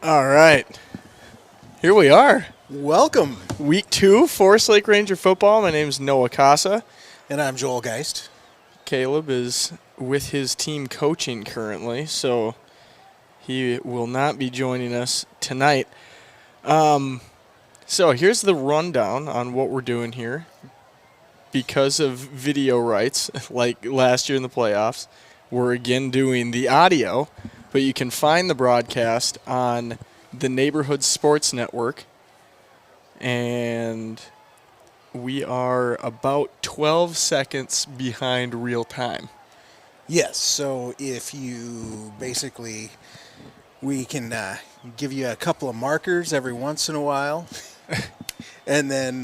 All right. Here we are. Welcome. Week 2, Forest Lake Ranger football. My name is Noah Casa. And I'm Joel Geist. Caleb is with his team coaching currently, so he will not be joining us tonight. So here's the rundown on what we're doing here. Because of video rights, like last year in the playoffs, we're again doing the audio, but you can find the broadcast on the Neighborhood Sports Network. And we are about 12 seconds behind real time. Yes, so if you basically, we can give you a couple of markers every once in a while and then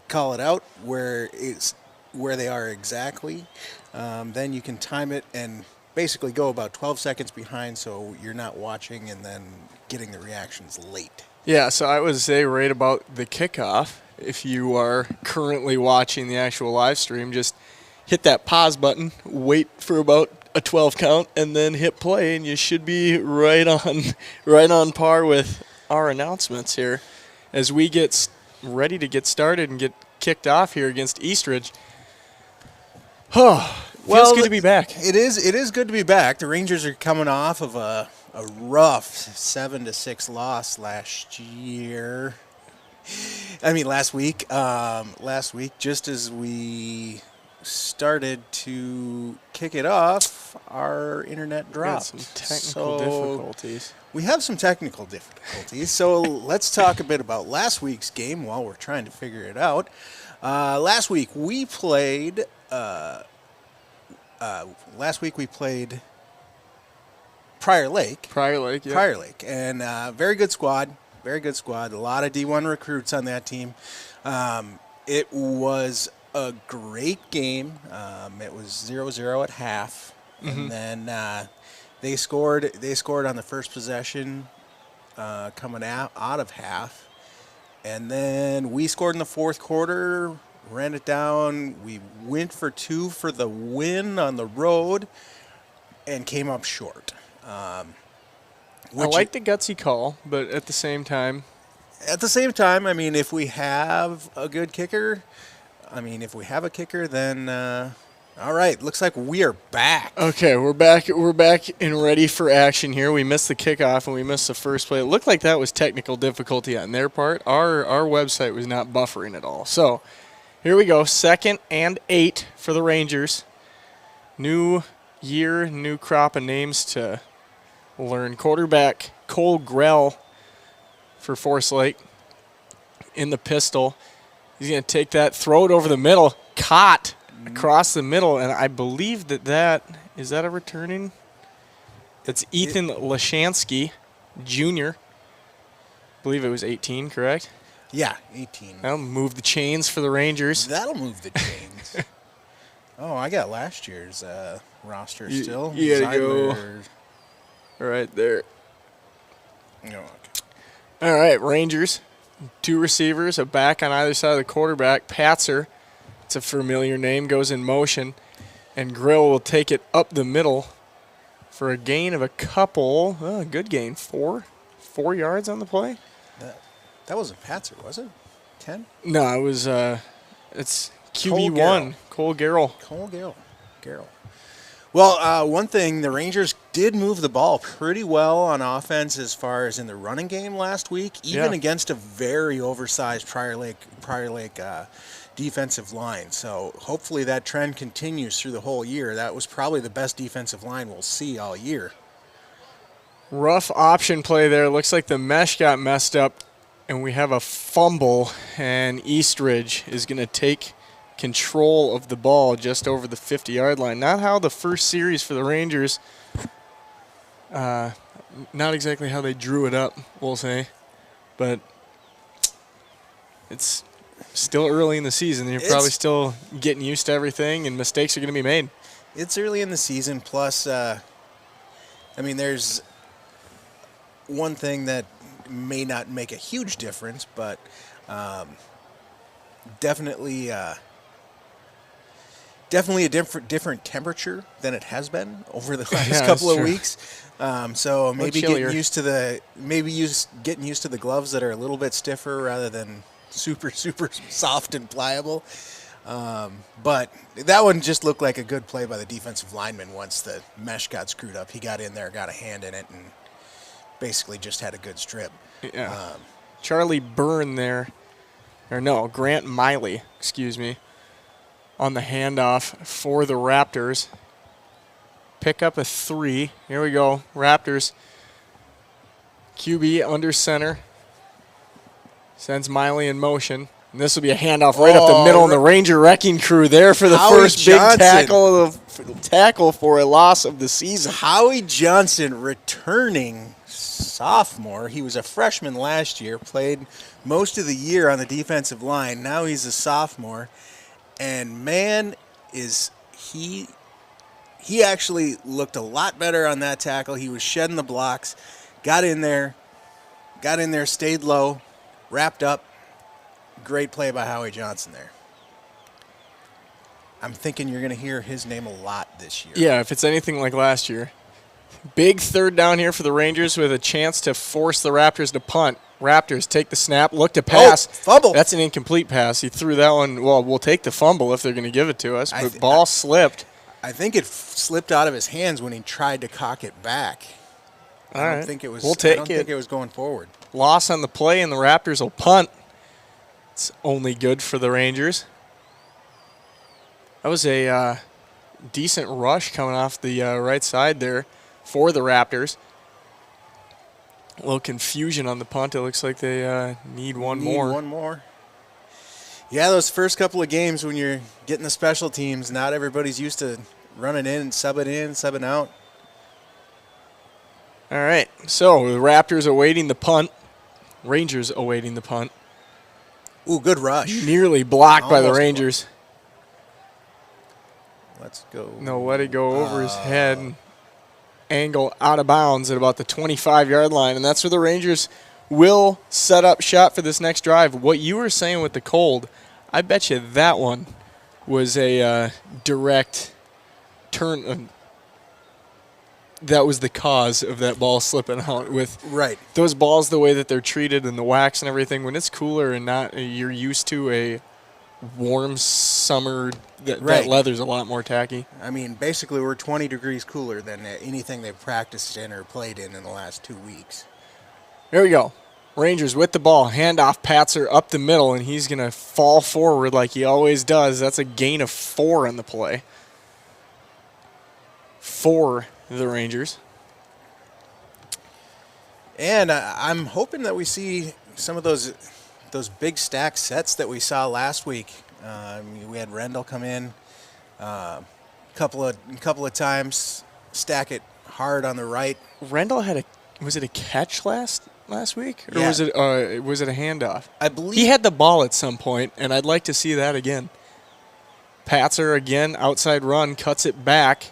call it out where they are exactly. Then you can time it and basically go about 12 seconds behind so you're not watching and then getting the reactions late. Yeah, so I would say right about the kickoff, if you are currently watching the actual live stream, just hit that pause button, wait for about a 12 count, and then hit play, and you should be right on par with our announcements here as we get ready to get started and get kicked off here against Eastridge. Feels good to be back. It is good to be back. The Rangers are coming off of a rough 7-6 loss last week. Last week, just as we started to kick it off, our internet dropped. Some technical difficulties. We have some technical difficulties. So let's talk a bit about last week's game while we're trying to figure it out. Last week we played Prior Lake. Yeah. Prior Lake. And very good squad. Very good squad. A lot of D1 recruits on that team. It was a great game. It was 0-0 at half. Mm-hmm. And then they scored on the first possession coming out of half. And then we scored in the fourth quarter, ran it down. We went for 2 for the win on the road and came up short. I like the gutsy call, but at the same time, I mean, if we have a good kicker, then all right. Looks like we are back. Okay, we're back and ready for action here. We missed the kickoff and we missed the first play. It looked like that was technical difficulty on their part. Our website was not buffering at all. So here we go. 2nd and 8 for the Rangers. New year, new crop of names to learn. Quarterback Cole Grell for Forest Lake in the pistol. He's going to take that, throw it over the middle, caught across the middle, and I believe is that a returning? It's Ethan Lashansky, Jr. I believe it was 18, correct? Yeah, 18. That'll move the chains for the Rangers. That'll move the chains. Oh, I got last year's roster still. You gotta go right there. No, okay. All right, Rangers. 2 receivers, a back on either side of the quarterback. Patzer, it's a familiar name, goes in motion. And Grill will take it up the middle for a gain of a couple. Oh, good gain. 4 yards on the play. That wasn't Patzer, was it? 10? No, it was it's QB1, Cole Garrell. Garrell. Well, one thing, the Rangers did move the ball pretty well on offense as far as in the running game last week, even against a very oversized Prior Lake defensive line. So hopefully that trend continues through the whole year. That was probably the best defensive line we'll see all year. Rough option play there. Looks like the mesh got messed up, and we have a fumble, and Eastridge is going to take control of the ball just over the 50-yard line. Not how the first series for the Rangers, not exactly how they drew it up, we'll say, but it's still early in the season. You're probably still getting used to everything, and mistakes are going to be made. It's early in the season, plus, there's one thing that may not make a huge difference, but definitely definitely a different temperature than it has been over the last Yeah, couple that's of true. weeks. So maybe chillier. getting used to the gloves that are a little bit stiffer rather than super soft and pliable. But that one just looked like a good play by the defensive lineman once the mesh got screwed up. He got in there, got a hand in it, and basically just had a good strip. Yeah. Charlie Byrne there, or no, Grant Miley, excuse me, on the handoff for the Raptors. Pick up a 3. Here we go. Raptors. QB under center. Sends Miley in motion. And this will be a handoff right up the middle, and the Ranger wrecking crew there for the Howie first Johnson. big tackle for a loss of the season. Howie Johnson, returning sophomore. He was a freshman last year, played most of the year on the defensive line. Now he's a sophomore. And man, is he actually looked a lot better on that tackle. He was shedding the blocks, got in there, stayed low, wrapped up. Great play by Howie Johnson there. I'm thinking you're going to hear his name a lot this year. Yeah, if it's anything like last year. Big third down here for the Rangers with a chance to force the Raptors to punt. Raptors take the snap, look to pass. Fumble. That's an incomplete pass. He threw that one. Well, we'll take the fumble if they're going to give it to us. But ball slipped. I think it slipped out of his hands when he tried to cock it back. All I don't right. think it was. We'll take I don't think it was going forward. Loss on the play, and the Raptors will punt. It's only good for the Rangers. That was a decent rush coming off the right side there for the Raptors. A little confusion on the punt. It looks like they need one more. One more. Yeah, those first couple of games when you're getting the special teams, not everybody's used to running in, subbing out. All right. So the Raptors awaiting the punt. Rangers awaiting the punt. Ooh, good rush. Nearly blocked by the Almost Rangers. Let's go. No, let it go over his head. And angle out of bounds at about the 25-yard line. And that's where the Rangers will set up shop for this next drive. What you were saying with the cold, I bet you that one was a direct turn. That was the cause of that ball slipping out. With Right. those balls, the way that they're treated and the wax and everything, when it's cooler and not you're used to a warm summer, that leather's a lot more tacky. I mean, basically we're 20 degrees cooler than anything they've practiced in or played in the last 2 weeks. There we go. Rangers with the ball. Handoff Patzer up the middle, and he's going to fall forward like he always does. That's a gain of 4 on the play for the Rangers. And I'm hoping that we see some of those big stack sets that we saw last week. We had Rendell come in a couple of times, stack it hard on the right. Rendell had was it a catch last week, or Yeah. was it a handoff? I believe He had the ball at some point, and I'd like to see that again. Patzer again, outside run, cuts it back.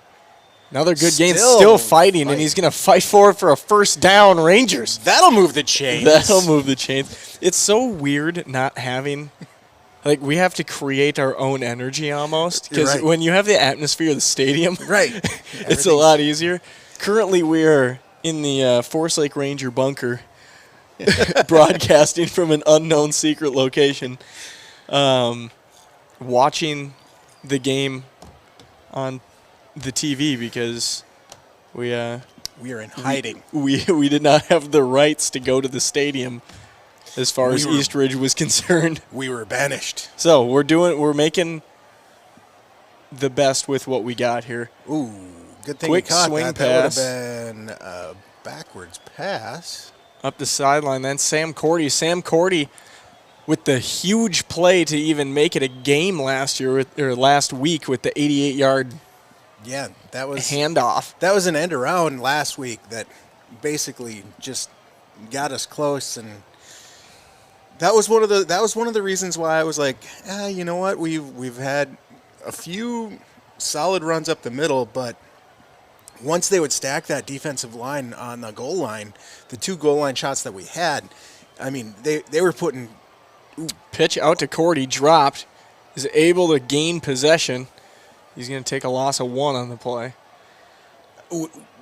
Another good gain, still fighting, and he's going to fight for it for a first down, Rangers. That'll move the chains. That'll move the chains. It's so weird not having, like, we have to create our own energy almost, because Right. when you have the atmosphere of the stadium, Right. it's a lot easier. Currently, we are in the Forest Lake Ranger bunker, broadcasting from an unknown secret location, watching the game on the TV because we are in hiding. We did not have the rights to go to the stadium as far as Eastridge was concerned. We were banished. So we're making the best with what we got here. Ooh, good thing Quick you caught swing that. pass. That would have been a backwards pass. Up the sideline, then Sam Cordy with the huge play to even make it a game last week with the 88-yard Yeah, that was handoff. That was an end around last week that basically just got us close, and that was one of the reasons why I was like, you know what, we've had a few solid runs up the middle, but once they would stack that defensive line on the goal line, the 2 goal line shots that we had, I mean, they were putting Pitch out to Cordy, dropped, is able to gain possession. He's going to take a loss of 1 on the play.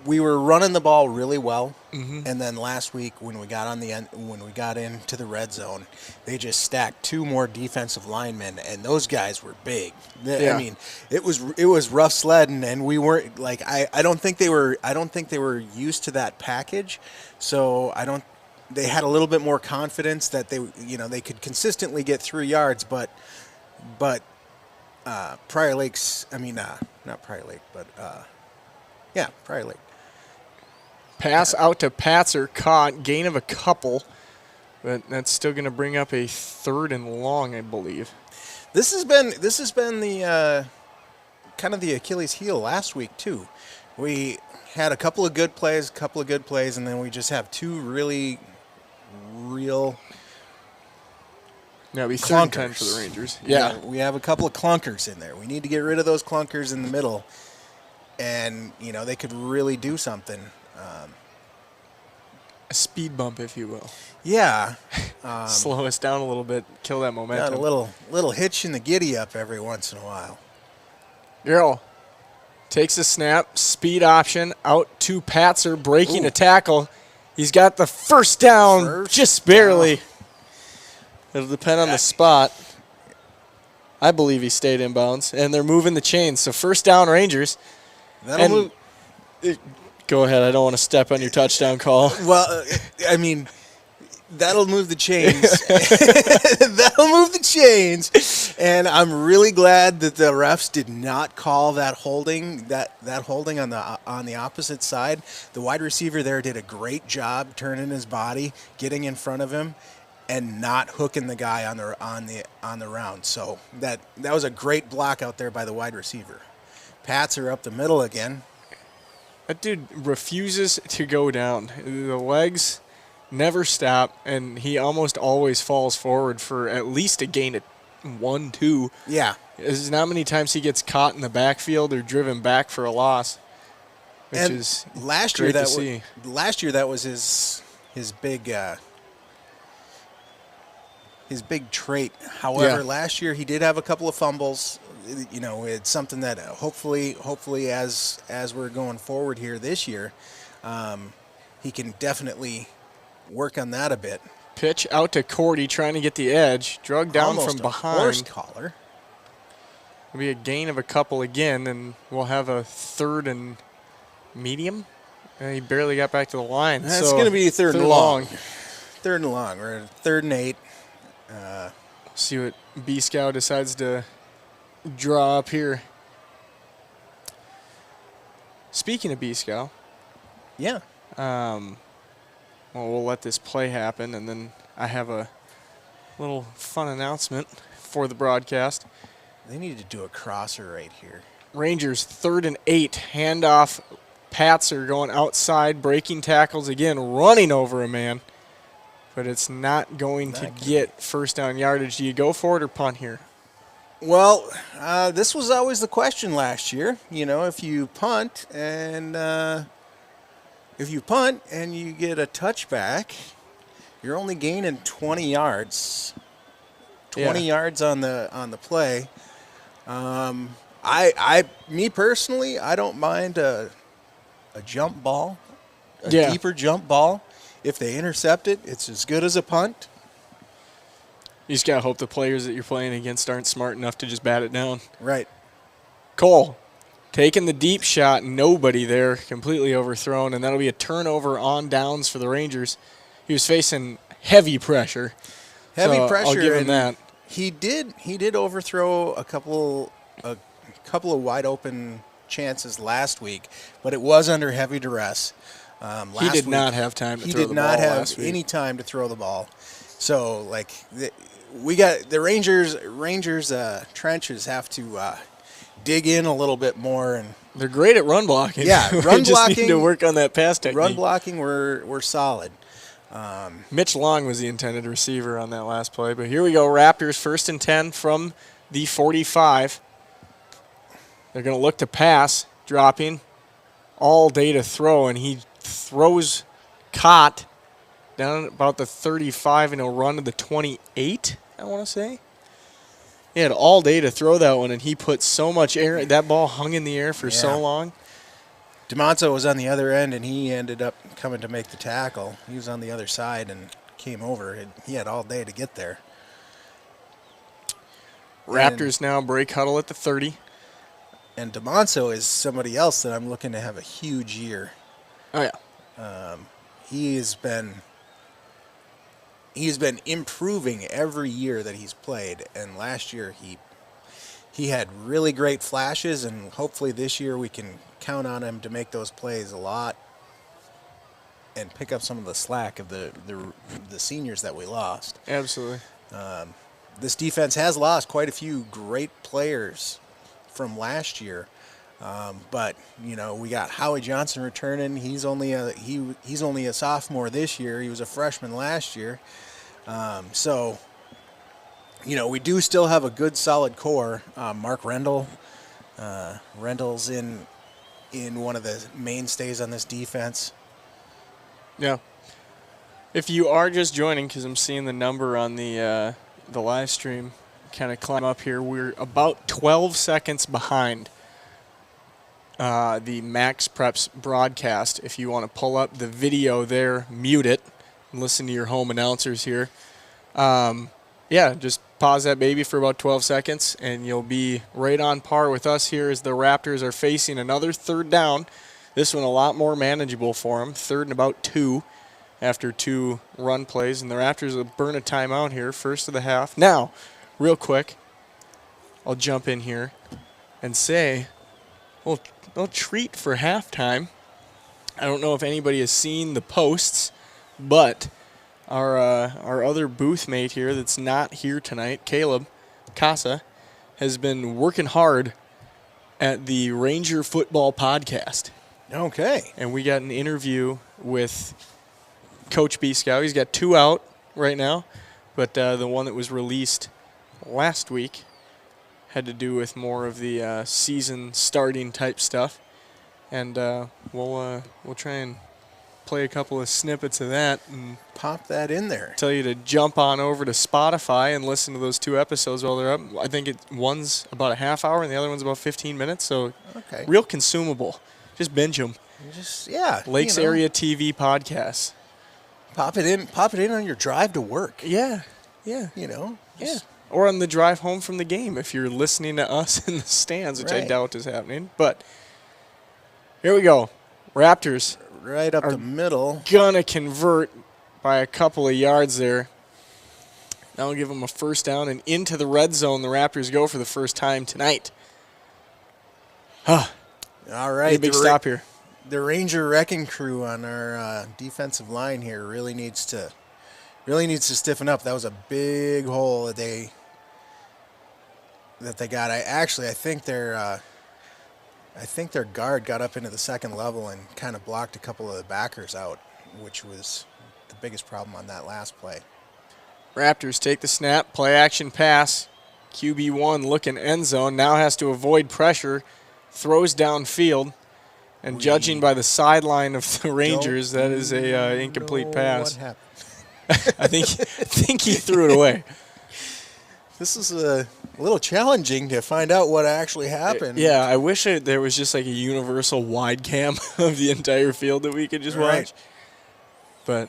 We were running the ball really well, and then last week when we got into the red zone, they just stacked 2 more defensive linemen, and those guys were big. Yeah. I mean, it was rough sledding, and we weren't like I don't think they were used to that package, so they had a little bit more confidence that they could consistently get 3 yards, but Prior Lake's not Prior Lake, but Prior Lake. Pass out to Patzer, caught, gain of a couple, but that's still going to bring up a 3rd and long, I believe. This has been the kind of the Achilles heel last week too. We had a couple of good plays, and then we just have 2 real. Yeah, it'll be 3rd and 10 for the Rangers. Yeah, we have a couple of clunkers in there. We need to get rid of those clunkers in the middle, and they could really do something. A speed bump, if you will. Yeah. Slow us down a little bit, kill that momentum. Got a little hitch in the giddy up every once in a while. Girl takes a snap, speed option, out to Patzer, breaking a tackle. He's got the first down, just barely. Down. It'll depend on the spot. I believe he stayed inbounds, and they're moving the chains. So first down, Rangers. That'll move. Go ahead. I don't want to step on your touchdown call. Well, that'll move the chains. That'll move the chains. And I'm really glad that the refs did not call that holding on the opposite side. The wide receiver there did a great job turning his body, getting in front of him, and not hooking the guy on the round. So that was a great block out there by the wide receiver. Pats are up the middle again. That dude refuses to go down. The legs never stop, and he almost always falls forward for at least a gain of 1, 2. Yeah. There's not many times he gets caught in the backfield or driven back for a loss, which is great to see. Last year that was his big trait. However, last year he did have a couple of fumbles. It's something that hopefully as we're going forward here this year, he can definitely work on that a bit. Pitch out to Cordy, trying to get the edge. Drug down Almost from a behind. horse collar. It'll be a gain of a couple again, and we'll have a 3rd and medium. And he barely got back to the line. That's going to be 3rd and long. 3rd and long. We're at 3rd and 8. See what B-Scout decides to draw up here. Speaking of B-Scout. Yeah. Well, we'll let this play happen, and then I have a little fun announcement for the broadcast. They need to do a crosser right here. Rangers 3rd and 8. Handoff. Patzer going outside, breaking tackles again, running over a man. But it's not going to get first down yardage. Do you go for it or punt here? Well, this was always the question last year. If you punt and you get a touchback, you're only gaining 20 yards. 20 yards on the play. Me personally, I don't mind a jump ball, a deeper jump ball. If they intercept it, it's as good as a punt. You just got to hope the players that you're playing against aren't smart enough to just bat it down. Right. Cole taking the deep shot, nobody there, completely overthrown, and that'll be a turnover on downs for the Rangers. He was facing heavy pressure. Heavy pressure. I'll give him that. He did overthrow a couple of wide open chances last week, but it was under heavy duress. He did not have time to throw the ball last week. He did not have any time to throw the ball. So, we got the Rangers trenches have to dig in a little bit more, and they're great at run blocking. Yeah, run just blocking. Need to work on that pass technique. Run blocking, we're solid. Mitch Long was the intended receiver on that last play, but here we go. Raptors 1st and 10 from the 45. They're going to look to pass, dropping all day to throw, and he throws caught down about the 35, and he'll run to the 28, I want to say. He had all day to throw that one, and he put so much air. That ball hung in the air for so long. DeMonto was on the other end, and he ended up coming to make the tackle. He was on the other side and came over. He had all day to get there. Raptors now break huddle at the 30. And DeMonto is somebody else that I'm looking to have a huge year. Oh, yeah. He's been improving every year that he's played, and last year he had really great flashes, and hopefully this year we can count on him to make those plays a lot and pick up some of the slack of the seniors that we lost. Absolutely. This defense has lost quite a few great players from last year. But we got Howie Johnson returning. He's only a sophomore this year. He was a freshman last year. So we do still have a good solid core. Mark Rendell, Rendell's in one of the mainstays on this defense. Yeah. If you are just joining, because I'm seeing the number on the live stream kind of climb up here, we're about 12 seconds behind the Max Preps broadcast. If you want to pull up the video there, mute it, and listen to your home announcers here. Just pause that baby for about 12 seconds, and you'll be right on par with us here as the Raptors are facing another third down. This one a lot more manageable for them. 3rd and about 2 after 2 run plays, and the Raptors will burn a timeout here, first of the half. Now, real quick, I'll jump in here and say, well, a treat for halftime. I don't know if anybody has seen the posts, but our other booth mate here that's not here tonight, Caleb Casa, has been working hard at the Ranger Football Podcast. Okay. And we got an interview with Coach B Scout. He's got 2 out right now, but the one that was released last week had to do with more of the season starting type stuff. And we'll try and play a couple of snippets of that and pop that in there. Tell you to jump on over to Spotify and listen to those 2 episodes while they're up. I think one's about a half hour and the other one's about 15 minutes. So real consumable. Just binge them. Lakes Area TV podcasts. Pop it in on your drive to work. Yeah. Or on the drive home from the game if you're listening to us in the stands, which I doubt is happening. But here we go. Raptors. Right up the middle. Gonna convert by a couple of yards there. That'll give them a first down, and into the red zone the Raptors go for the first time tonight. All right. Big stop here. The Ranger wrecking crew on our defensive line here really needs to stiffen up. That was a big hole that they got. I think their guard got up into the second level and kind of blocked a couple of the backers out, which was the biggest problem on that last play. Raptors take the snap, play action pass. QB1 looking end zone, now has to avoid pressure, throws downfield. And judging by the sideline of the Rangers, that is a incomplete pass. What happened? I think he threw it away. This is a little challenging to find out what actually happened. Yeah, I wish there was just like a universal wide cam of the entire field that we could just watch. But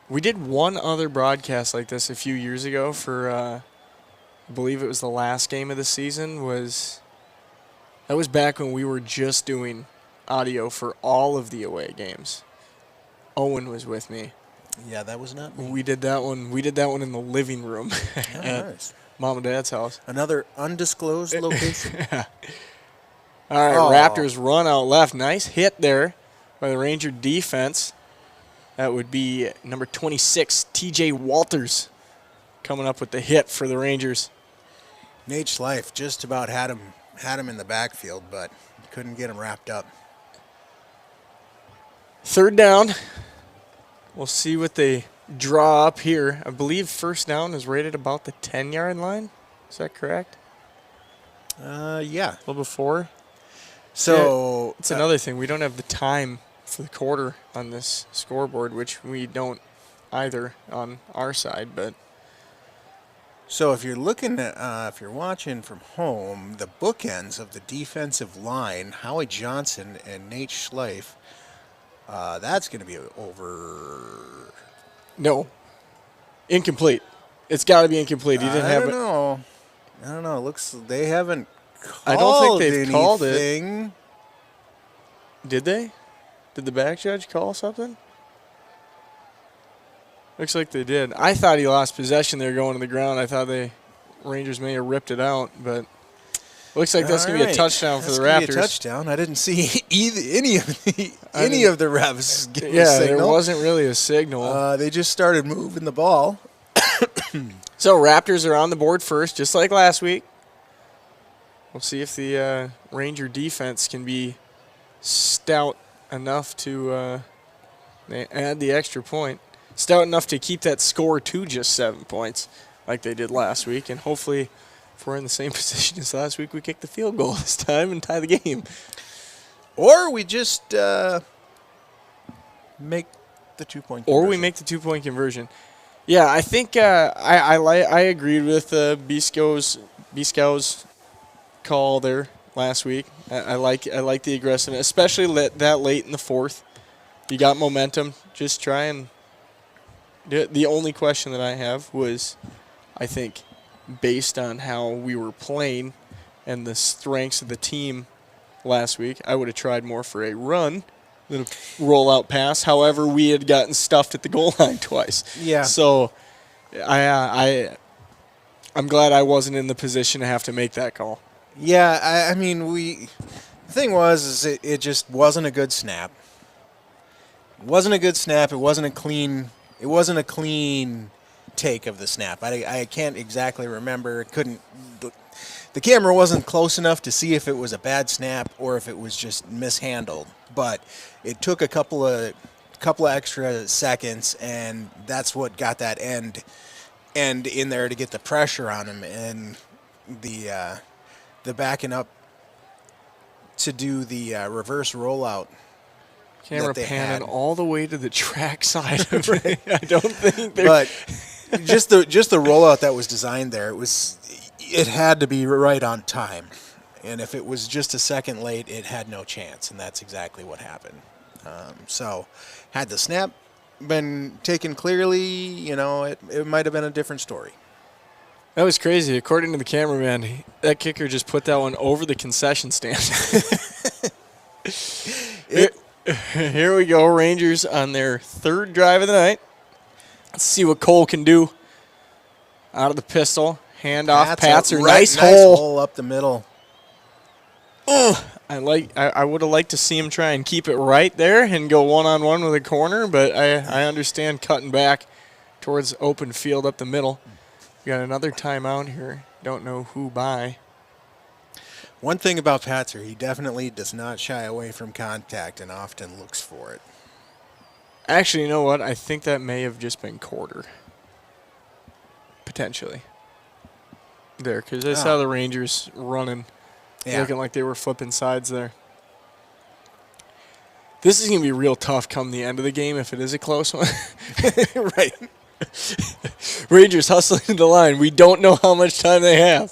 we did one other broadcast like this a few years ago for, I believe it was the last game of the season. That was back when we were just doing audio for all of the away games. Owen was with me. Yeah, that was not me. We did that one in the living room at Mom and Dad's house. Another undisclosed location. All right, Raptors run out left. Nice hit there by the Ranger defense. That would be number 26, TJ Walters, coming up with the hit for the Rangers. Nate Schleif just about had him in the backfield, but couldn't get him wrapped up. 3rd down. We'll see what they draw up here. I believe first down is rated about the 10-yard line. Is that correct? Yeah. A little before. So it's another thing. We don't have the time for the quarter on this scoreboard, which we don't either on our side. But So if you're looking at, if you're watching from home, the bookends of the defensive line, Howie Johnson and Nate Schleif, that's going to be over. No, incomplete. It's got to be incomplete. He didn't I have don't it. know. I don't know. Looks they haven't I don't think called they've called it. anything. Did they? Did the back judge call something? Looks like they did. I thought he lost possession there going to the ground. I thought the Rangers may have ripped it out, but looks like that's going to be a touchdown for the Raptors. Be a touchdown. I didn't see any of the refs give a Yeah, signal. there wasn't really a signal. They just started moving the ball. So Raptors are on the board first, just like last week. We'll see if the Ranger defense can be stout enough to add the extra point. Stout enough to keep that score to just 7 points like they did last week. And hopefully, if we're in the same position as last week, we kick the field goal this time and tie the game. Or we just make the 2-point conversion. Or we make the 2-point conversion. Yeah, I think I agreed with Biscow's call there last week. I like the aggressiveness, especially that late in the fourth. You got momentum. Just try and do it. The only question that I have was, I think, based on how we were playing and the strengths of the team last week, I would have tried more for a run than a rollout pass. However, we had gotten stuffed at the goal line twice. Yeah. So I'm glad I wasn't in the position to have to make that call. Yeah, I mean, the thing was it just wasn't a good snap. It wasn't a good snap. It wasn't a clean take of the snap. I can't exactly remember. The camera wasn't close enough to see if it was a bad snap or if it was just mishandled. But it took a couple of extra seconds, and that's what got that end in there to get the pressure on him, and the backing up to do the reverse rollout. Camera panning all the way to the track side of it. I don't think they're... But just the rollout that was designed there, it had to be right on time. And if it was just a second late, it had no chance, and that's exactly what happened. So had the snap been taken clearly, it might have been a different story. That was crazy. According to the cameraman, that kicker just put that one over the concession stand. Here we go, Rangers on their third drive of the night. Let's see what Cole can do. Out of the pistol, handoff, Patzer, nice hole up the middle. I would have liked to see him try and keep it right there and go one-on-one with a corner, but I understand cutting back towards open field up the middle. We got another timeout here. Don't know who by. One thing about Patzer, he definitely does not shy away from contact and often looks for it. Actually, you know what? I think that may have just been quarter. Potentially. There, because I saw the Rangers running, looking like they were flipping sides there. This is going to be real tough come the end of the game if it is a close one. Right. Rangers hustling the line. We don't know how much time they have.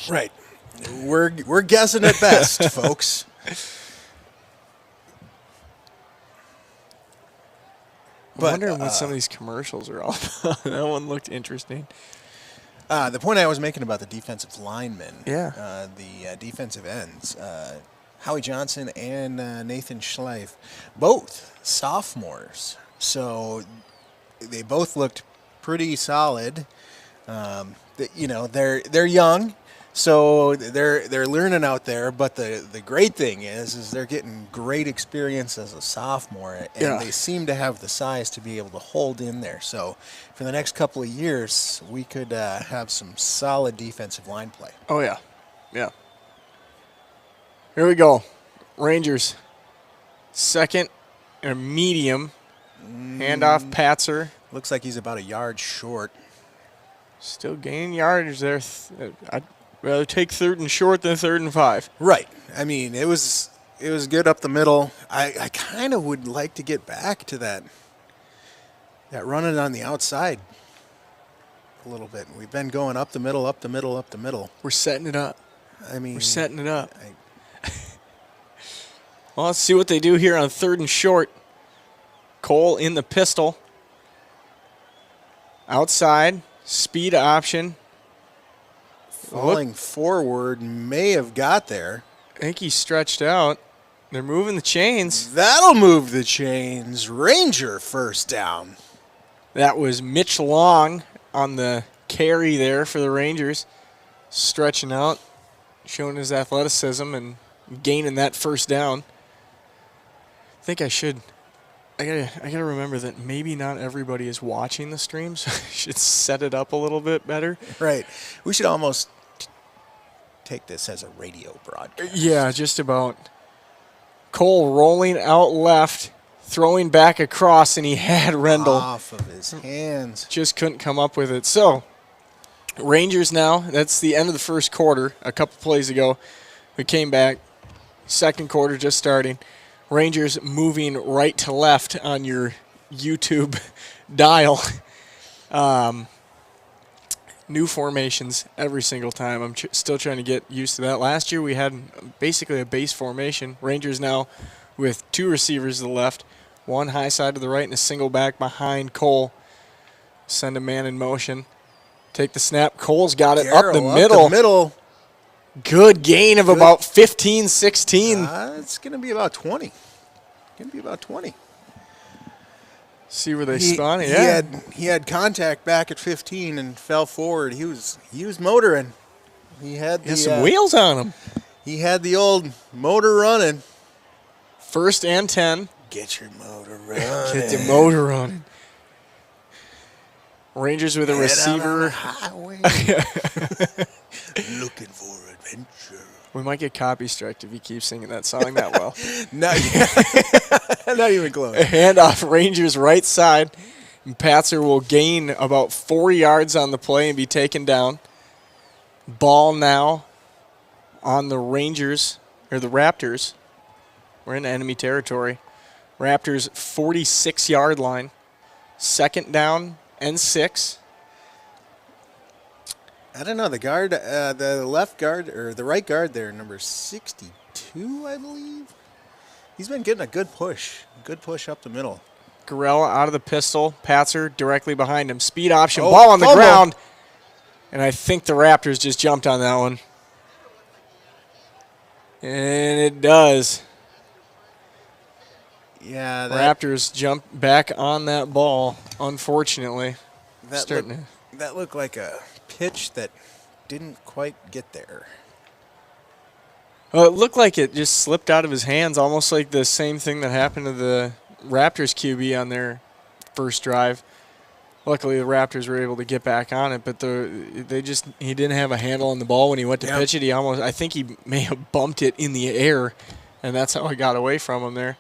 Right. We're guessing at best, folks. But, wondering what some of these commercials are all about. That one looked interesting. The point I was making about the defensive linemen, the defensive ends, Howie Johnson and Nathan Schleif, both sophomores. So they both looked pretty solid. They're young. So they're learning out there, but the great thing is they're getting great experience as a sophomore, and they seem to have the size to be able to hold in there. So for the next couple of years, we could have some solid defensive line play. Oh, yeah. Yeah. Here we go. Rangers. Second and a medium. Handoff, Patzer. Looks like he's about a yard short. Still gaining yardage there. I'd rather take third and short than third and 5. Right. I mean, it was good up the middle. I kind of would like to get back to that running on the outside. a little bit. We've been going up the middle, up the middle, up the middle. We're setting it up. I mean, We're setting it up. Well, let's see what they do here on 3rd and short. Cole in the pistol. Outside, speed option. Falling forward, may have got there. I think he stretched out. They're moving the chains. That'll move the chains. Ranger first down. That was Mitch Long on the carry there for the Rangers. Stretching out, showing his athleticism and gaining that first down. I think I gotta remember that maybe not everybody is watching the stream, so I should set it up a little bit better. Right. We should almost take this as a radio broadcast. Yeah, just about. Cole rolling out left, throwing back across, and he had Rendell. Off of his hands. Just couldn't come up with it. So, Rangers now, that's the end of the first quarter. A couple plays ago, we came back. Second quarter just starting. Rangers moving right to left on your YouTube dial. New formations every single time. I'm still trying to get used to that. Last year we had basically a base formation. Rangers now with 2 receivers to the left, 1 high side to the right, and a single back behind Cole. Send a man in motion. Take the snap. Cole's got it up the middle. Good gain of about 15, 16. It's going to be about 20. See where they spawn it. Yeah. He had contact back at 15 and fell forward. He was motoring. He had some wheels on him. He had the old motor running. 1st and 10. Get your motor running. Get the motor running. Rangers with a receiver. Highway. Looking for adventure. We might get copy striked if he keeps singing that song that well. Not even close. Handoff Rangers right side. And Patzer will gain about 4 yards on the play and be taken down. Ball now on the Rangers, or the Raptors. We're in enemy territory. Raptors 46-yard line. 2nd down and 6. I don't know. The guard, the left guard, or the right guard there, number 62, I believe. He's been getting a good push up the middle. Garella out of the pistol. Patzer directly behind him. Speed option. Ball on the ground. And I think the Raptors just jumped on that one. And it does. Yeah. Raptors jump back on that ball, unfortunately. That looked like a pitch that didn't quite get there. Well, it looked like it just slipped out of his hands, almost like the same thing that happened to the Raptors QB on their first drive. Luckily, the Raptors were able to get back on it, but he didn't have a handle on the ball when he went to pitch it. I think he may have bumped it in the air, and that's how he got away from him there.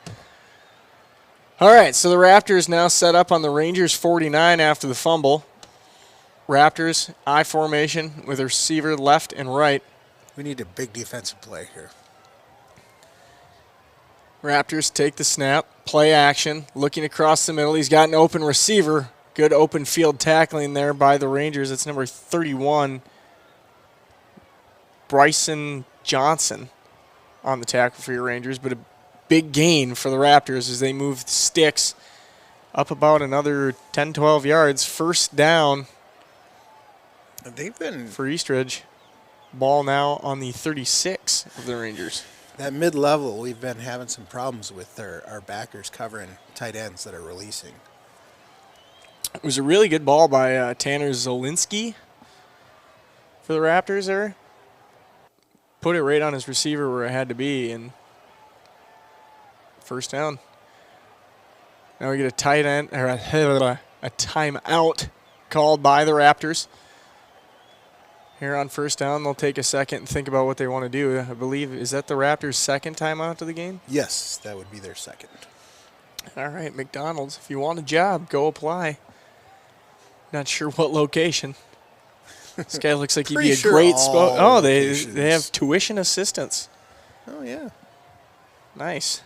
All right, so the Raptors now set up on the Rangers 49 after the fumble. Raptors, I formation with a receiver left and right. We need a big defensive play here. Raptors take the snap, play action, looking across the middle. He's got an open receiver. Good open field tackling there by the Rangers. It's number 31, Bryson Johnson on the tackle for your Rangers, but a big gain for the Raptors as they move the sticks up about another 10, 12 yards. 1st down. They've been for Eastridge. Ball now on the 36 of the Rangers. That mid-level, we've been having some problems with our backers covering tight ends that are releasing. It was a really good ball by Tanner Zielinski for the Raptors there. Put it right on his receiver where it had to be, and 1st down. Now we get a tight end or a timeout called by the Raptors. Here on 1st down, they'll take a second and think about what they want to do. I believe, is that the Raptors' 2nd timeout of the game? Yes, that would be their 2nd. All right, McDonald's, if you want a job, go apply. Not sure what location. This guy looks like he'd be a great spot. Oh, they have tuition assistance. Oh, yeah. Nice.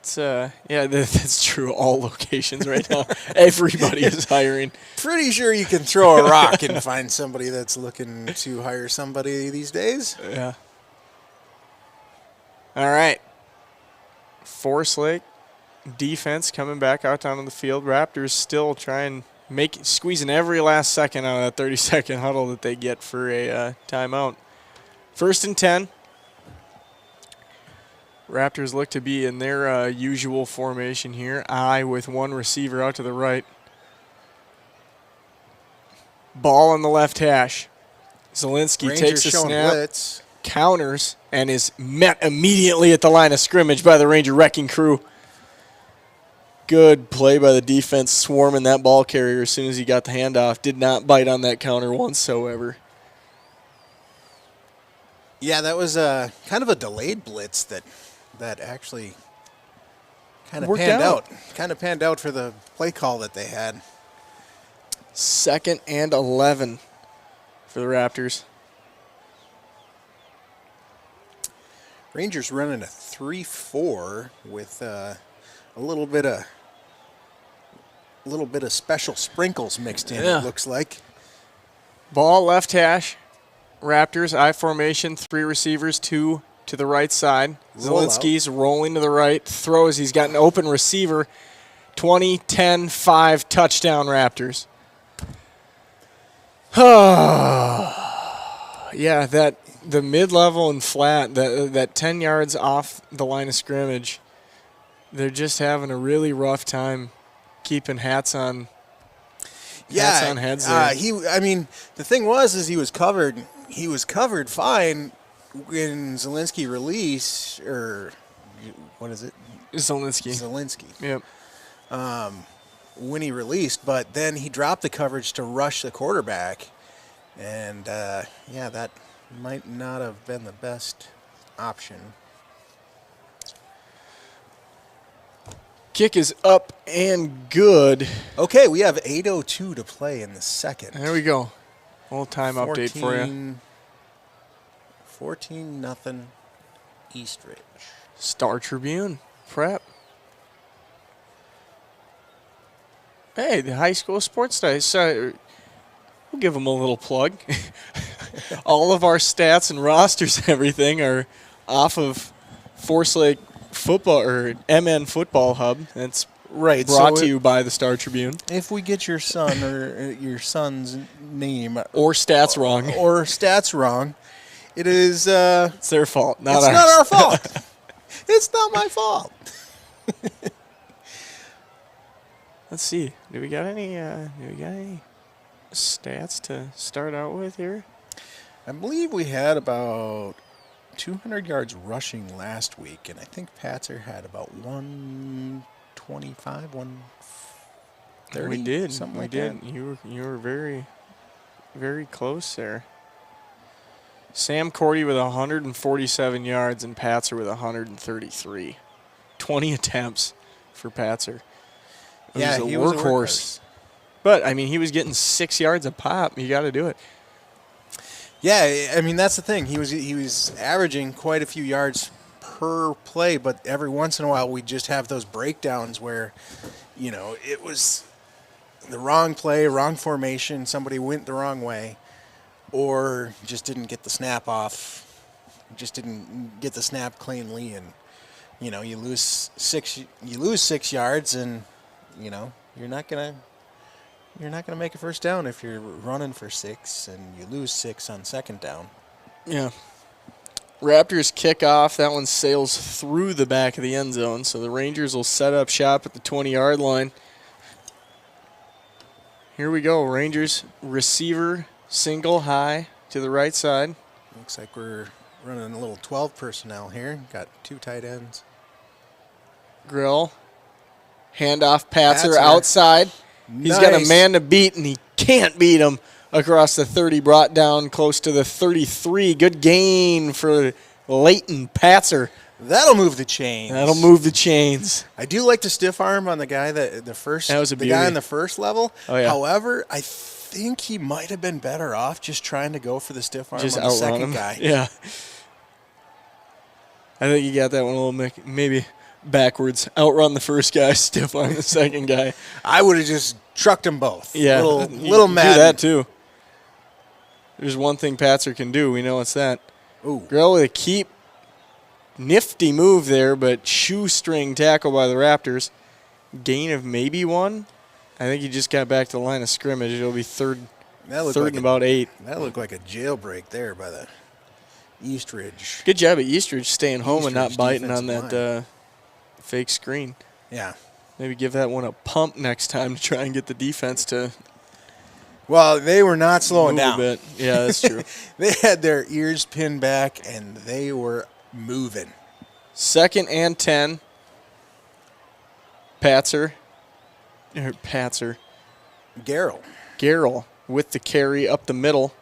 It's yeah, that's true. All locations right now. Everybody is hiring. Pretty sure you can throw a rock and find somebody that's looking to hire somebody these days. Yeah. All right. Forest Lake defense coming back out down on the field. Raptors still trying squeezing every last second out of that 30-second huddle that they get for a timeout. 1st and 10. Raptors look to be in their usual formation here. I with one receiver out to the right. Ball on the left hash. Zelensky Rangers takes a showing snap, blitz. counters, and is met immediately at the line of scrimmage by the Ranger wrecking crew. Good play by the defense, swarming that ball carrier as soon as he got the handoff. Did not bite on that counter whatsoever. Yeah, that was kind of a delayed blitz that actually kind of Worked panned out. Kind of panned out for the play call that they had. 2nd and 11 for the Raptors. Rangers running a 3-4 with a little bit of special sprinkles mixed in. Yeah. It looks like. Ball left hash. Raptors, I formation, 3 receivers, 2 to the right side. Roll Zelensky's rolling to the right, throws. He's got an open receiver. 20, 10, 5, touchdown Raptors. Yeah, the mid-level and flat, that 10 yards off the line of scrimmage, they're just having a really rough time keeping hats on. Hats on heads there. The thing was he was covered. He was covered fine when Zelensky released, or what is it? Zelensky. Yep. When he released, but then he dropped the coverage to rush the quarterback, and that might not have been the best option. Kick is up and good. Okay, we have 8:02 to play in the second. There we go. A little time update for you. 14-0 Eastridge. Star Tribune prep. Hey, the high school sports days. We'll give them a little plug. All of our stats and rosters and everything are off of Forest Lake Football or MN Football Hub. That's right. Brought to you by the Star Tribune. If we get your son or your son's name or stats wrong, it is. It's their fault, not ours. It's not our fault. It's not my fault. Let's see. Do we got any stats to start out with here? I believe we had about 200 yards rushing last week, and I think Patzer had about 125, 130. We did. Something we like did. that. You were very, very close there. Sam Cordy with 147 yards and Patzer with 133. 20 attempts for Patzer. He was a workhorse. But, he was getting 6 yards a pop. You got to do it. Yeah, that's the thing. He was averaging quite a few yards per play, but every once in a while we just have those breakdowns where, it was the wrong play, wrong formation, somebody went the wrong way, or just didn't get the snap off, just didn't get the snap cleanly, and you lose 6 yards, and you're not gonna make a first down if you're running for 6 and you lose 6 on second down. Yeah. Raptors kick off. That one sails through the back of the end zone, so the Rangers will set up shop at the 20-yard line. Here we go. Rangers receiver single high to the right side. Looks like we're running a little 12 personnel here. Got 2 tight ends. Grill. Handoff Patzer outside. He's got a man to beat, and he can't beat him across the 30, brought down close to the 33. Good gain for Leighton Patzer. That'll move the chains. I do like the stiff arm on the guy guy on the first level. Oh, yeah. However, I think he might have been better off just trying to go for the stiff arm just on the second guy. Yeah. I think you got that one a little maybe backwards, outrun the first guy, stiff arm the second guy. I would have just trucked them both. Yeah, Little you mad. do that too. There's one thing Patzer can do. We know it's that. Ooh. Grell with a keep. Nifty move there, but shoestring tackle by the Raptors. Gain of maybe 1. I think he just got back to the line of scrimmage. It'll be third and about 8. That looked like a jailbreak there by the Eastridge. Good job at Eastridge staying home and not Eastridge biting on defensive that fake screen. Yeah. Maybe give that one a pump next time to try and get the defense to Well, they were not slowing move down. a bit. Yeah, that's true. They had their ears pinned back, and they were moving. 2nd and 10. Patzer. Garrell with the carry up the middle.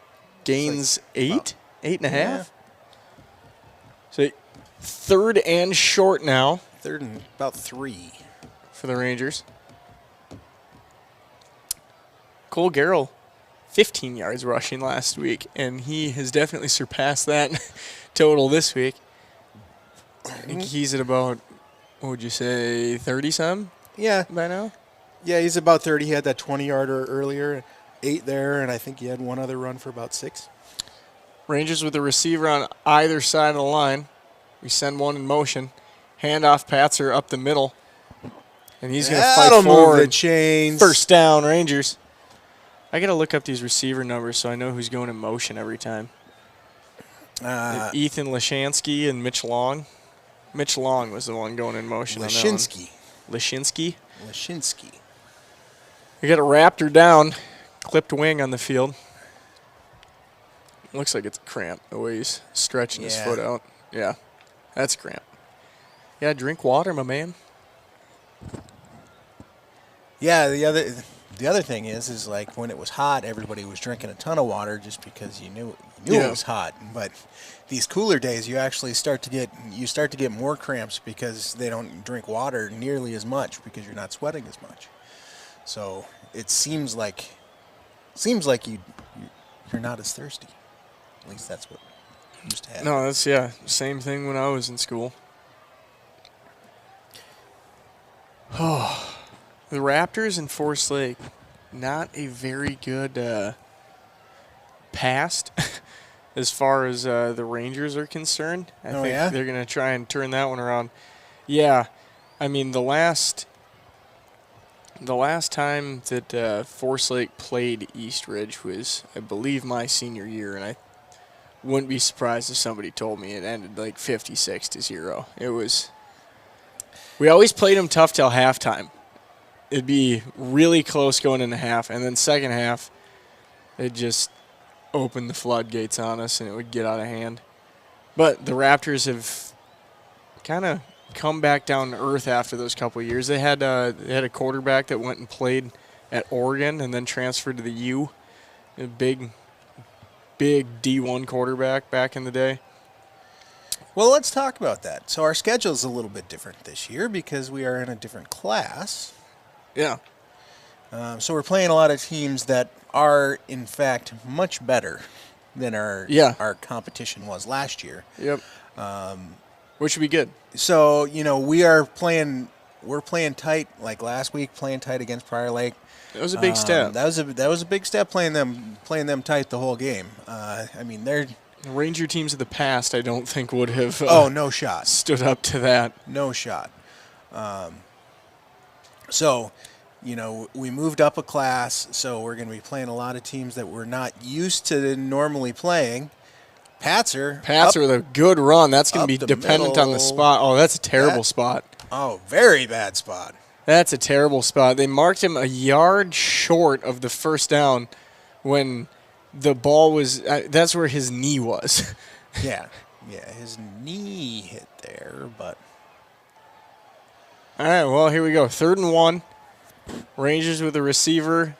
Gains 8? 8.5? Yeah. So 3rd and short now 3rd and about 3. for the Rangers. Cole Garrell, 15 yards rushing last week, and he has definitely surpassed that total this week. I think he's at about, what would you say, 30-some Yeah. by now? Yeah, he's about 30. He had that 20-yarder earlier, 8 there, and I think he had one other run for about 6. Rangers with a receiver on either side of the line. We send one in motion. Handoff Patzer up the middle. And he's going to fight That'll forward. move the chains. First down, Rangers. I got to look up these receiver numbers so I know who's going in motion every time. Ethan Lashansky and Mitch Long. Mitch Long was the one going in motion on that one. Lashinsky. We got a Raptor down. Clipped wing on the field. Looks like it's a cramp the way he's stretching his foot out. Yeah, that's cramp. Yeah, drink water, my man. Yeah, the other thing is like when it was hot, everybody was drinking a ton of water just because you knew it was hot. But these cooler days, you actually start to get more cramps because they don't drink water nearly as much because you're not sweating as much. So it seems like you're not as thirsty. At least that's what used to happen. No, that's same thing when I was in school. Oh, the Raptors in Forest Lake, not a very good past as far as the Rangers are concerned. I think they're going to try and turn that one around. Yeah, I mean the last time that Forest Lake played Eastridge was, I believe, my senior year, and I wouldn't be surprised if somebody told me it ended like 56-0. It was. We always played them tough till halftime. It'd be really close going into half, and then second half, it just opened the floodgates on us, and it would get out of hand. But the Raptors have kind of come back down to earth after those couple of years. They had a quarterback that went and played at Oregon and then transferred to the U. A big D1 quarterback back in the day. Well, let's talk about that. So our schedule is a little bit different this year because we are in a different class. Yeah. So we're playing a lot of teams that are, in fact, much better than our competition was last year. Yep. Which would be good. So, we're playing tight like last week, playing tight against Prior Lake. That was a big step. That was a big step playing them tight the whole game. I mean, they're the Ranger teams of the past, I don't think would have no shot. Stood up to that. No shot. So, we moved up a class, so we're going to be playing a lot of teams that we're not used to normally playing. Patzer with a good run. That's going to be dependent on the spot. Oh, that's a terrible spot. Oh, very bad spot. That's a terrible spot. They marked him a yard short of the first down when the ball was that's where his knee was. Yeah, his knee hit there, but. All right, well, here we go. 3rd and 1. Rangers with a receiver,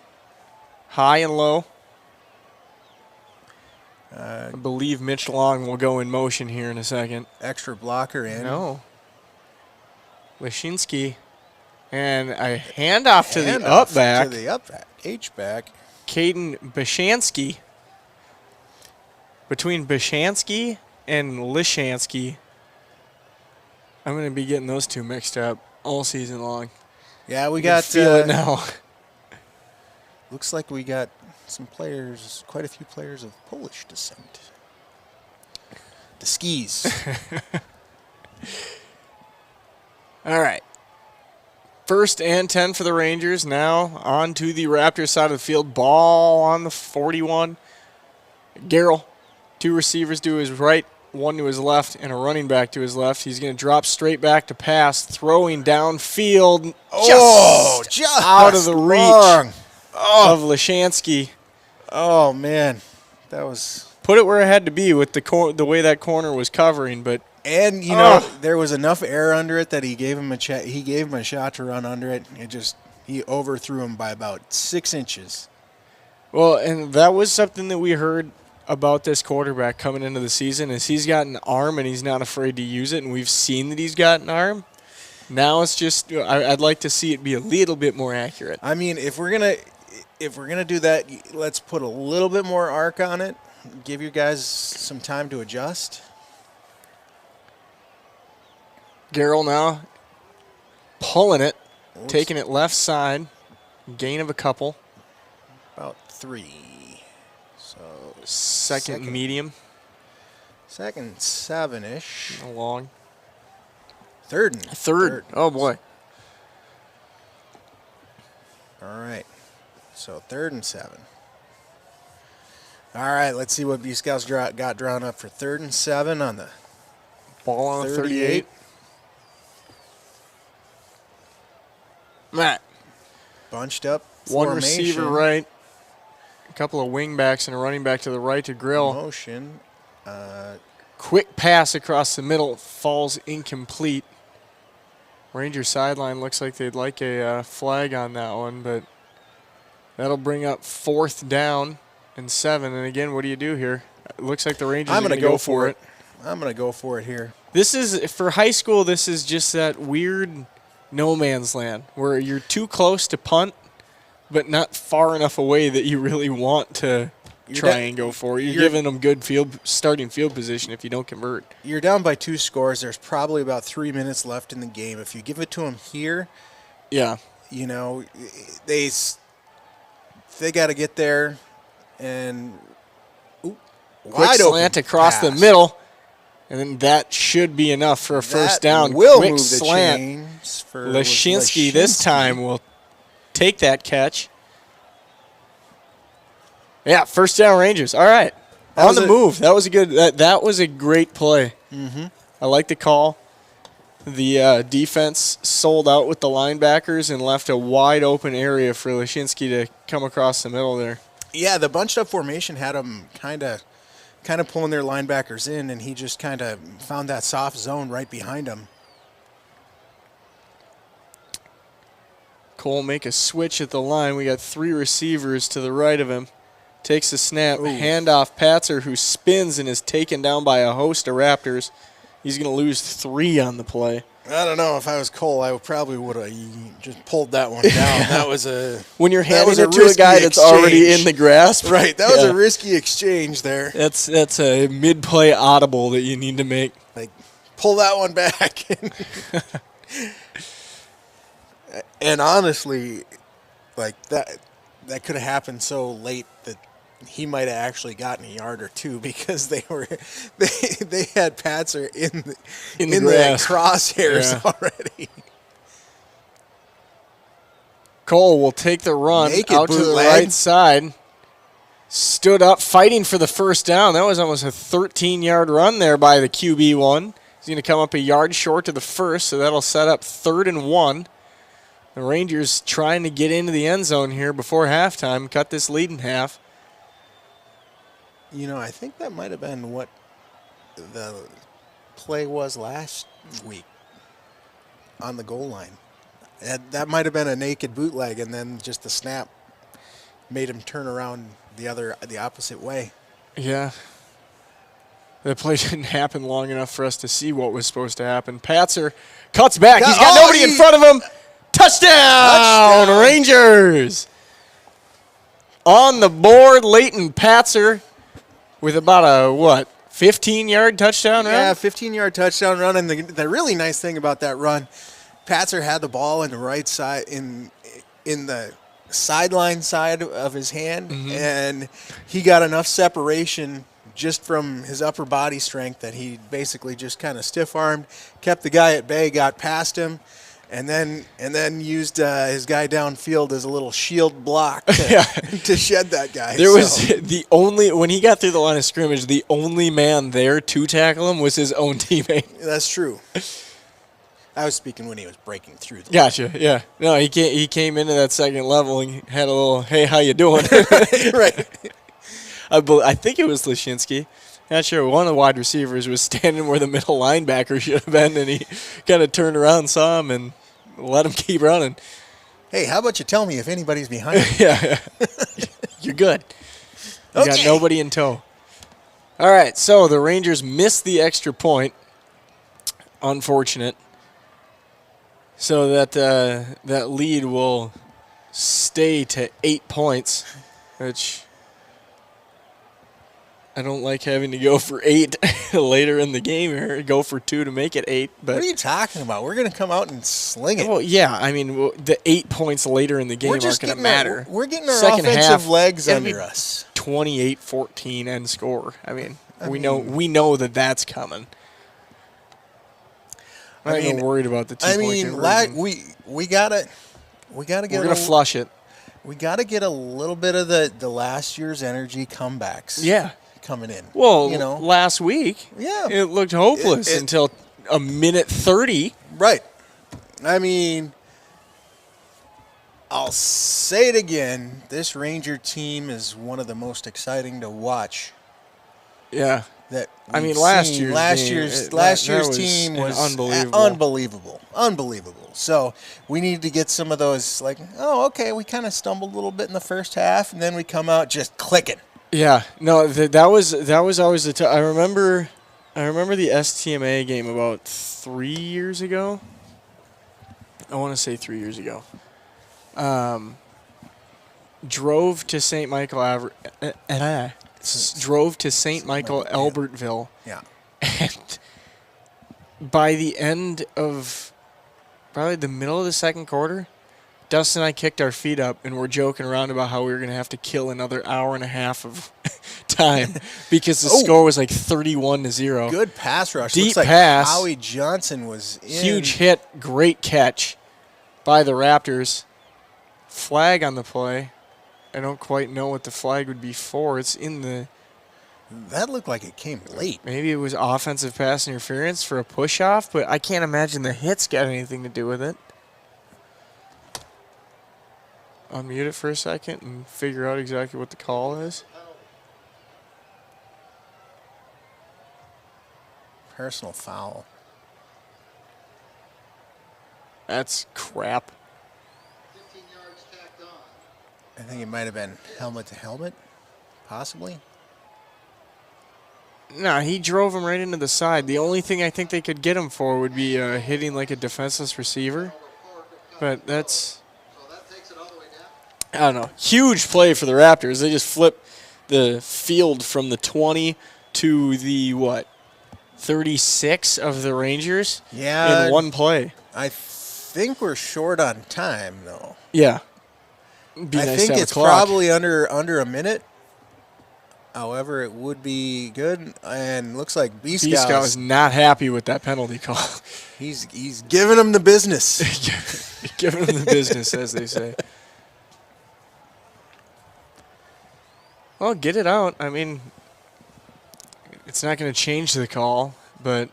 high and low. I believe Mitch Long will go in motion here in a second. Extra blocker in. No. Lashinsky. And a handoff to the up-back. To the up-back. H-back. Caden Bashansky. Between Bashansky and Lishansky, I'm going to be getting those two mixed up all season long. Yeah, we I got. feel it now. Looks like we got some players, quite a few players of Polish descent. The skis. All right. 1st and 10 for the Rangers. Now on to the Raptors side of the field. Ball on the 41. Garrell, 2 receivers to his right, 1 to his left, and a running back to his left. He's going to drop straight back to pass, throwing downfield, just out of the reach of Lashansky. Oh, man. That was... Put it where it had to be with the way that corner was covering, but... And, you know, there was enough air under it that he gave him a shot to run under it. He overthrew him by about 6 inches. Well, and that was something that we heard about this quarterback coming into the season is he's got an arm and he's not afraid to use it, and we've seen that he's got an arm. Now it's just I'd like to see it be a little bit more accurate. I mean, if we're gonna do that, let's put a little bit more arc on it. Give you guys some time to adjust. Garrell now pulling it, taking it left side, gain of a couple. About 3. So second medium. 2nd 7-ish. Long. Third. Oh, boy. All right. So 3rd and 7. All right, let's see what B Scouts got drawn up for 3rd and 7 on the ball on the 38. Matt. Bunched up. One formation. receiver right. A couple of wing backs and a running back to the right to Grill. Motion. Quick pass across the middle. Falls incomplete. Ranger sideline looks like they'd like a flag on that one, but that'll bring up 4th down and 7. And again, what do you do here? It looks like the Rangers are going to go for it. I'm going to go for it here. This is, for high school, this is just that weird no man's land where you're too close to punt, but not far enough away that you really want to try and go for it. You're giving them good starting field position if you don't convert. You're down by 2 scores. There's probably about 3 minutes left in the game. If you give it to them here, yeah, you know, they got to get there and quick slant across the middle, and then that should be enough for a first down. Will quick move slant. The chains for Lashinsky this time will take that catch. Yeah, first down Rangers. All right. On the move. That was a good that was a great play. Mm-hmm. I like the call. The defense sold out with the linebackers and left a wide open area for Lashinsky to come across the middle there. Yeah, the bunched up formation had them kind of pulling their linebackers in, and he just kind of found that soft zone right behind him. Cole make a switch at the line. We got 3 receivers to the right of him. Takes the snap, handoff Patzer, who spins and is taken down by a host of Raptors. He's going to lose 3 on the play. I don't know. If I was Cole, I probably would have just pulled that one down. That was when you're handing it to a guy that's already in the grasp. Right. That was a risky exchange there. That's a mid-play audible that you need to make. Like, pull that one back. And honestly, like that could have happened so late that he might have actually gotten a yard or 2 because they had Patzer in the crosshairs already. Cole will take the run out to the right side. Stood up, fighting for the first down. That was almost a 13-yard run there by the QB1. He's going to come up a yard short to the first, so that'll set up 3rd and 1. The Rangers trying to get into the end zone here before halftime, cut this lead in half. You know, I think that might have been what the play was last week on the goal line. That might have been a naked bootleg, and then just the snap made him turn around the opposite way. Yeah. The play didn't happen long enough for us to see what was supposed to happen. Patzer cuts back. He's got nobody in front of him. Touchdown, Rangers! On the board, Leighton Patzer with about a, 15-yard touchdown run? Yeah, 15-yard touchdown run. And the really nice thing about that run, Patzer had the ball in the right side, in the sideline side of his hand, and he got enough separation just from his upper body strength that he basically just kind of stiff-armed, kept the guy at bay, got past him, and then used his guy downfield as a little shield block to shed that guy. There was when he got through the line of scrimmage, the only man there to tackle him was his own teammate. That's true. I was speaking when he was breaking through. Gotcha. Yeah. No, he came into that second level and had a little, hey, how you doing? Right. I think it was Lashinsky. Not sure. One of the wide receivers was standing where the middle linebacker should have been, and he kind of turned around, saw him, and let him keep running. Hey, how about you tell me if anybody's behind you? Yeah. You're good. You Okay. got nobody in tow. All right, so the Rangers missed the extra point. Unfortunate. So that lead will stay to 8 points, which I don't like having to go for 8 later in the game here. Go for 2 to make it 8. But What are you talking about? We're going to come out and sling it. well, yeah, I mean the 8 points later in the game aren't going to matter. We're getting our Second offensive half, legs it'll under be us. 28-14 end score. I mean, we know that that's coming. I'm not even worried about the 2 point we gotta get. We're gonna flush it. We gotta get a little bit of the last year's energy comebacks. Yeah. Coming in. Well, you know, last week, yeah, it looked hopeless until a minute 30. Right. I mean, I'll say it again. This Ranger team is one of the most exciting to watch. Yeah. Last year's team was unbelievable. So we need to get some of those. Like, oh, okay, we kind of stumbled a little bit in the first half, and then we come out just clicking. Yeah. No, that was always the. I remember the STMA game about 3 years ago. I want to say 3 years ago. Drove to St. Michael Albertville. Yeah. And by the end of probably the middle of the second quarter, Dustin and I kicked our feet up and we're joking around about how we were going to have to kill another hour and a half of time because the score was like 31-0. Good pass rush. Deep Looks like pass. Howie Johnson was in. Huge hit. Great catch by the Raptors. Flag on the play. I don't quite know what the flag would be for. It's in the... That looked like it came late. Maybe it was offensive pass interference for a push-off, but I can't imagine the hit's got anything to do with it. Unmute it for a second and figure out exactly what the call is. Personal foul. That's crap. 15 yards tacked on. I think it might have been helmet to helmet, possibly. Nah, he drove him right into the side. The only thing I think they could get him for would be hitting like a defenseless receiver. But that's... So that takes it all the way down. I don't know. Huge play for the Raptors. They just flipped the field from the 20 to the, 36 of the Rangers in one play. I think we're short on time, though. Yeah. I think it's probably under a minute. However, it would be good. And looks like B-Scout is not happy with that penalty call. He's giving him the business. Giving him the business, as they say. Well, get it out. I mean, it's not going to change the call, but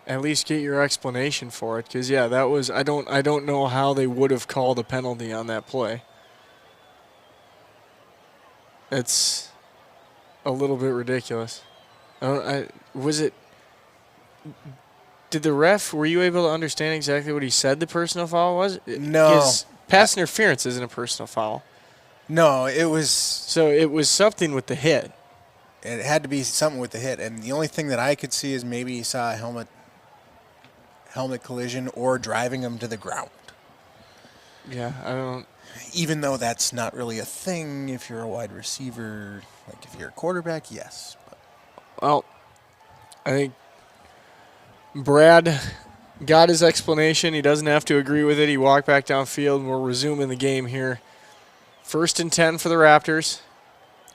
at least get your explanation for it. Because, yeah, that was – I don't know how they would have called a penalty on that play. It's a little bit ridiculous. Was it – did the ref – were you able to understand exactly what he said the personal foul was? No. Because pass interference isn't a personal foul. No, it was... So it was something with the hit. It had to be something with the hit. And the only thing that I could see is maybe he saw a helmet collision or driving him to the ground. Yeah, I don't... Even though that's not really a thing if you're a wide receiver, like if you're a quarterback, yes. But Well, I think Brad got his explanation. He doesn't have to agree with it. He walked back downfield, and we're resuming the game here. 1st and 10 for the Raptors.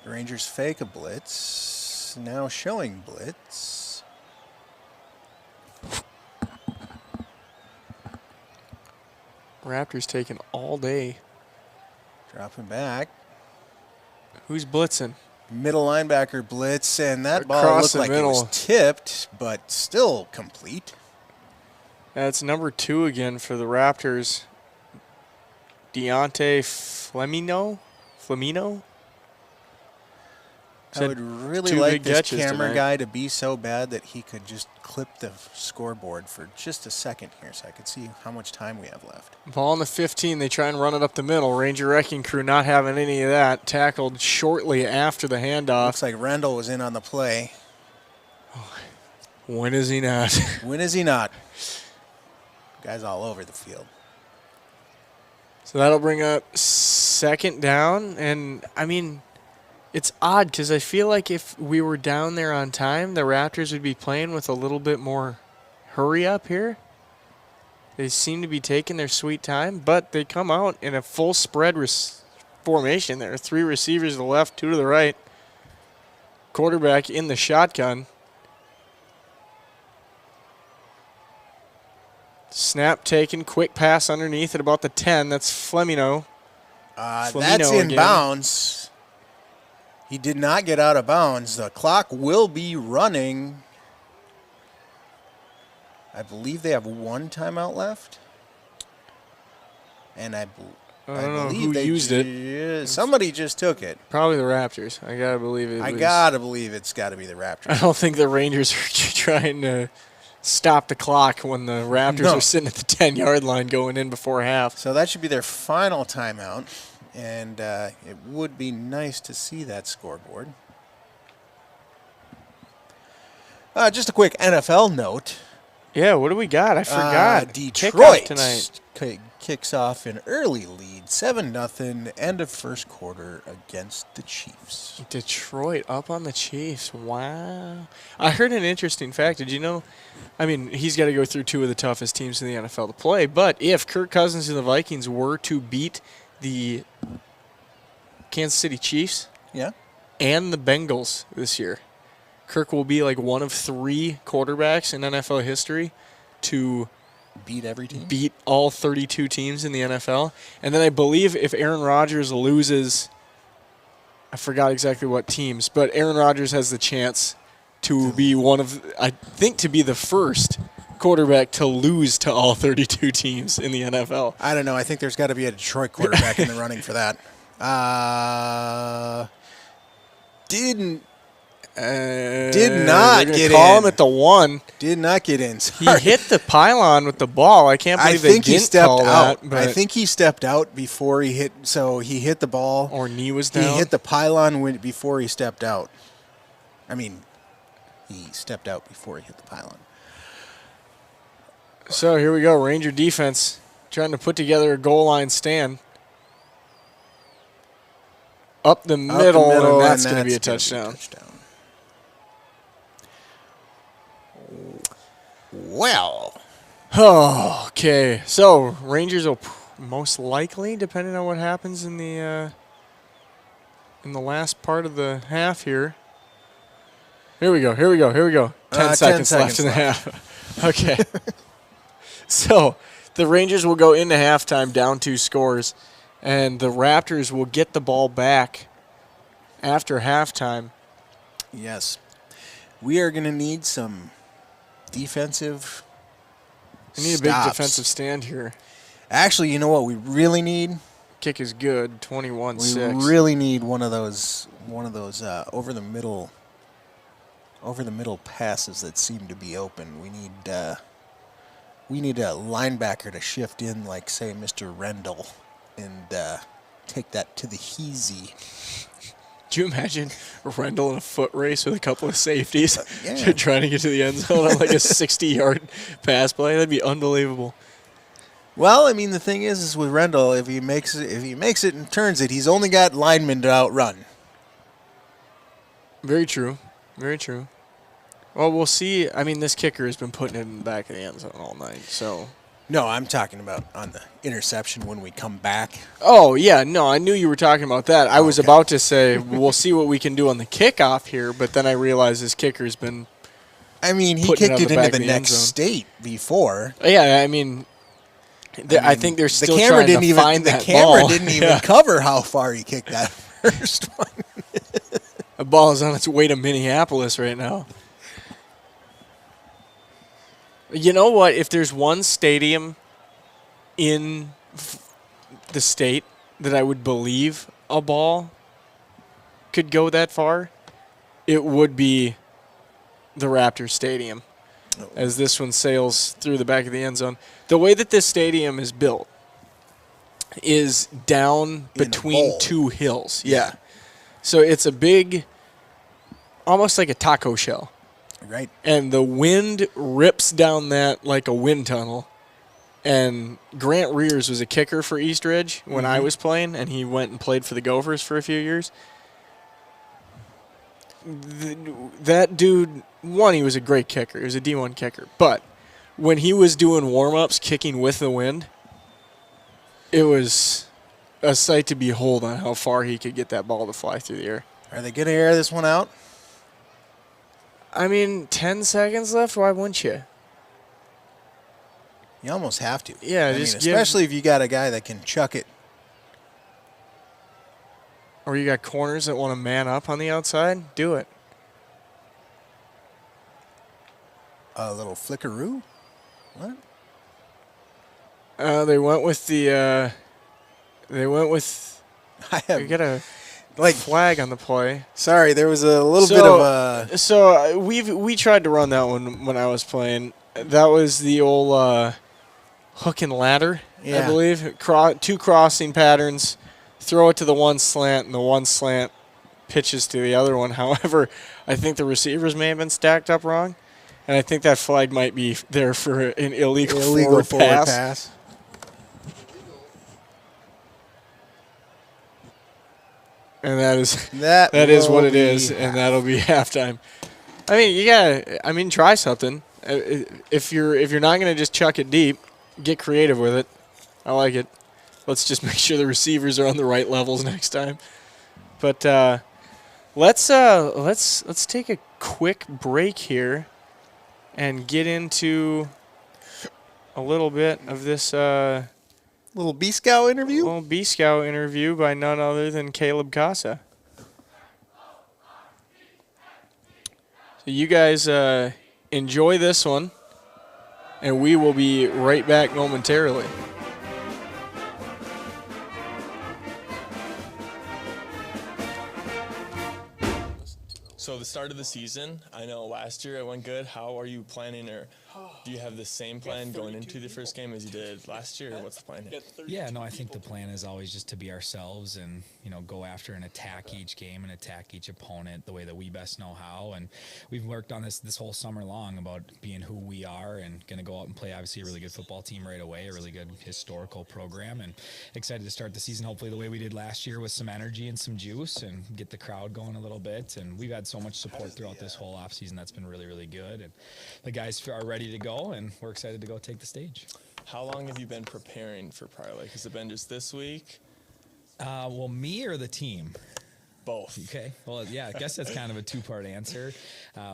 the Rangers fake a blitz. Now showing blitz. Raptors taking all day. Dropping back. Who's blitzing? Middle linebacker blitz, and that ball Across looked the like it middle. was tipped, but still complete. That's number 2 again for the Raptors. Deontay Flamino? I would really 2 like big this catches camera tonight. guy to be so bad that he could just clip the scoreboard for just a second here so I could see how much time we have left. Ball on the 15. They try and run it up the middle. Ranger Wrecking Crew not having any of that. Tackled shortly after the handoff. Looks like Rendell was in on the play. When is he not? When is he not? Guy's all over the field. So that'll bring up 2nd down. And, I mean, it's odd because I feel like if we were down there on time, the Raptors would be playing with a little bit more hurry up here. They seem to be taking their sweet time, but they come out in a full spread formation there. 3 receivers to the left, 2 to the right. Quarterback in the shotgun. Snap taken, quick pass underneath at about the 10. That's Flamino. That's in again. bounds. He did not get out of bounds. The clock will be running. I believe they have 1 timeout left. And I don't know believe who they used it. Somebody just took it. Probably the Raptors. I gotta believe it. I was- gotta believe it's got to be the Raptors. I don't think the Rangers are trying to stop the clock when the Raptors No. are sitting at the 10-yard line going in before half. So that should be their final timeout. And it would be nice to see that scoreboard. Just a quick NFL note. Yeah, what do we got? I forgot. Kickoff Detroit tonight. kicks off an early lead, 7-0, end of first quarter against the Chiefs. Detroit up on the Chiefs. Wow. I heard an interesting fact. Did you know? I mean, he's got to go through 2 of the toughest teams in the NFL to play. But if Kirk Cousins and the Vikings were to beat the Kansas City Chiefs Yeah. and the Bengals this year, Kirk will be like one of 3 quarterbacks in NFL history to Beat every team. beat all 32 teams in the NFL. And then I believe if Aaron Rodgers loses, I forgot exactly what teams, but Aaron Rodgers has the chance to be to be the first quarterback to lose to all 32 teams in the NFL. I don't know. I think there's got to be a Detroit quarterback in the running for that. Did not they're gonna get call in. him at the 1. Did not get in. He Sorry. hit the pylon with the ball. I can't I believe think they he didn't stepped call out. that. But I think he stepped out before he hit. So he hit the ball. or knee was He down. hit the pylon before he stepped out. I mean, he stepped out before he hit the pylon. So here we go. Ranger defense trying to put together a goal line stand. Up the middle, and that's going to be a touchdown. Well, Oh, okay. So Rangers will most likely, depending on what happens in the last part of the half here. Here we go. 10 seconds left in the half. Okay. So the Rangers will go into halftime down 2 scores, and the Raptors will get the ball back after halftime. yes. We are going to need some defensive We need a big stops. defensive stand here. Actually, you know what we really need? Kick is good, We 21-6. really need one of those over the middle passes that seem to be open. We need a linebacker to shift in, like say Mr. Rendell, and take that to the heezy. Do you imagine Rendell in a foot race with a couple of safeties Yeah. trying to get to the end zone on like a 60-yard pass play? That'd be unbelievable. Well, I mean, the thing is with Rendell, if he makes it and turns it, he's only got linemen to outrun. Very true. Very true. Well, we'll see. I mean, this kicker has been putting it in the back of the end zone all night, so. No, I'm talking about on the interception when we come back. Oh, yeah. No, I knew you were talking about that. I was Okay. about to say, we'll see what we can do on the kickoff here, but then I realized this kicker's been. I mean, he Putting it kicked on it the into back the of the end next zone. state before. Yeah, I mean, I think they're still the camera trying didn't to even find the that camera ball. didn't even Yeah. cover how far he kicked that first one. The ball is on its way to Minneapolis right now. You know what? If there's one stadium in the state that I would believe a ball could go that far, it would be the Raptors Stadium. As this one sails through the back of the end zone. The way that this stadium is built is down In a between bowl. two hills. Yeah. So it's a big, almost like a taco shell. Right. And the wind rips down that like a wind tunnel. And Grant Rears was a kicker for East Ridge when I was playing, and he went and played for the Gophers for a few years. That dude, one, he was a great kicker. He was a D1 kicker. But when he was doing warm-ups, kicking with the wind, it was a sight to behold on how far he could get that ball to fly through the air. Are they going to air this one out? I mean, 10 seconds left? Why wouldn't you? You almost have to. Yeah, I just mean, give- especially if you got a guy that can chuck it. Or you got corners that want to man up on the outside? Do it. A little flickaroo. What? They went with the. They went with. I We have got a like. flag on the play. Sorry, there was a little bit of a. So we tried to run that one when I was playing. That was the old hook and ladder, I Yeah. believe. Two crossing patterns. Throw it to the one slant, and the one slant pitches to the other one. However, I think the receivers may have been stacked up wrong, and I think that flag might be there for an illegal forward pass. And that is what it is, and that'll be halftime. I mean, you gotta. I mean, try something. If you're not gonna just chuck it deep, get creative with it. I like it. Let's just make sure the receivers are on the right levels next time. But let's take a quick break here and get into a little bit of this little B Scout interview. little B Scout interview by none other than Caleb Casa. So you guys enjoy this one, and we will be right back momentarily. So the start of the season, I know last year it went good. How are you planning, or do you have the same plan going into the first game as you did last year? Or what's the plan here? Yeah, no, I think the plan is always just to be ourselves and, go after and attack each game and attack each opponent the way that we best know how. And we've worked on this whole summer long about being who we are and going to go out and play, obviously, a really good football team right away, a really good historical program, and excited to start the season hopefully the way we did last year with some energy and some juice and get the crowd going a little bit. And we've had so much support throughout this whole offseason that's been really, really good. And the guys are ready to go, and we're excited to go take the stage. How long have you been preparing for Prior Lake? Has it been just this week? Well, me or the team? Both. Okay. Well, yeah, I guess that's kind of a two-part answer.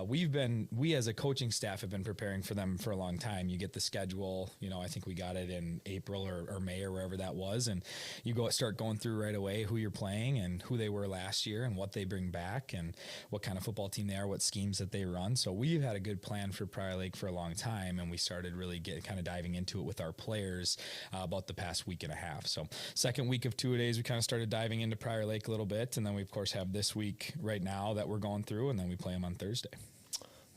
We as a coaching staff have been preparing for them for a long time. You get the schedule, I think we got it in April or May or wherever that was. And you start going through right away who you're playing and who they were last year and what they bring back and what kind of football team they are, what schemes that they run. So we've had a good plan for Prior Lake for a long time. And we started really kind of diving into it with our players about the past week and a half. So second week of 2 days, we kind of started diving into Prior Lake a little bit. And then we, of course, have this week right now that we're going through, and then we play them on Thursday.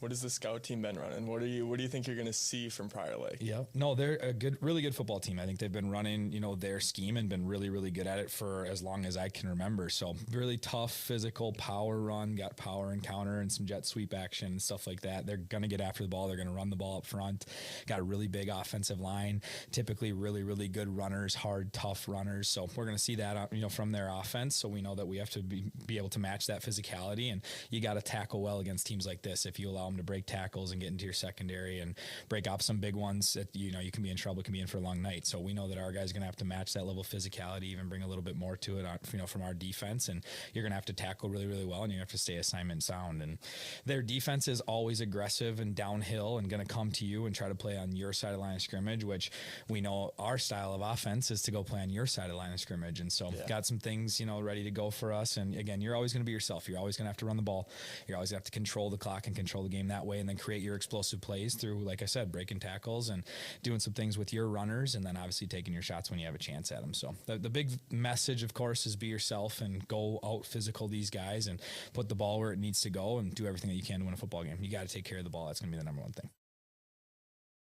what has the scout team been running? What do you think you're going to see from Prior Lake? Yeah, no, they're a really good football team. I think they've been running, their scheme and been really, really good at it for as long as I can remember. So really tough, physical, power run, got power and counter and some jet sweep action and stuff like that. They're going to get after the ball. They're going to run the ball up front. Got a really big offensive line, typically really, really good runners, hard, tough runners. So we're going to see that, from their offense. So we know that we have to be able to match that physicality, and you got to tackle well against teams like this. If you allow them to break tackles and get into your secondary and break off some big ones, that you can be in trouble, can be in for a long night. So we know that our guys are going to have to match that level of physicality, even bring a little bit more to it, from our defense. And you're going to have to tackle really, really well, and you have to stay assignment sound. And their defense is always aggressive and downhill and going to come to you and try to play on your side of the line of scrimmage, which we know our style of offense is to go play on your side of the line of scrimmage. And so got some things, ready to go for us. And again, you're always going to be yourself. You're always going to have to run the ball. You're always going to have to control the clock and control the game that way, and then create your explosive plays through, like I said, breaking tackles and doing some things with your runners, and then obviously taking your shots when you have a chance at them. So the big message, of course, is be yourself and go out physical these guys and put the ball where it needs to go and do everything that you can to win a football game. You got to take care of the ball. That's going to be the number one thing.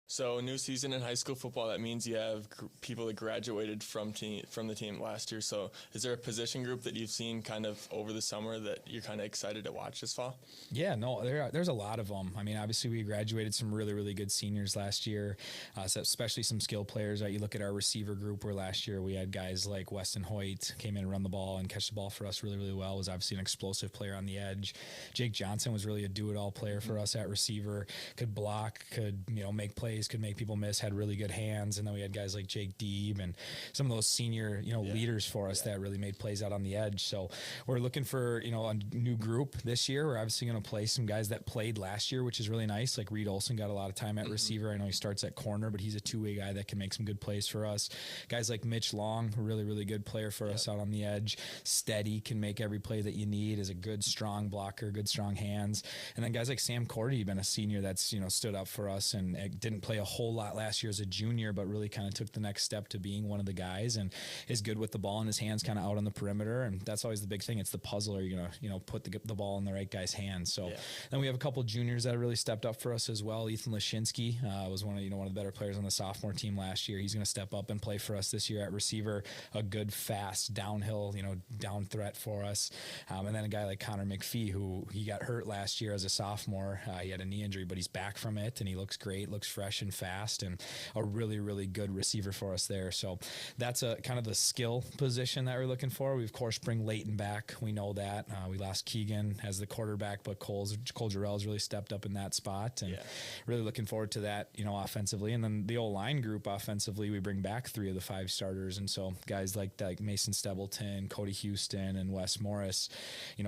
So new season in high school football, that means you have people that graduated from the team last year. So is there a position group that you've seen kind of over the summer that you're kind of excited to watch this fall? Yeah, no, there's a lot of them. I mean, obviously we graduated some really, really good seniors last year, so especially some skill players. You look at our receiver group where last year we had guys like Weston Hoyt came in and run the ball and catch the ball for us really, really well. Was obviously an explosive player on the edge. Jake Johnson was really a do-it-all player for us at receiver. Could block, could make plays, could make people miss, had really good hands. And then we had guys like Jake Deeb and some of those senior leaders for us that really made plays out on the edge. So we're looking for a new group this year. We're obviously going to play some guys that played last year, which is really nice. Like Reed Olson got a lot of time at receiver. I know he starts at corner, but he's a two-way guy that can make some good plays for us. Guys like Mitch Long, really, really good player for us out on the edge. Steady, can make every play that you need, is a good strong blocker, good strong hands. And then guys like Sam Cordy, been a senior that's stood up for us and didn't play a whole lot last year as a junior, but really kind of took the next step to being one of the guys and is good with the ball in his hands, kind of out on the perimeter. And that's always the big thing. It's the puzzle. Are you going to put the ball in the right guy's hands? So then we have a couple juniors that really stepped up for us as well. Ethan Lashinsky was one of the better players on the sophomore team last year. He's going to step up and play for us this year at receiver. A good, fast, downhill, down threat for us. And then a guy like Connor McPhee, who he got hurt last year as a sophomore. He had a knee injury, but he's back from it, and he looks great, looks fresh and fast, and a really, really good receiver for us there. So that's a kind of the skill position that we're looking for. We, of course, bring Leighton back. We know that. We lost Keegan as the quarterback, but Cole Jarrell's really stepped up in that spot, and really looking forward to that, offensively. And then the O-line group offensively, we bring back 3 of the 5 starters. And so guys like Mason Stebbleton, Cody Houston, and Wes Morris,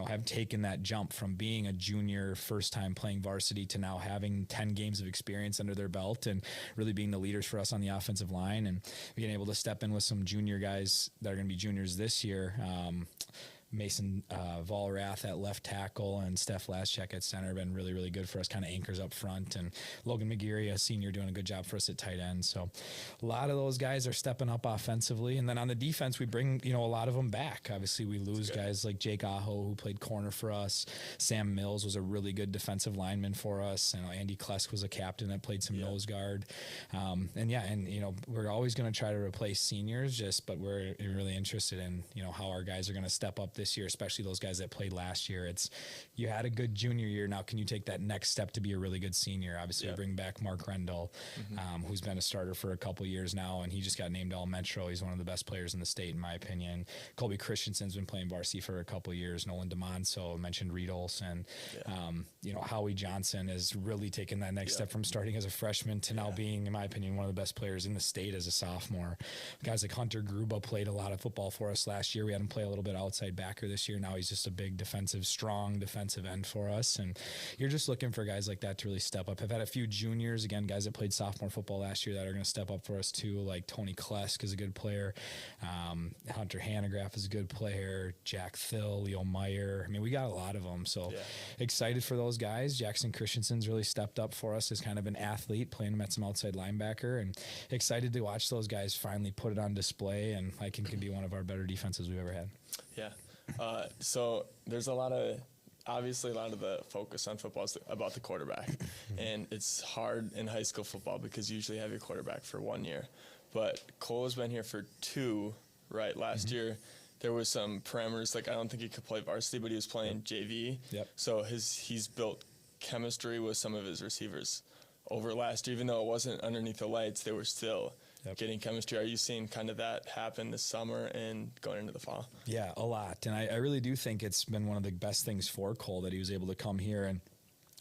have taken that jump from being a junior first time playing varsity to now having 10 games of experience under their belt and really being the leaders for us on the offensive line, and being able to step in with some junior guys that are going to be juniors this year. Mason Volrath at left tackle and Steph Laschek at center have been really, really good for us, kind of anchors up front. And Logan McGeary, a senior, doing a good job for us at tight end. So a lot of those guys are stepping up offensively. And then on the defense, we bring, a lot of them back. Obviously, we lose guys like Jake Aho, who played corner for us. Sam Mills was a really good defensive lineman for us. And Andy Klesk was a captain that played some nose guard. We're always going to try to replace seniors, but we're really interested in, how our guys are going to step up this year, especially those guys that played last year. You had a good junior year. Now, can you take that next step to be a really good senior? Obviously, we bring back Mark Rendell, who's been a starter for a couple years now, and he just got named All-Metro. He's one of the best players in the state, in my opinion. Colby Christensen's been playing varsity for a couple years. Nolan DeMonso, mentioned Reed Olson. Howie Johnson has really taken that next step from starting as a freshman to now being, in my opinion, one of the best players in the state as a sophomore. Guys like Hunter Gruba played a lot of football for us last year. We had him play a little bit outside backer this year. Now he's just a big strong defensive end for us. And you're just looking for guys like that to really step up. I've had a few juniors, again, guys that played sophomore football last year that are going to step up for us too, like Tony Klesk is a good player. Hunter Hanegraaff is a good player. Jack Thill, Leo Meyer. I mean, we got a lot of them. So excited for those guys. Jackson Christensen's really stepped up for us as kind of an athlete, playing him at some outside linebacker, and excited to watch those guys finally put it on display, and I think can be one of our better defenses we've ever had. Yeah. So there's a lot of obviously a lot of the focus on football is about the quarterback, and it's hard in high school football because you usually have your quarterback for 1 year. But Cole has been here for 2, right? Last year, there was some parameters, like I don't think he could play varsity, but he was playing JV. Yep. So he's built chemistry with some of his receivers over last year. Even though it wasn't underneath the lights, they were still getting chemistry. Are you seeing kind of that happen this summer and going into the fall? Yeah, a lot. And I really do think it's been one of the best things for Cole that he was able to come here and,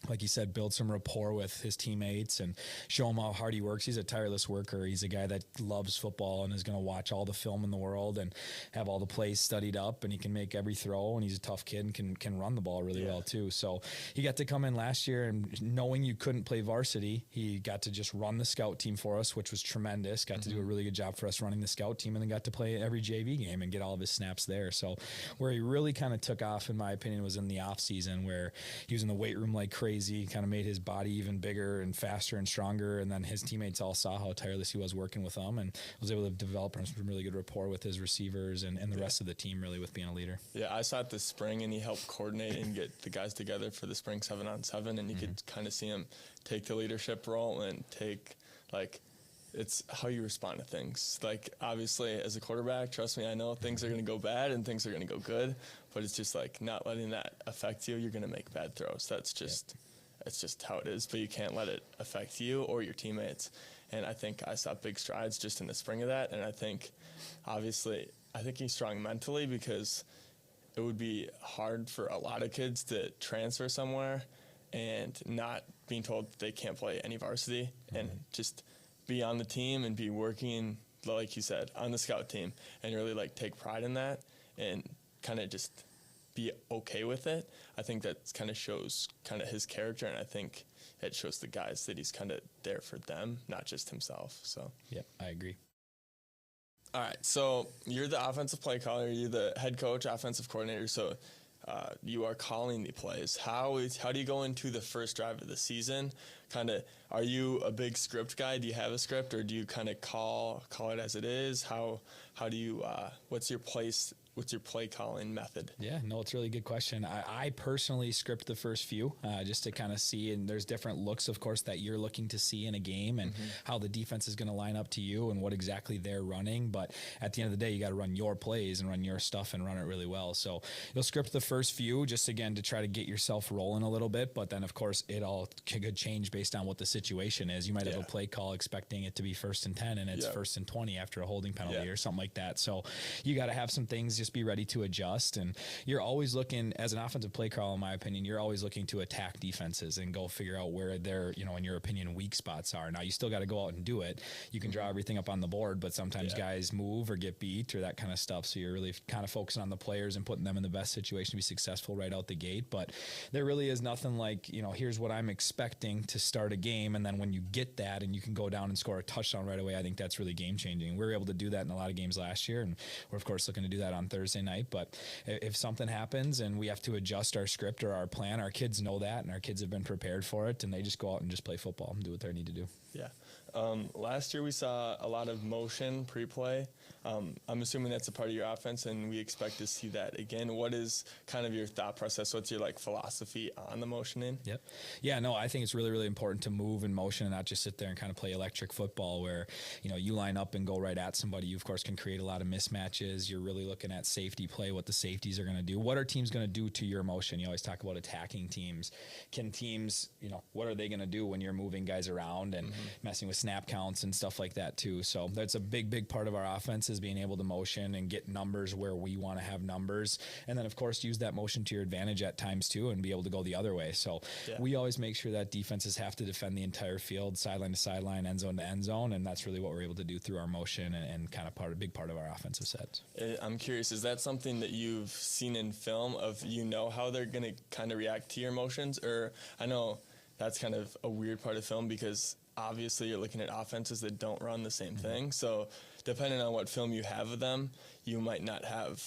like you said, build some rapport with his teammates and show him how hard he works. He's a tireless worker. He's a guy that loves football and is going to watch all the film in the world and have all the plays studied up, and he can make every throw, and he's a tough kid and can run the ball really well too. So he got to come in last year, and knowing you couldn't play varsity, he got to just run the scout team for us, which was tremendous. Got to do a really good job for us running the scout team, and then got to play every JV game and get all of his snaps there. So where he really kind of took off, in my opinion, was in the off season, where he was in the weight room like crazy. Kind of made his body even bigger and faster and stronger, and then his teammates all saw how tireless he was working with them, and was able to develop some really good rapport with his receivers and the rest of the team, really, with being a leader. Yeah, I saw it this spring, and he helped coordinate and get the guys together for the spring 7-on-7, and you could kind of see him take the leadership role and take, like, it's how you respond to things. Like, obviously, as a quarterback, trust me, I know things are going to go bad and things are going to go good, but it's just like not letting that affect you. You're going to make bad throws. That's just it's just how it is, but you can't let it affect you or your teammates. And I think I saw big strides just in the spring of that, and I think, obviously, he's strong mentally, because it would be hard for a lot of kids to transfer somewhere and not being told they can't play any varsity, and just be on the team and be working, like you said, on the scout team, and really like take pride in that and kind of just be okay with it. I think that kind of shows kind of his character, and I think it shows the guys that he's kind of there for them, not just himself. So Yep, I agree. all right, so you're the offensive play caller, you're the head coach, offensive coordinator, so you are calling the plays. How do you go into the first drive of the season? Kind of, are you a big script guy? Do you have a script, or do you kind of call it as it is? How do you what's your play calling method? Yeah, no, it's a really good question. I personally script the first few just to kind of see, and there's different looks, of course, that you're looking to see in a game, and how the defense is going to line up to you and what exactly they're running. But at the end of the day, you got to run your plays and run your stuff and run it really well. So you'll script the first few just, again, to try to get yourself rolling a little bit. But then, of course, it all could change based on what the situation is. You might have a play call expecting it to be 1st and 10, and it's 1st and 20 after a holding penalty or something like that. So you got to have some things, just be ready to adjust. And you're always looking, as an offensive play caller, in my opinion, you're always looking to attack defenses and go figure out where their, in your opinion, weak spots are. Now, you still got to go out and do it. You can draw everything up on the board, but sometimes guys move or get beat or that kind of stuff. So you're really kind of focusing on the players and putting them in the best situation to be successful right out the gate. But there really is nothing like, here's what I'm expecting to start a game. And then when you get that and you can go down and score a touchdown right away, I think that's really game changing. We were able to do that in a lot of games last year. And we're, of course, looking to do that on Thursday night. But if something happens and we have to adjust our script or our plan, our kids know that, and our kids have been prepared for it, and they just go out and just play football and do what they need to do. Yeah. Last year we saw a lot of motion pre-play. I'm assuming that's a part of your offense, and we expect to see that again. What is kind of your thought process? What's your philosophy on the motioning? Yep. Yeah, no, I think it's really, really important to move in motion and not just sit there and kind of play electric football where, you line up and go right at somebody. You, of course, can create a lot of mismatches. You're really looking at safety play, what the safeties are going to do. What are teams going to do to your motion? You always talk about attacking teams. Can teams, what are they going to do when you're moving guys around and messing with snap counts and stuff like that too? So that's a big, big part of our offense, is being able to motion and get numbers where we want to have numbers. And then, of course, use that motion to your advantage at times too, and be able to go the other way. So we always make sure that defenses have to defend the entire field, sideline to sideline, end zone to end zone. And that's really what we're able to do through our motion and kind of a big part of our offensive sets. I'm curious, is that something that you've seen in film of, how they're going to kind of react to your motions? Or I know that's kind of a weird part of film, because obviously you're looking at offenses that don't run the same thing. So depending on what film you have of them, you might not have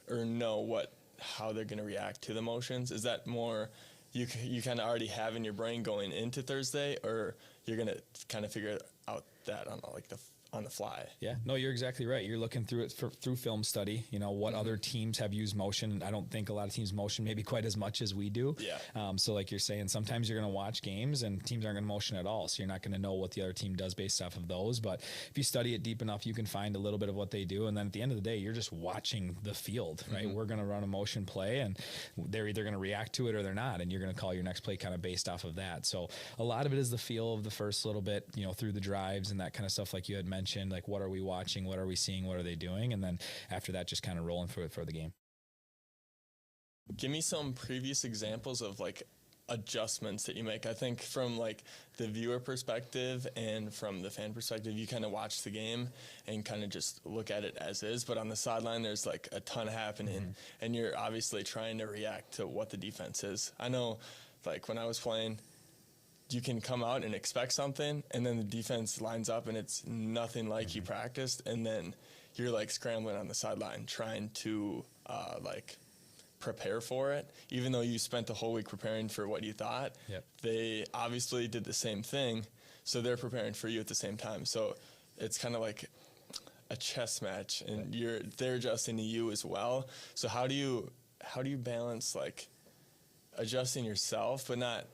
or know how they're going to react to the motions. Is that more you kind of already have in your brain going into Thursday, or you're going to kind of figure out that on the fly. Yeah, no, you're exactly right. You're looking through it through film study. You know what other teams have used motion. I don't think a lot of teams motion maybe quite as much as we do. Yeah. So like you're saying, sometimes you're going to watch games and teams aren't going to motion at all. So you're not going to know what the other team does based off of those. But if you study it deep enough, you can find a little bit of what they do. And then at the end of the day, you're just watching the field, right? We're going to run a motion play, and they're either going to react to it or they're not. And you're going to call your next play kind of based off of that. So a lot of it is the feel of the first little bit, you know, through the drives and that kind of stuff, like you had mentioned. Like, what are we watching? What are we seeing? What are they doing? And then after that, just kind of rolling through it for the game. Give me some previous examples of like adjustments that you make. I think from like the viewer perspective and from the fan perspective, you kind of watch the game and kind of just look at it as is. But on the sideline, there's like a ton happening, and you're obviously trying to react to what the defense is. I know, like when I was playing, you can come out and expect something, and then the defense lines up and it's nothing like you practiced, and then you're like scrambling on the sideline trying to like prepare for it, even though you spent the whole week preparing for what you thought. Yep. They obviously did the same thing, so they're preparing for you at the same time. So it's kind of like a chess match, and they're adjusting to you as well. So how do you balance like adjusting yourself, but not,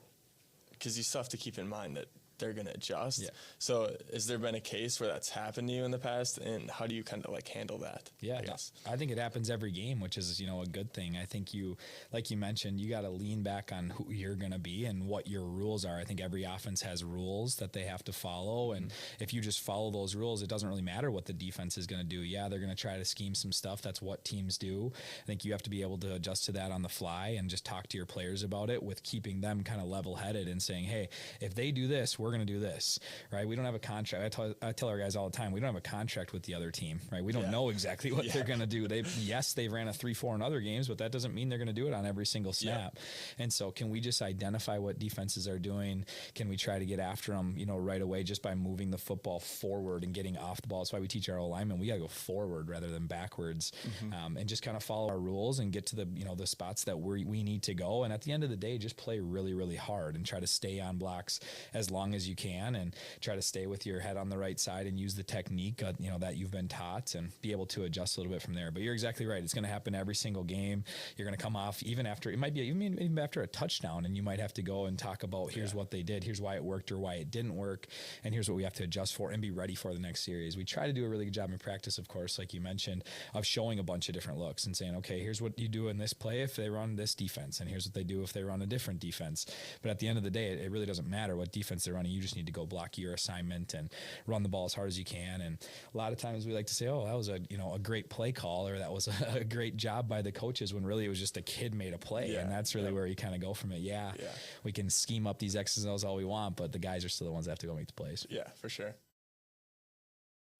because you still have to keep in mind that they're going to adjust. Yeah. So has there been a case where that's happened to you in the past, and how do you kind of like handle that? Yeah, I guess. I think it happens every game, which is, you know, a good thing. I think like you mentioned, you got to lean back on who you're going to be and what your rules are. I think every offense has rules that they have to follow. And if you just follow those rules, it doesn't really matter what the defense is going to do. Yeah, they're going to try to scheme some stuff. That's what teams do. I think you have to be able to adjust to that on the fly and just talk to your players about it, with keeping them kind of level headed and saying, hey, if they do this, we're going to do this, right? We don't have a contract. I tell our guys all the time, we don't have a contract with the other team, right? We don't know exactly what they're going to do. They've ran a 3-4 in other games, but that doesn't mean they're going to do it on every single snap. Yeah. And so can we just identify what defenses are doing? Can we try to get after them, you know, right away, just by moving the football forward and getting off the ball? That's why we teach our linemen, we got to go forward rather than backwards, and just kind of follow our rules and get to the, you know, the spots that we need to go. And at the end of the day, just play really, really hard and try to stay on blocks as long as you can, and try to stay with your head on the right side and use the technique, you know, that you've been taught, and be able to adjust a little bit from there. But you're exactly right. It's going to happen every single game. You're going to come off even after, it might be even after a touchdown, and you might have to go and talk about, here's what they did, here's why it worked or why it didn't work, and here's what we have to adjust for and be ready for the next series. We try to do a really good job in practice, of course, like you mentioned, of showing a bunch of different looks and saying, okay, here's what you do in this play if they run this defense, and here's what they do if they run a different defense. But at the end of the day, it really doesn't matter what defense they're running. You just need to go block your assignment and run the ball as hard as you can. And a lot of times we like to say, oh, that was a great play call, or that was a great job by the coaches, when really it was just a kid made a play. And that's really where you kind of go from it. We can scheme up these X's and O's all we want, but the guys are still the ones that have to go make the plays. Yeah, for sure.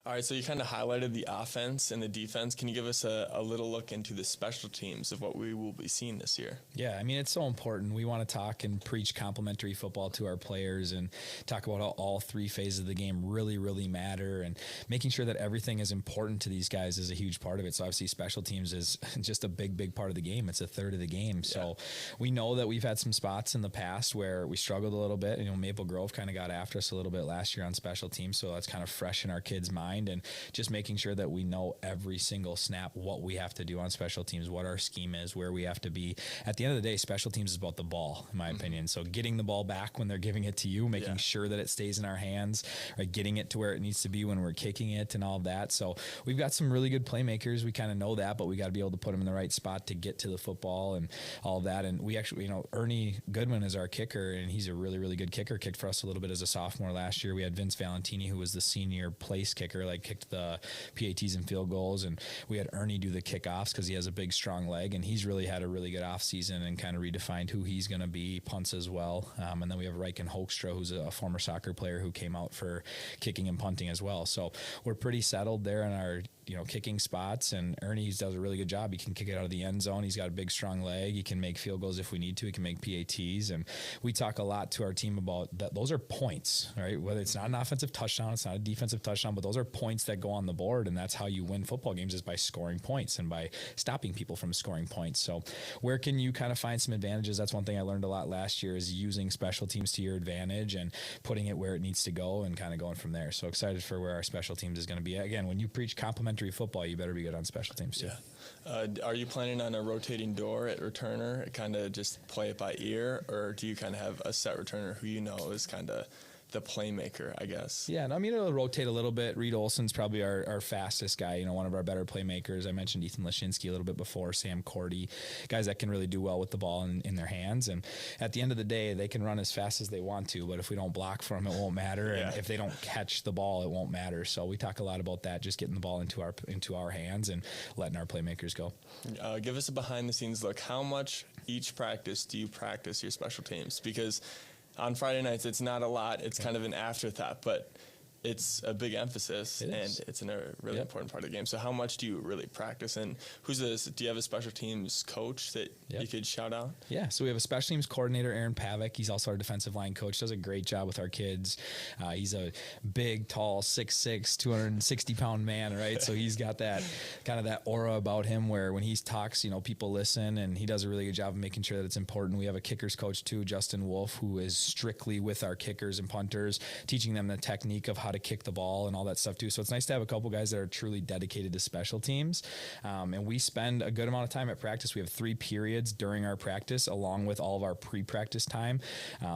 All right, so you kind of highlighted the offense and the defense. Can you give us a little look into the special teams of what we will be seeing this year? Yeah, I mean, it's so important. We want to talk and preach complementary football to our players and talk about how all three phases of the game really, really matter, and making sure that everything is important to these guys is a huge part of it. So obviously special teams is just a big, big part of the game. It's a third of the game. So we know that we've had some spots in the past where we struggled a little bit. You know, Maple Grove kind of got after us a little bit last year on special teams. So that's kind of fresh in our kids' mind, and just making sure that we know every single snap what we have to do on special teams, what our scheme is, where we have to be. At the end of the day, special teams is about the ball, in my opinion. So getting the ball back when they're giving it to you, making sure that it stays in our hands, right? Getting it to where it needs to be when we're kicking it and all of that. So we've got some really good playmakers. We kind of know that, but we got to be able to put them in the right spot to get to the football and all of that. And we actually, you know, Ernie Goodman is our kicker, and he's a really, really good kicker. Kicked for us a little bit as a sophomore last year. We had Vince Valentini, who was the senior place kicker, like kicked the PATs and field goals, and we had Ernie do the kickoffs because he has a big, strong leg, and he's really had a really good offseason and kind of redefined who he's going to be. Punts as well. And then we have Riken Hoekstra, who's a former soccer player who came out for kicking and punting as well. So we're pretty settled there in our kicking spots, and Ernie does a really good job. He can kick it out of the end zone. He's got a big, strong leg. He can make field goals if we need to. He can make PATs, and we talk a lot to our team about that. Those are points, right? Whether it's not an offensive touchdown, it's not a defensive touchdown, but those are points that go on the board, and that's how you win football games, is by scoring points and by stopping people from scoring points. So where can you kind of find some advantages? That's one thing I learned a lot last year, is using special teams to your advantage and putting it where it needs to go and kind of going from there. So excited for where our special teams is going to be. Again, when you preach complementary football, you better be good on special teams too. Yeah. Are you planning on a rotating door at returner, kind of just play it by ear, or do you kind of have a set returner who you know is kind of the playmaker, I guess? Yeah, no, I mean, it'll rotate a little bit. Reed Olson's probably our fastest guy, one of our better playmakers. I mentioned Ethan Lashinsky a little bit before, Sam Cordy, guys that can really do well with the ball in their hands. And at the end of the day, they can run as fast as they want to, but if we don't block for them, it won't matter. Yeah. And if they don't catch the ball, it won't matter. So we talk a lot about that, just getting the ball into our hands and letting our playmakers go. Give us a behind-the-scenes look. How much each practice do you practice your special teams? Because on Friday nights, it's not a lot. It's kind of an afterthought, but it's a big emphasis, and it's a really important part of the game. So how much do you really practice? And do you have a special teams coach that you could shout out? Yeah, so we have a special teams coordinator, Aaron Pavick. He's also our defensive line coach. Does a great job with our kids. He's a big, tall, 6'6", 260-pound man, right? So he's got that kind of that aura about him where when he talks, people listen, and he does a really good job of making sure that it's important. We have a kickers coach too, Justin Wolf, who is strictly with our kickers and punters, teaching them the technique of how to kick the ball and all that stuff too. So it's nice to have a couple guys that are truly dedicated to special teams. And we spend a good amount of time at practice. We have 3 periods during our practice, along with all of our pre-practice time.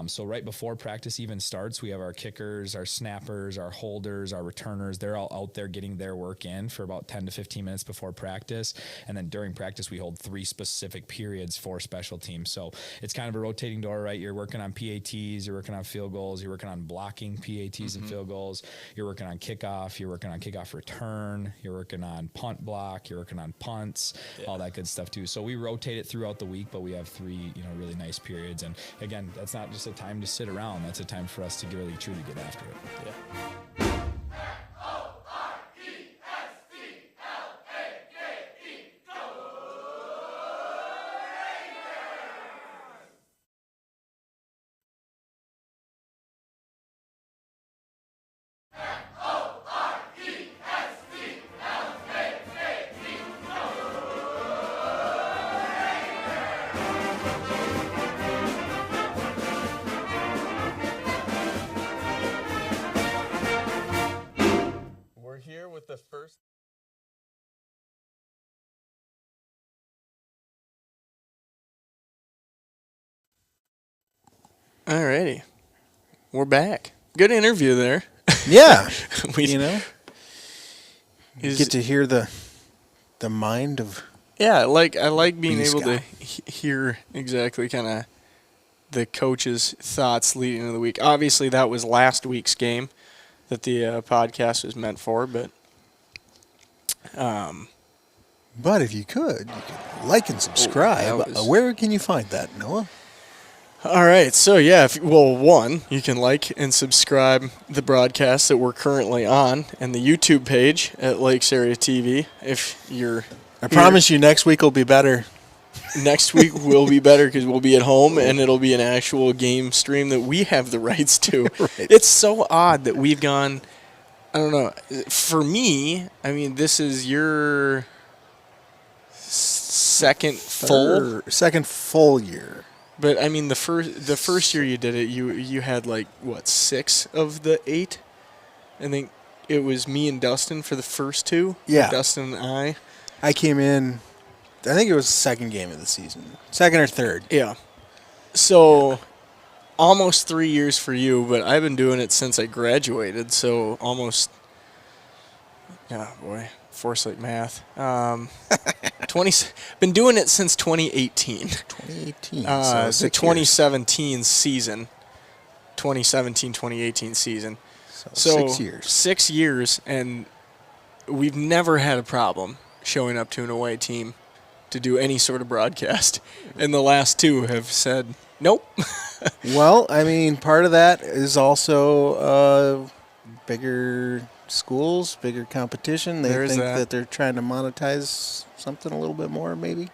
So right before practice even starts, we have our kickers, our snappers, our holders, our returners. They're all out there getting their work in for about 10 to 15 minutes before practice. And then during practice, we hold 3 specific periods for special teams. So it's kind of a rotating door, right? You're working on PATs, you're working on field goals, you're working on blocking PATs and field goals. You're working on kickoff, you're working on kickoff return, you're working on punt block, you're working on punts, all that good stuff too. So we rotate it throughout the week, but we have 3, really nice periods. And again, that's not just a time to sit around. That's a time for us to really truly get after it. Yeah. We're here with the first. Alrighty, we're back. Good interview there. Yeah. We You get to hear the mind of. Yeah, I like being B. able to Scott. hear exactly kind of the coach's thoughts leading into the week. Obviously, that was last week's game that the podcast was meant for, but But if you could like and subscribe. that was- Where can you find that, Noah? all right. So yeah, one, you can like and subscribe the broadcast that we're currently on, and the YouTube page at Lakes Area TV. If you're I promise you next week will be better. next week will be better because we'll be at home and it'll be an actual game stream that we have the rights to. Right. It's so odd that we've gone. I don't know. For me, I mean, this is your second full year. But I mean, the first year you did it, you had like what, 6 of the 8? I think it was me and Dustin for the first 2. Yeah. Dustin and I. I came in. I think it was the second game of the season, second or third. Yeah. So almost 3 years for you, but I've been doing it since I graduated. So almost. Yeah, boy, foresight math. 20. Been doing it since 2018. 2018. The 6 years. 2017 season. 2017-2018 season. So 6 years. 6 years, and we've never had a problem showing up to an away team to do any sort of broadcast. And the last 2 have said, nope. Well, I mean, part of that is also bigger schools, bigger competition. They There's think that. that they're trying to monetize something a little bit more, maybe.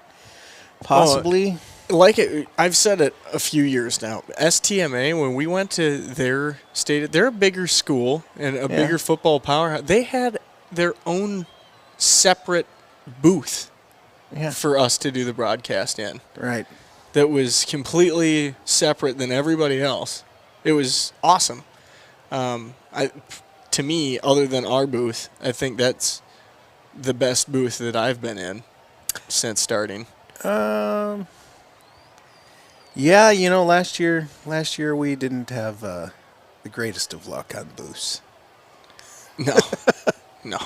Possibly. I've said it a few years now. STMA, when we went to their state, they're a bigger school and a bigger football powerhouse. They had their own separate booth Yeah. for us to do the broadcast in. Right. That was completely separate than everybody else. It was awesome. To me, other than our booth, I think that's the best booth that I've been in since starting. Yeah, last year we didn't have the greatest of luck on booths No.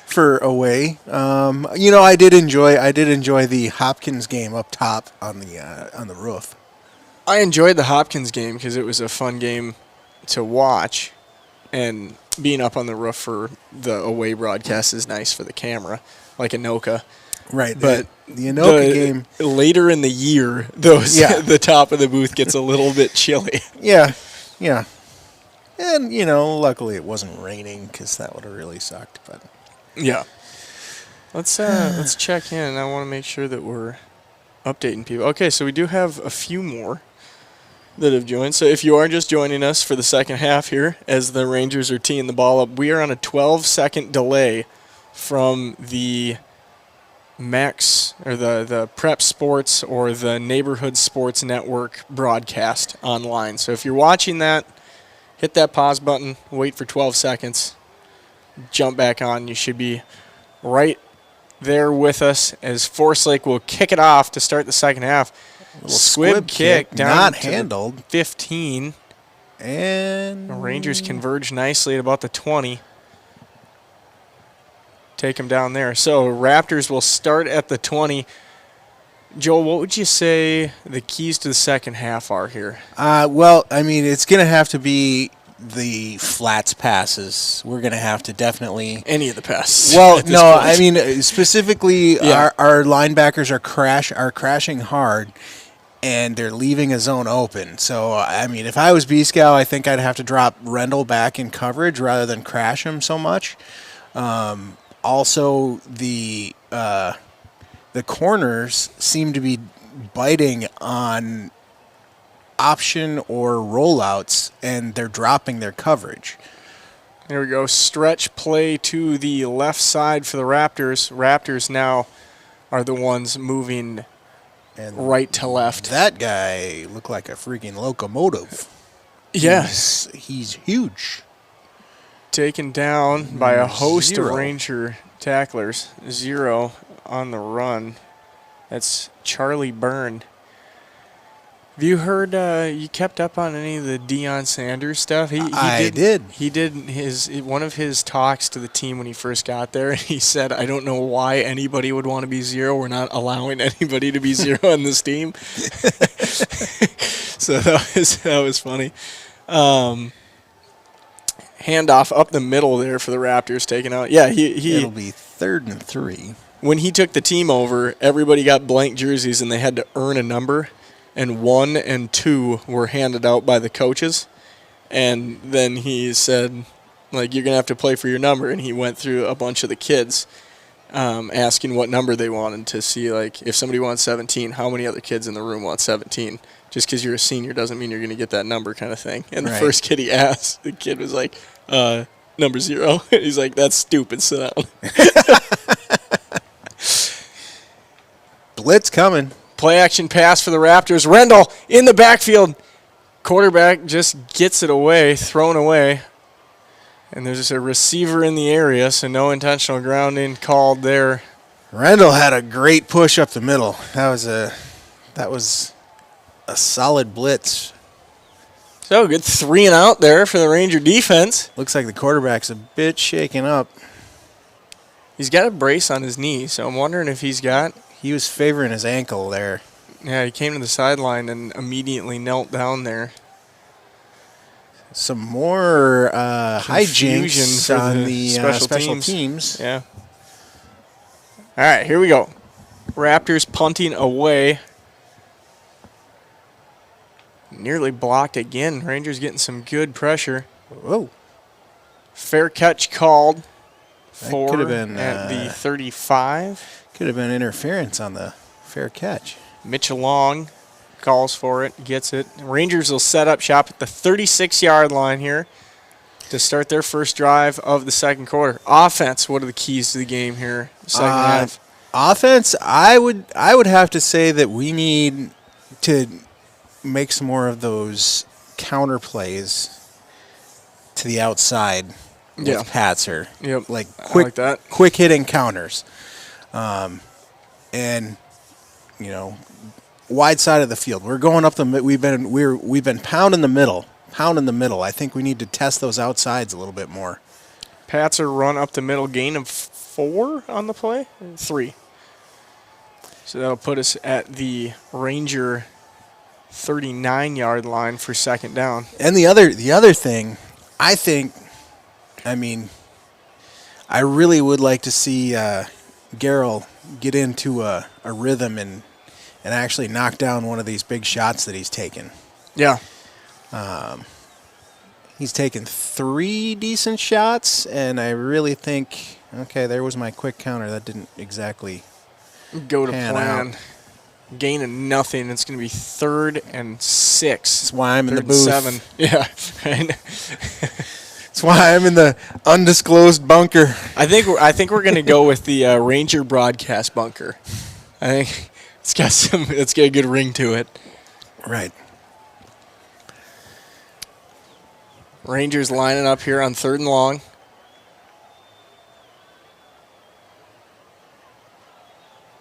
for away. I did enjoy the Hopkins game up top on the roof. I enjoyed the Hopkins game because it was a fun game to watch, and being up on the roof for the away broadcast is nice for the camera, like Anoka. Right, But the Anoka game. later in the year, the top of the booth gets a little bit chilly. Yeah, and luckily it wasn't raining because that would have really sucked. But Yeah. Let's check in. I want to make sure that we're updating people. Okay, so we do have a few more that have joined. So if you are just joining us for the second half here, as the Rangers are teeing the ball up, we are on a 12-second delay from the Max or the Prep Sports or the Neighborhood Sports Network broadcast online. So if you're watching that, hit that pause button, wait for 12 seconds, jump back on. You should be right there with us as Forest Lake will kick it off to start the second half. Squib kick down not to handled, 15. and The Rangers converge nicely at about the 20. Take them down there. So Raptors will start at the 20. Joel, what would you say the keys to the second half are here? Well, I mean, it's going to have to be the flats passes. We're going to have to definitely. Any of the passes. Well, at this no, point. I mean specifically, Yeah. our linebackers are crashing hard, and they're leaving a zone open. So, I mean, if I was B-Scout, I think I'd have to drop Rendell back in coverage rather than crash him so much. Also, the corners seem to be biting on option or rollouts, and they're dropping their coverage. There we go. Stretch play to the left side for the Raptors. Raptors now are the ones moving And right to left. that guy looked like a freaking locomotive. Yes. He's huge. Taken down by a host of Zero. Ranger tacklers. 0 on the run. That's Charlie Byrne. Have you heard, you kept up on any of the Deion Sanders stuff? I did. He did one of his talks to the team when he first got there, and he said, I don't know why anybody would want to be 0. We're not allowing anybody to be 0 on this team. So that was funny. Handoff up the middle there for the Raptors, taken out. Yeah, It'll be 3rd and 3. when he took the team over, everybody got blank jerseys and they had to earn a number, and 1 and 2 were handed out by the coaches. And then he said, like, you're going to have to play for your number. And he went through a bunch of the kids asking what number they wanted to see, like, if somebody wants 17, how many other kids in the room want 17? Just because you're a senior doesn't mean you're going to get that number kind of thing. And the Right. first kid he asked, the kid was like, number 0. He's like, that's stupid, sit down. Blitz coming. Play action pass for the Raptors. Rendell in the backfield. Quarterback just gets it away, thrown away. And there's just a receiver in the area, so no intentional grounding called there. Rendell had a great push up the middle. That was a solid blitz. So good 3 and out there for the Ranger defense. Looks like the quarterback's a bit shaken up. He's got a brace on his knee, so I'm wondering if he's got. He was favoring his ankle there. Yeah, he came to the sideline and immediately knelt down there. Some more Confusion hijinks for on the the special special teams. teams. Yeah. All right, here we go. Raptors punting away. Nearly blocked again. Rangers getting some good pressure. Whoa. Fair catch called That for could have been, at the 35. Could have been interference on the fair catch. Mitch Long calls for it, gets it. Rangers will set up shop at the 36-yard line here to start their first drive of the second quarter. Offense, what are the keys to the game here? Second half. Offense, I would have to say that we need to make some more of those counter plays to the outside with Patzer. Yep. Like I like that. quick hitting counters. And wide side of the field. We're going up the we've been pounding the middle. I think we need to test those outsides a little bit more. Patzer run up the middle, gain of 4 on the play? 3. So that'll put us at the Ranger 39-yard line for second down. And the other thing, I really would like to see Garrell get into a rhythm and actually knock down one of these big shots that he's taken. Yeah. He's taken 3 decent shots, and I really think, okay, there was my quick counter. That didn't exactly Go to pan plan. out. Gain of nothing. It's going to be 3rd and 6. That's why I'm in the 3rd and booth. 7. Yeah. That's why I'm in the undisclosed bunker. I think we're going to go with the Ranger broadcast bunker. I think it's got a good ring to it. Right. Rangers lining up here on 3rd and long.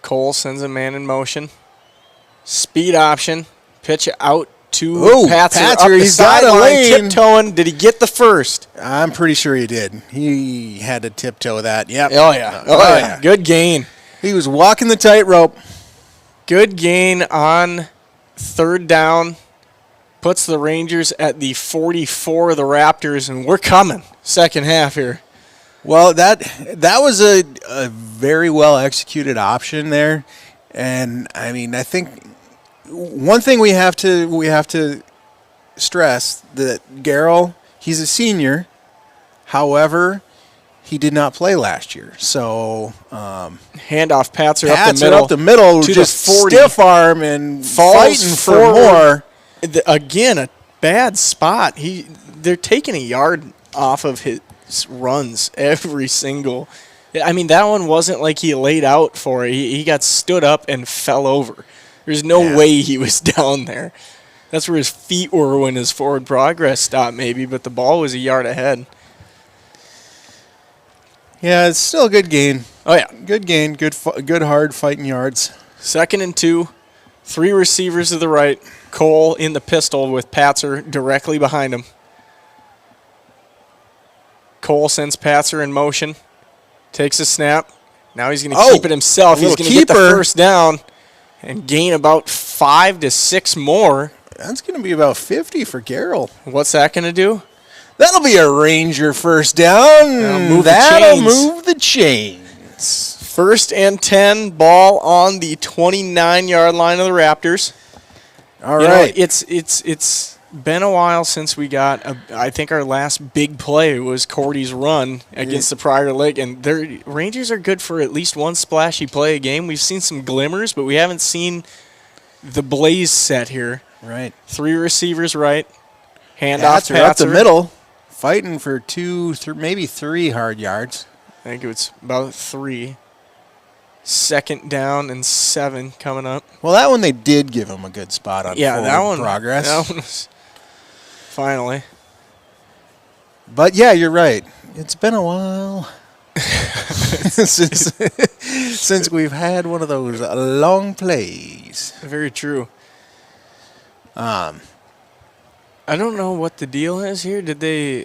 Cole sends a man in motion. Speed option. Pitch out to Patzer. Up the he's got a sideline, lane. tiptoeing. Did he get the first? I'm pretty sure he did. He had to tiptoe that. Yep. Oh, yeah. Good gain. He was walking the tightrope. Good gain on 3rd down. Puts the Rangers at the 44 of the Raptors, and we're coming. Second half here. Well, that was a very well executed option there, and I think one thing we have to stress that Garrell, he's a senior, however, he did not play last year, so Handoff Patzer up the middle, to just the 40. stiff arm and Falls fighting for forward. more. Again, a bad spot. They're taking a yard off of his runs every single. I mean, that one wasn't like he laid out for it. He got stood up and fell over. There's no way he was down there. That's where his feet were when his forward progress stopped, maybe, but the ball was a yard ahead. Yeah, it's still a good gain. Oh, yeah. Good gain, good hard fighting yards. 2nd and 2, 3 receivers to the right. Cole in the pistol with Patzer directly behind him. Cole sends Patzer in motion. Takes a snap. Now he's going to keep it himself. He's going to get the first down and gain about 5 to 6 more. That's going to be about 50 for Garrell. What's that going to do? That'll be a Ranger first down. That'll move the chains. 1st and 10, ball on the 29-yard line of the Raptors. All right. It's been a while since we got, I think our last big play was Cordy's run against the Prior Lake, and their Rangers are good for at least one splashy play a game. We've seen some glimmers, but we haven't seen the blaze set here. Right. 3 receivers right. Handoff Patzer. Up the middle, fighting for 2, maybe 3 hard yards. I think it's about 3. 2nd down and 7 coming up. Well, that one they did give him a good spot on forward progress. That one was finally. But, yeah, you're right. It's been a while since we've had one of those long plays. Very true. I don't know what the deal is here. Did they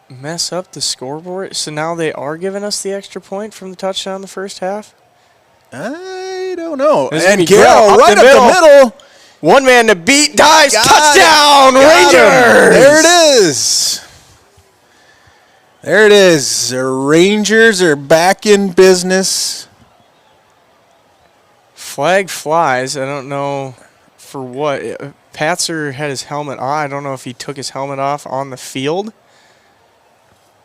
mess up the scoreboard? So now they are giving us the extra point from the touchdown in the first half? I don't know. And Garrell right up the middle. One man to beat. Dives. Touchdown, Rangers. There it is. There it is. The Rangers are back in business. Flag flies. I don't know for what. Patzer had his helmet on. I don't know if he took his helmet off on the field.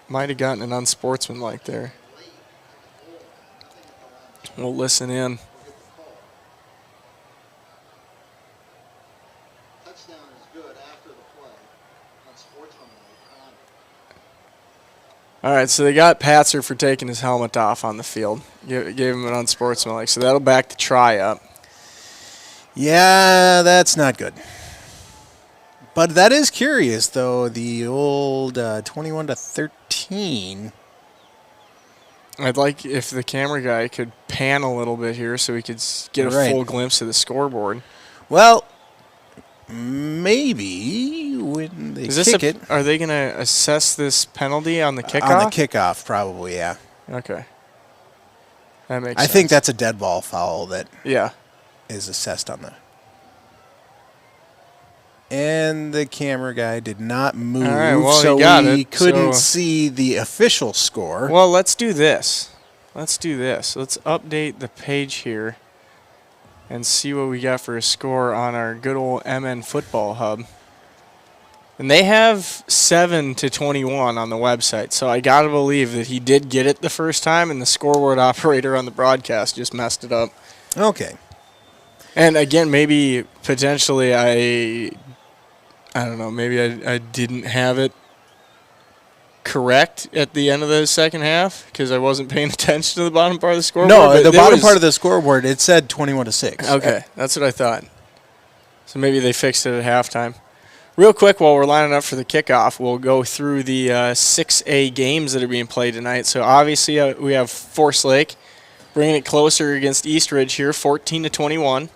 might have gotten an unsportsmanlike there. We'll listen in. Touchdown is good after the play. Unsportsmanlike conduct. All right, so they got Patzer for taking his helmet off on the field. Gave him an unsportsmanlike, so that'll back the try up. Yeah, that's not good. But that is curious, though. The old 21-13. I'd like if the camera guy could pan a little bit here so we could get a Right. full glimpse of the scoreboard. Well, maybe when they Is this kick it are they going to assess this penalty on the kickoff? on the kickoff, probably, yeah. Okay. That makes I sense. think that's a dead ball foul that Yeah. is assessed on the. And the camera guy did not move, All right, well, he so got we it, couldn't so- see the official score. Well, let's do this. Let's update the page here and see what we got for a score on our good old MN Football Hub. And they have 7-21 on the website, so I got to believe that he did get it the first time, and the scoreboard operator on the broadcast just messed it up. Okay. And again, maybe potentially I don't know, maybe I didn't have it correct at the end of the second half because I wasn't paying attention to the bottom part of the scoreboard. No, but the there bottom was- part of the scoreboard, it said 21-6. Okay, that's what I thought. So maybe they fixed it at halftime. Real quick, while we're lining up for the kickoff, we'll go through the 6A games that are being played tonight. So obviously we have Forest Lake bringing it closer against East Ridge here, 14-21.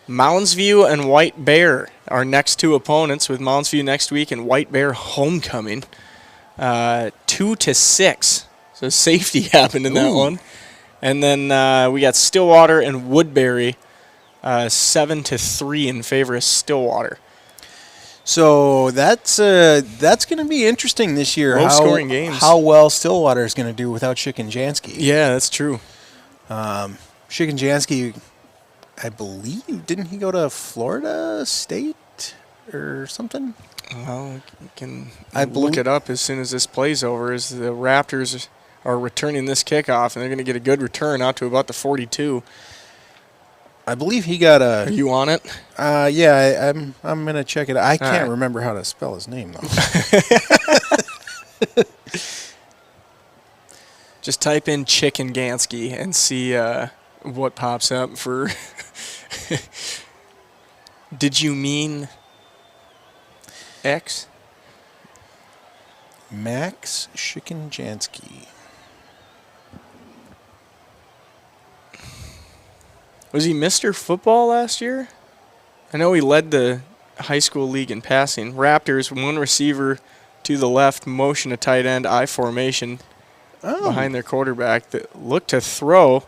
Moundsview and White Bear are next two opponents, with Moundsview next week and White Bear homecoming, 2-6. So safety happened in that Ooh. one. And then we got Stillwater and Woodbury, 7-3 in favor of Stillwater. So that's going to be interesting this year. Low-scoring games. How well Stillwater is going to do without Shikenjansky. Yeah, that's true. Shikenjansky, I believe, didn't he go to Florida State or something? Well, we can I look believe- it up as soon as this plays over. As the Raptors are returning this kickoff, and they're going to get a good return out to about the 42. I believe he got Are a. you on it? Yeah, I'm gonna check it. I can't right. remember how to spell his name though. Just type in Chicken Gansky and see what pops up for. Did you mean X? Max Shikenjansky. Was he Mr. Football last year? I know he led the high school league in passing. Raptors, one receiver to the left, motion a tight end, I formation behind their quarterback that looked to throw.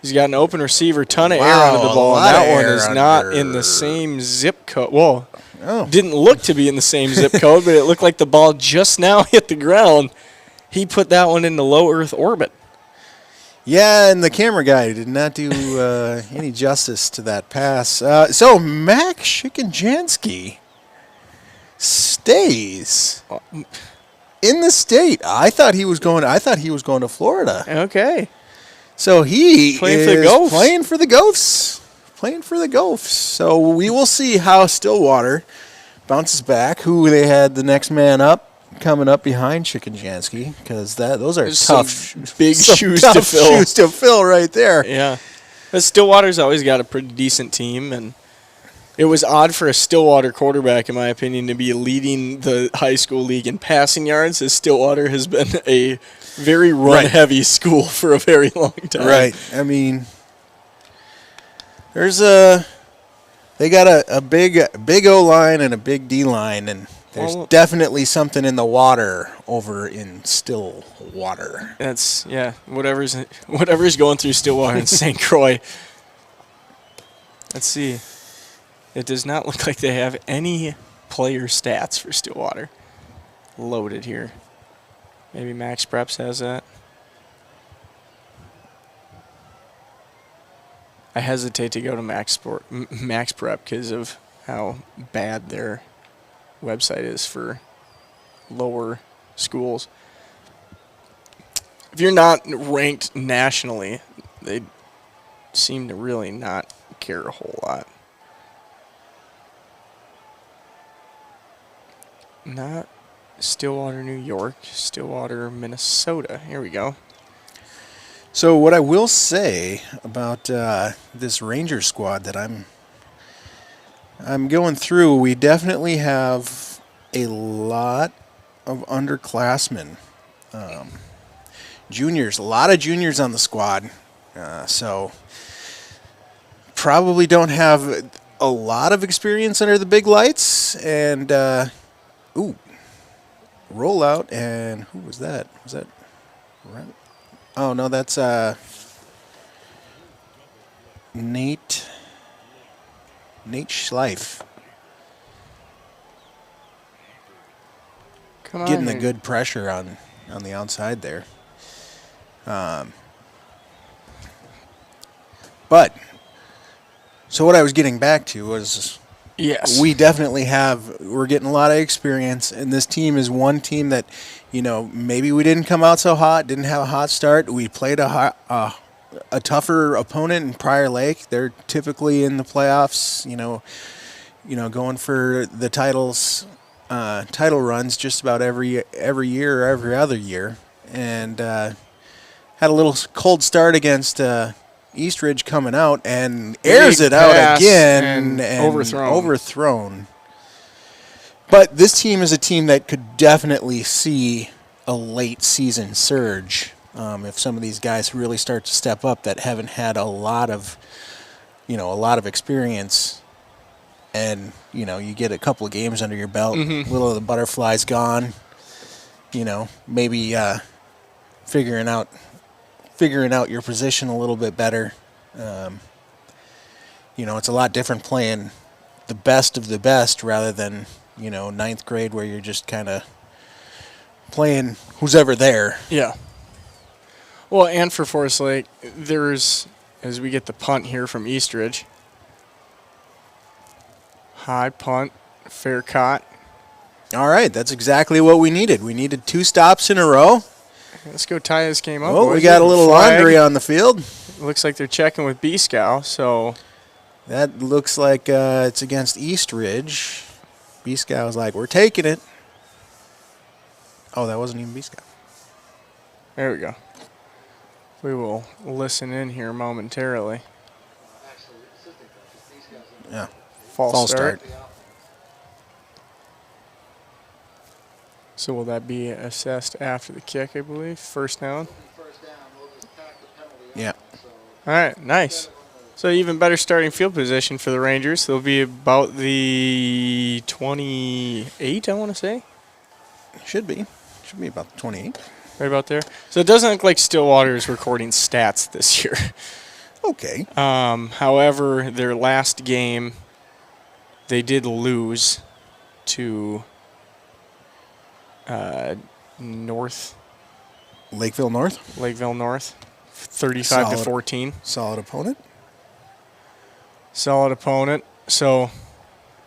He's got an open receiver, ton of air Wow, under the a ball, and lot that of one air is not under. in the same zip code. Well, Oh, didn't look to be in the same zip code, but it looked like the ball just now hit the ground. He put that one into low Earth orbit. yeah, and the camera guy did not do any justice to that pass. So Max Shikenjansky stays in the state. I thought he was going to Florida. Okay. So he Playing is for the Gophs. playing for the Gophs. Playing for the Gophs. So we will see how Stillwater bounces back. Who they had the next man up coming up behind Shikenjansky, because those are There's tough, some big some shoes tough to fill. Shoes to fill right there. Yeah. But Stillwater's always got a pretty decent team, and it was odd for a Stillwater quarterback, in my opinion, to be leading the high school league in passing yards, as Stillwater has been a very run-heavy school for a very long time. Right. I mean, they got a big O line and a big D line, and there's Well- definitely something in the water over in Stillwater. That's, yeah, whatever's going through Stillwater and St. Croix. Let's see. It does not look like they have any player stats for Stillwater loaded here. Maybe Max Preps has that. I hesitate to go to Max Prep because of how bad their website is for lower schools. if you're not ranked nationally, they seem to really not care a whole lot. Not Stillwater, New York, Stillwater, Minnesota. Here we go. So what I will say about this Ranger squad that I'm going through, we definitely have a lot of underclassmen, juniors, a lot of juniors on the squad. So probably don't have a lot of experience under the big lights. And rollout, and who was that? Was that right? Oh no, that's Nate Schleif. Come on. Getting the man. good pressure on the outside there. But so what I was getting back to was Yes. we're getting a lot of experience, and this team is one team that, maybe we didn't come out so hot, didn't have a hot start. We played a tougher opponent in Prior Lake. They're typically in the playoffs, going for the title runs just about every year or every other year, and had a little cold start against Eastridge coming out and airs it out pass again and overthrown. But this team is a team that could definitely see a late season surge if some of these guys really start to step up that haven't had a lot of experience. And you get a couple of games under your belt, little of the butterflies gone. Maybe figuring out your position a little bit better. It's a lot different playing the best of the best rather than, ninth grade where you're just kind of playing who's ever there. Yeah. Well, and for Forest Lake, as we get the punt here from Eastridge. High punt, fair caught. All right, that's exactly what we needed. We needed 2 stops in a row. Let's go tie this game up. Oh, we boys. got a little Flag. laundry on the field. Looks like they're checking with B-Scow, so That looks like it's against Eastridge. B-Scow's like, we're taking it. Oh, that wasn't even B-Scow. there we go. We will listen in here momentarily. Actually, assistant coaches, these guys are Yeah. False start. the out. So will that be assessed after the kick, I believe? First down. First down, we'll just tack the penalty Yeah. on. So All right, nice. So even better starting field position for the Rangers. They'll be about the 28, I want to say. Should be about 28. Right about there. So it doesn't look like Stillwater is recording stats this year. Okay. However, their last game, they did lose to Lakeville North. Lakeville North, 35 to Solid. 14. Solid opponent. Solid opponent. So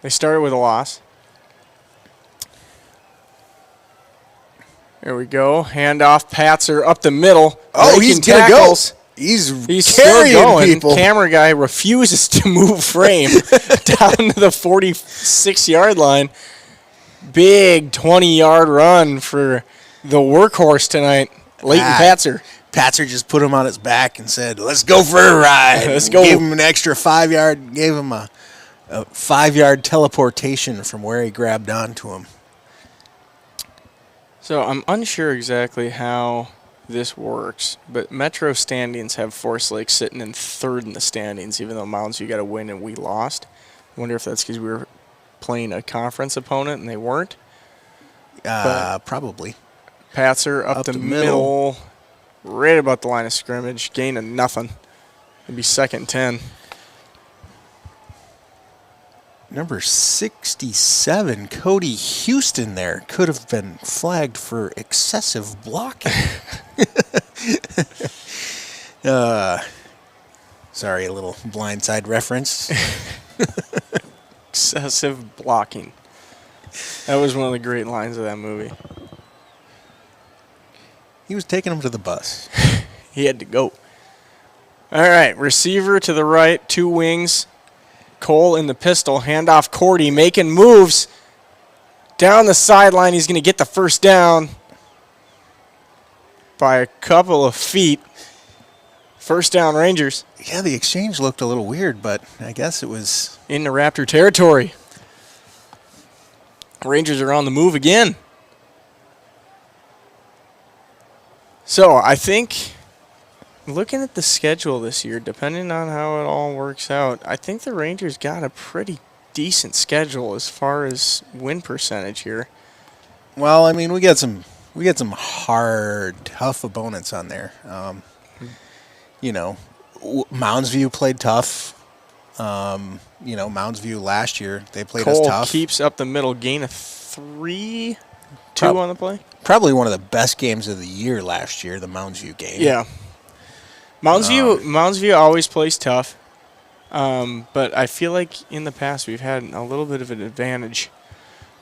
they started with a loss. There we go. Handoff. Patzer up the middle. Oh, breaking he's going to go. tackles. He's still carrying going. people. Camera guy refuses to move frame down to the 46-yard line. Big 20-yard run for the workhorse tonight, Leighton Patzer. Patzer just put him on his back and said, let's go for a ride. Let's go. Gave him an extra 5-yard, gave him a 5-yard teleportation from where he grabbed onto him. So I'm unsure exactly how this works, but Metro standings have Forest Lake sitting in third in the standings, even though Mounds you got to win and we lost. I wonder if that's because we were playing a conference opponent and they weren't. Probably. Patzer up the middle. middle, right about the line of scrimmage, gain of nothing. It'd be 2nd and 10. Number 67, Cody Houston there, could have been flagged for excessive blocking. Sorry, a little blindside reference. Excessive blocking. That was one of the great lines of that movie. He was taking him to the bus. He had to go. All right, receiver to the right, 2 wings. Cole in the pistol, handoff Cordy, making moves. Down the sideline, he's going to get the first down by a couple of feet. First down, Rangers. Yeah, the exchange looked a little weird, but I guess it was... In the Raptor territory. Rangers are on the move again. So I think, looking at the schedule this year, depending on how it all works out, I think the Rangers got a pretty decent schedule as far as win percentage here. Well, I mean, we got some hard, tough opponents on there. Mounds View played tough. Mounds View last year, they played us Cole tough. keeps up the middle, gain of 3, 2 on the play. Probably one of the best games of the year last year, the Mounds View game. Yeah. Mounds View always plays tough. But I feel like in the past we've had a little bit of an advantage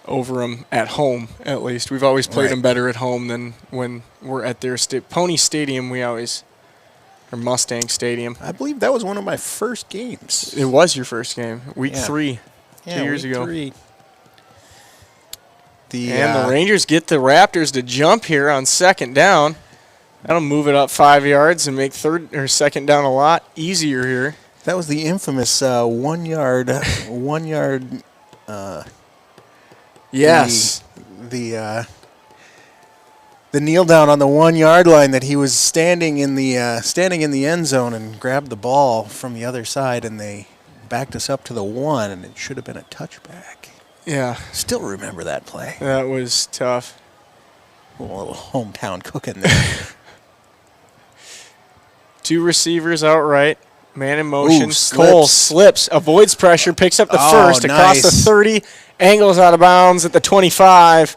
over them at home, at least. We've always played them better at home than when we're at their Pony Stadium. Or Mustang Stadium. I believe that was one of my first games. It was your first game, week 3, 2 years week ago. 3. The Rangers get the Raptors to jump here on second down. That'll move it up 5 yards and make second down a lot easier here. That was the infamous 1 yard. Yes. The kneel down on the 1 yard line that he was standing in the end zone and grabbed the ball from the other side, and they backed us up to the 1, and it should have been a touchback. Yeah. Still remember that play. That was tough. A little hometown cooking there. 2 receivers outright. Man in motion. Ooh, Cole slips, avoids pressure, picks up the first across the nice. 30, angles out of bounds at the 25.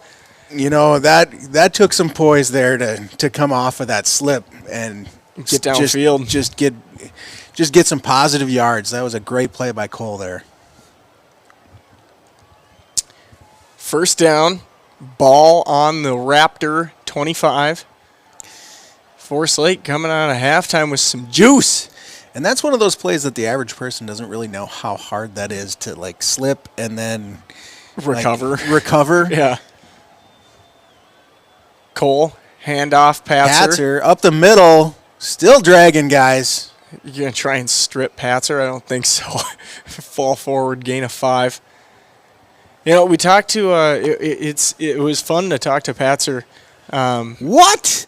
That took some poise there to come off of that slip and Get downfield. Just get some positive yards. That was a great play by Cole there. First down, ball on the Raptor 25. Forrest Lake coming out of halftime with some juice. And that's one of those plays that the average person doesn't really know how hard that is to slip and then recover. Yeah. Cole, handoff, Patzer. Up the middle, still dragging guys. You going to try and strip Patzer? I don't think so. Fall forward, gain of 5. We talked to, it was fun to talk to Patzer. What?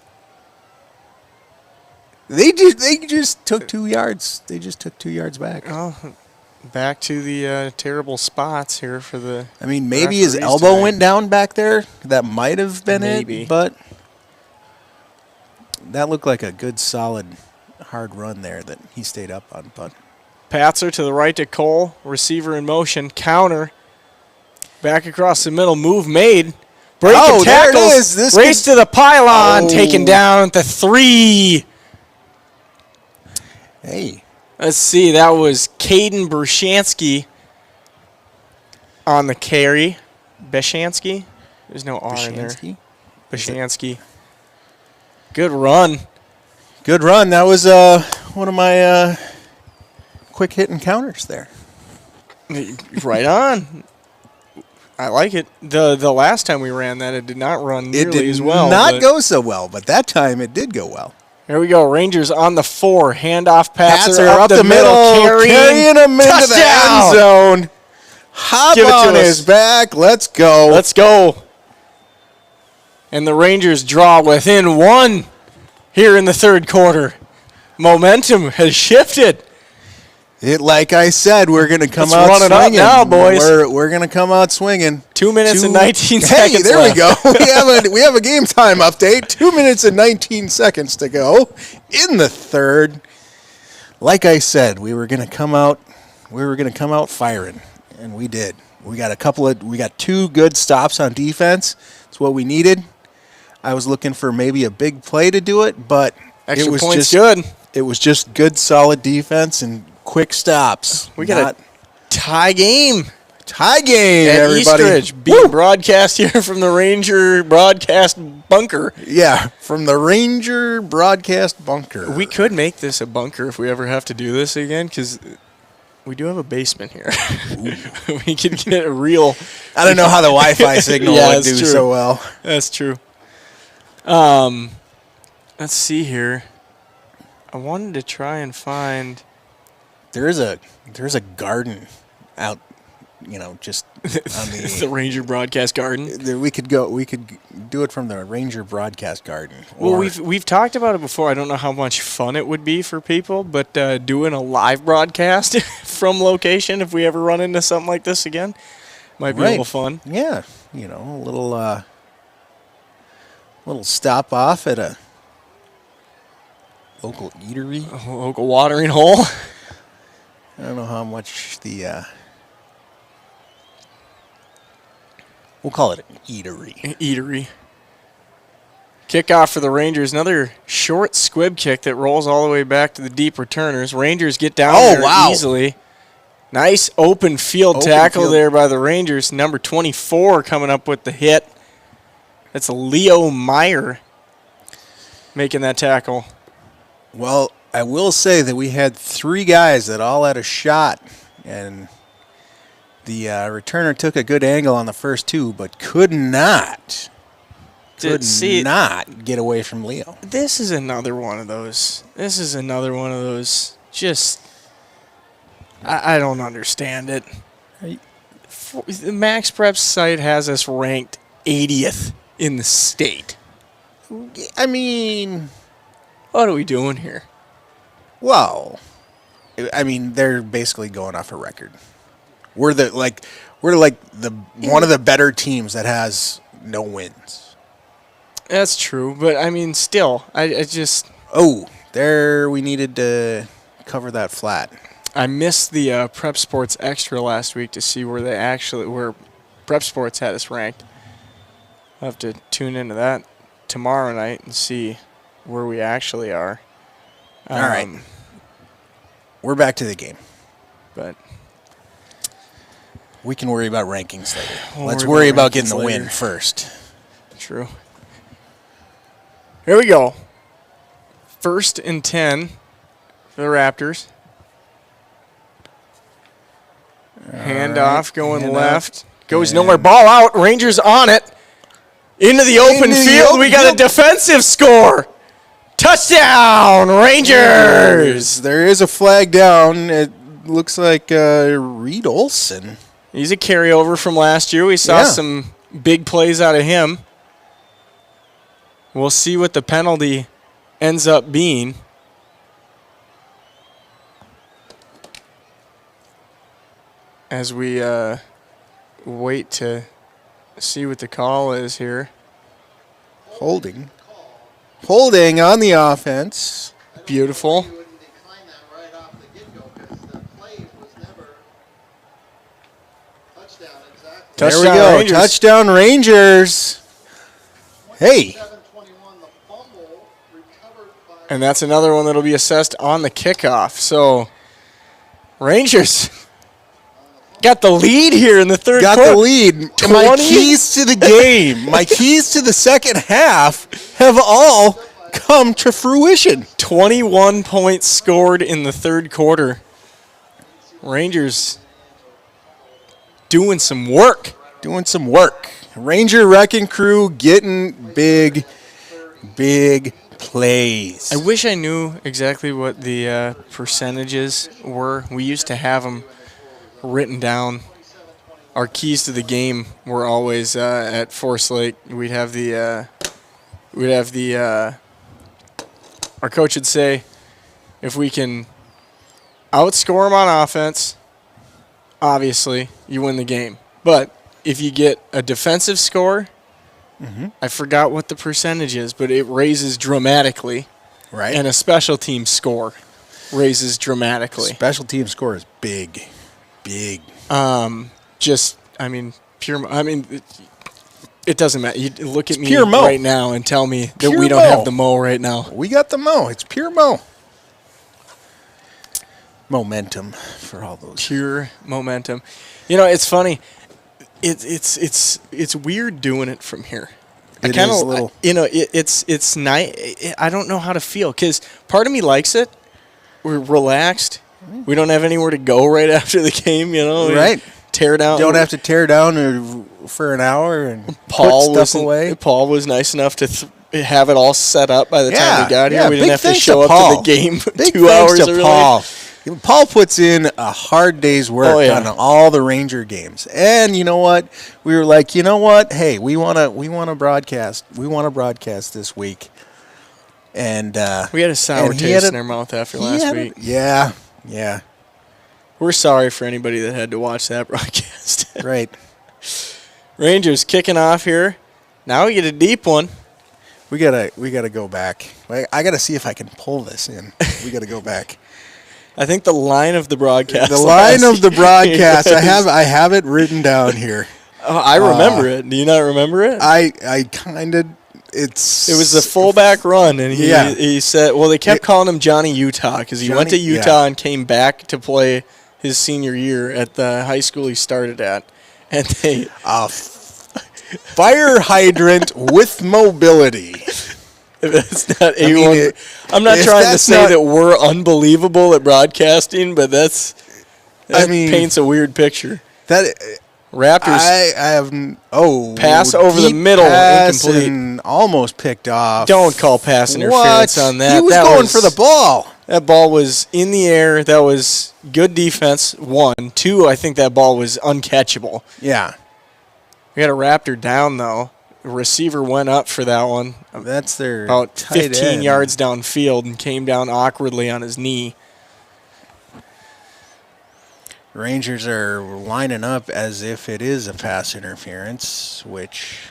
They just took 2 yards. They just took 2 yards back. Oh, back to the terrible spots here for the. I mean, maybe his elbow went down back there. That might have been it, but that looked like a good, solid, hard run there that he stayed up on. But Patzer to the right to Cole, receiver in motion, counter, back across the middle, move made, break of tackles, there it is. Race to the pylon, taken down at the 3. Hey. Let's see, that was Caden Brushansky on the carry. Beshansky? There's no R in there. Beshansky. Good run. Good run. That was one of my quick hit encounters there. Right on. I like it. The last time we ran that, it did not run nearly as well. It did not go so well, but that time it did go well. Here we go. Rangers on the 4. Handoff Patzer up the middle, carrying him into the end zone. Hop on his back. Let's go. Let's go. And the Rangers draw within 1 here in the third quarter. Momentum has shifted. Like I said, we're going to come out run it up swinging. now, boys. We're going to come out swinging. 2 minutes and 19 Hey, seconds there left. we go. We have a game time update. 2 minutes and 19 seconds to go in the third. Like I said, we were going to come out firing, and we did. We got 2 good stops on defense. That's what we needed. I was looking for maybe a big play to do it, but Extra it was points just good. It was just good, solid defense and quick stops. We got a tie game. Tie game, at everybody. Eastridge, being broadcast here from the Ranger broadcast bunker. Yeah, from the Ranger broadcast bunker. We could make this a bunker if we ever have to do this again, because we do have a basement here. We could get a real. I don't know how the Wi-Fi signal Yeah, would that's do true. so well. That's true. Let's see here. I wanted to try and find. There's a garden out, just on the the. Ranger broadcast garden. We could do it from the Ranger broadcast garden. Well, Or- we've talked about it before. I don't know how much fun it would be for people, but doing a live broadcast from location, if we ever run into something like this again, might be a little fun. Yeah, a little stop off at a local eatery. A local watering hole. I don't know how much we'll call it an eatery. Eatery. Kickoff for the Rangers. Another short squib kick that rolls all the way back to the deep returners. Rangers get down there easily. Nice open field tackle there by the Rangers. Number 24 coming up with the hit. That's Leo Meyer making that tackle. Well, I will say that we had 3 guys that all had a shot, and the returner took a good angle on the first 2, but could not get away from Leo. This is another one of those. Just, I don't understand it. The Max Prep site has us ranked 80th in the state. I mean, What are we doing here? well, they're basically going off a record. We're like the one of the better teams that has no wins. That's true, but I mean, still, I just Oh, there we needed to cover that flat. I missed the Prep Sports Extra last week to see where Prep Sports had us ranked. I'll have to tune into that tomorrow night and see where we actually are. All right. We're back to the game. But We can worry about rankings later. We'll Let's worry worry about about getting rankings the win later. first. true. Here we go. 1st and 10 for the Raptors. Handoff going handoff. left. Goes And- nowhere. Ball out. Rangers on it. Into the open Into the field. open We got a field. defensive score. Touchdown, Rangers. There is a flag down. It looks like Reed Olson. He's a carryover from last year. We saw Yeah. some big plays out of him. We'll see what the penalty ends up being. As we wait to see what the call is here. Holding on the offense. Beautiful. You wouldn't decline that right off the get-go because the play was never touchdown exactly. There we Touchdown go. Rangers. Touchdown Rangers. Hey. 7-21, the fumble recovered by And that's another one that'll be assessed on the kickoff. So, Rangers got the lead here in the third Got quarter. the lead. My 20? keys to the game, my keys to the second half have all come to fruition. 21 points scored in the third quarter. Rangers doing some work. Doing some work. Ranger Wrecking Crew getting big plays. I wish I knew exactly what the percentages were. We used to have them written down. Our keys to the game were always at Forest Lake. We'd have our coach would say, if we can outscore them on offense, obviously you win the game. But if you get a defensive score, I forgot what the percentage is, but it raises dramatically. Right. And a special team score raises dramatically. Special team score is big. It doesn't matter. You look at me pure mo. right now and tell me that Pure we don't mo. have the mo right now. We got the mo. It's pure mo. momentum for all those. Pure momentum. You know, it's funny. It's weird doing it from here. It is a little. You know, it's nice. I don't know how to feel because part of me likes it. We're relaxed. We don't have anywhere to go right after the game. You know, Right. Tear down. Don't have to tear down for an hour and Paul put stuff away. Paul was nice enough to have it all set up by the time we got here. We didn't big have to thanks show up Paul. to the game Big 2 thanks hours to early. Paul. Paul puts in a hard day's work Oh, yeah. on all the Ranger games. And you know what? We were like, you know what? Hey, we want to broadcast. We want to broadcast this week. And We had a sour and he taste had in our mouth after he last had week. Yeah. We're sorry for anybody that had to watch that broadcast. Right. Rangers kicking off here. Now we get a deep one. We gotta go back. I gotta see if I can pull this in. We gotta go back. I think the line of the broadcast. The line of the year broadcast. was- I have it written down here. Oh, I remember it. Do you not remember it? I kind of. It was the fullback run, and he said, well, they kept calling him Johnny Utah because he went to Johnny- Utah and came back to play his senior year at the high school he started at. And they fire hydrant with mobility. It's not I mean, A1. I'm not if trying to that's say not- that we're unbelievable at broadcasting, but that mean, paints a weird picture. That Raptors I have pass over the deep middle, pass incomplete. and almost picked off. Don't call pass interference What? on that. He was That going for the ball. That ball was in the air. That was good defense. 1, 2. I think that ball was uncatchable. Yeah, We had a Raptor down though. The receiver went up for that one that's their about tight 15 end. yards downfield and came down awkwardly on his knee. Rangers are lining up as if it is a pass interference, which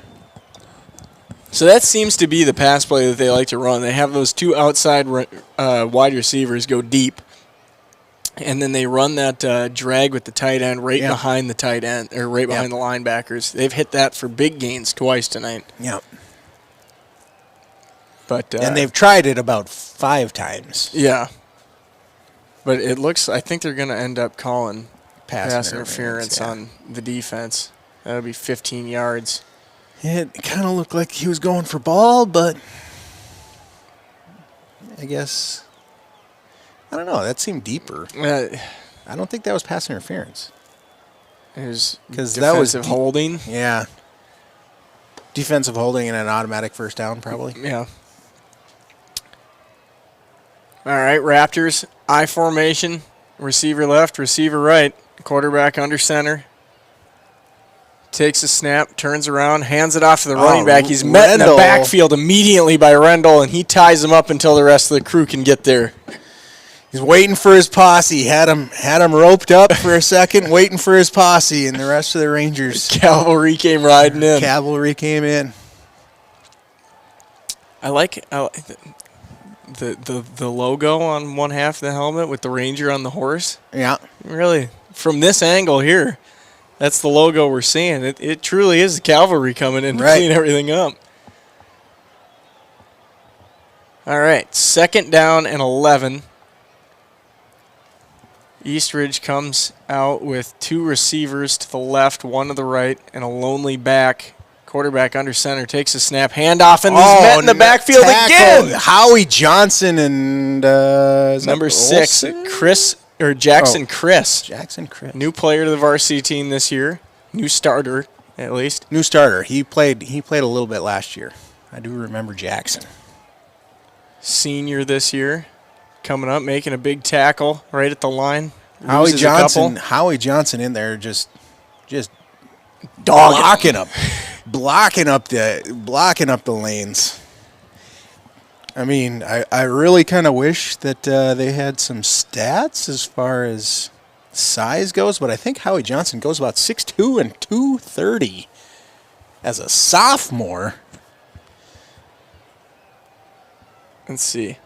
So that seems to be the pass play that they like to run. They have those 2 outside wide receivers go deep, and then they run that drag with the tight end right behind the tight end, or right behind the linebackers. They've hit that for big gains twice tonight. yeah. But And they've tried it about 5 times. yeah. But it looks, I think they're going to end up calling pass interference yeah. on the defense. That'll be 15 yards. It kind of looked like he was going for ball, but I guess I don't know. That seemed deeper. I don't think that was pass interference. There's 'Cause that was defensive holding. Yeah. Defensive holding and an automatic first down, probably. Yeah. All right, Raptors, I formation, receiver left, receiver right, quarterback under center. Takes a snap, turns around, hands it off to the running back. He's met in the Rendell. backfield immediately by Rendell, and he ties him up until the rest of the crew can get there. He's waiting for his posse. Had him roped up for a second, waiting for his posse, and the rest of the Rangers Cavalry came riding in. cavalry came in. I like the logo on one half of the helmet with the Ranger on the horse. Yeah. Really, from this angle here, that's the logo we're seeing. It truly is the cavalry coming in to Right. clean everything up. All right, 2nd down and 11. Eastridge comes out with 2 receivers to the left, 1 to the right, and a lonely back. Quarterback under center takes a snap, handoff, and he's met in the backfield tackle. again. Howie Johnson and is that Number 6, Olsen? Jackson Chris. Jackson Chris. New player to the varsity team this year. New starter, at least. New starter. He played a little bit last year. I do remember Jackson. Senior this year. Coming up, making a big tackle right at the line. Howie Loses a couple. Johnson in there just Dogging blocking up the lanes. I mean, I really kind of wish that they had some stats as far as size goes, but I think Howie Johnson goes about 6'2" and 230 as a sophomore. Let's see.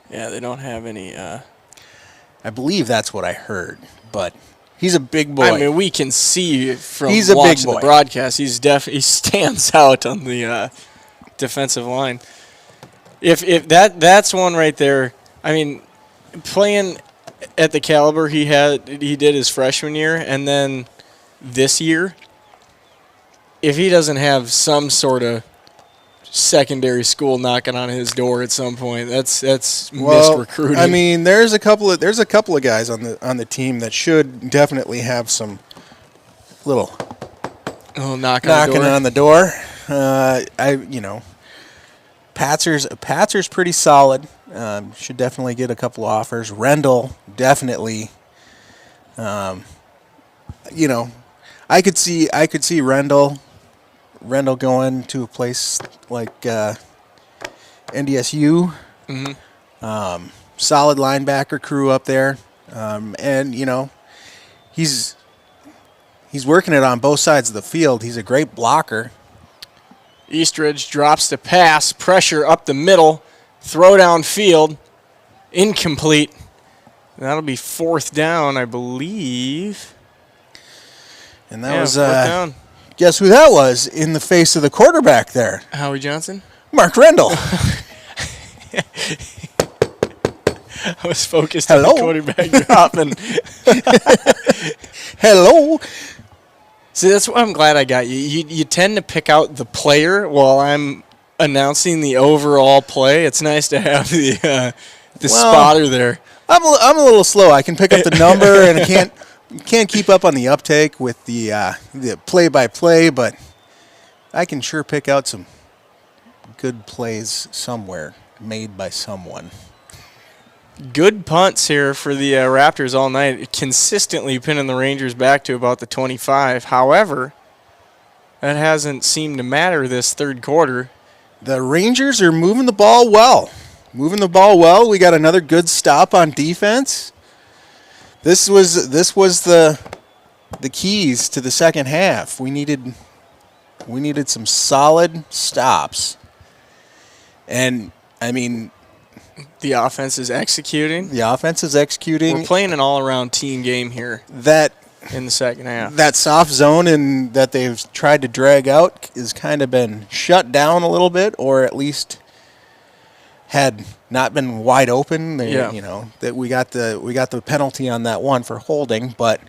Yeah, they don't have any. I believe that's what I heard, but he's a big boy. I mean, we can see from He's a big watching boy. the broadcast. He stands out on the defensive line. If that's one right there. I mean, playing at the caliber he did his freshman year, and then this year, if he doesn't have some sort of secondary school knocking on his door at some point, that's missed recruiting. I mean, there's a couple of guys on the team that should definitely have some little knocking on the door. Patzer's pretty solid. Should definitely get a couple offers. Rendell definitely. I could see Rendell going to a place like NDSU. Mm-hmm. Solid linebacker crew up there, and he's working it on both sides of the field. He's a great blocker. Eastridge drops the pass, pressure up the middle, throw downfield, incomplete. That'll be 4th down, I believe. And that was 4th down. Guess who that was in the face of the quarterback there? Howie Johnson? Mark Rendell. I was focused on the quarterback dropping. Hello. See, that's why I'm glad I got you. You tend to pick out the player while I'm announcing the overall play. It's nice to have the spotter there. I'm a little slow. I can pick up the number, and I can't keep up on the uptake with the play-by-play, but I can sure pick out some good plays somewhere made by someone. Good punts here for the Raptors all night, consistently pinning the Rangers back to about the 25. However, that hasn't seemed to matter this third quarter. The Rangers are moving the ball well. We got another good stop on defense. This was the keys to the second half. We needed some solid stops. And I mean, the offense is executing. We're playing an all-around team game here. In the second half, that soft zone that they've tried to drag out has kind of been shut down a little bit, or at least had not been wide open. That we got the penalty on that one for holding, but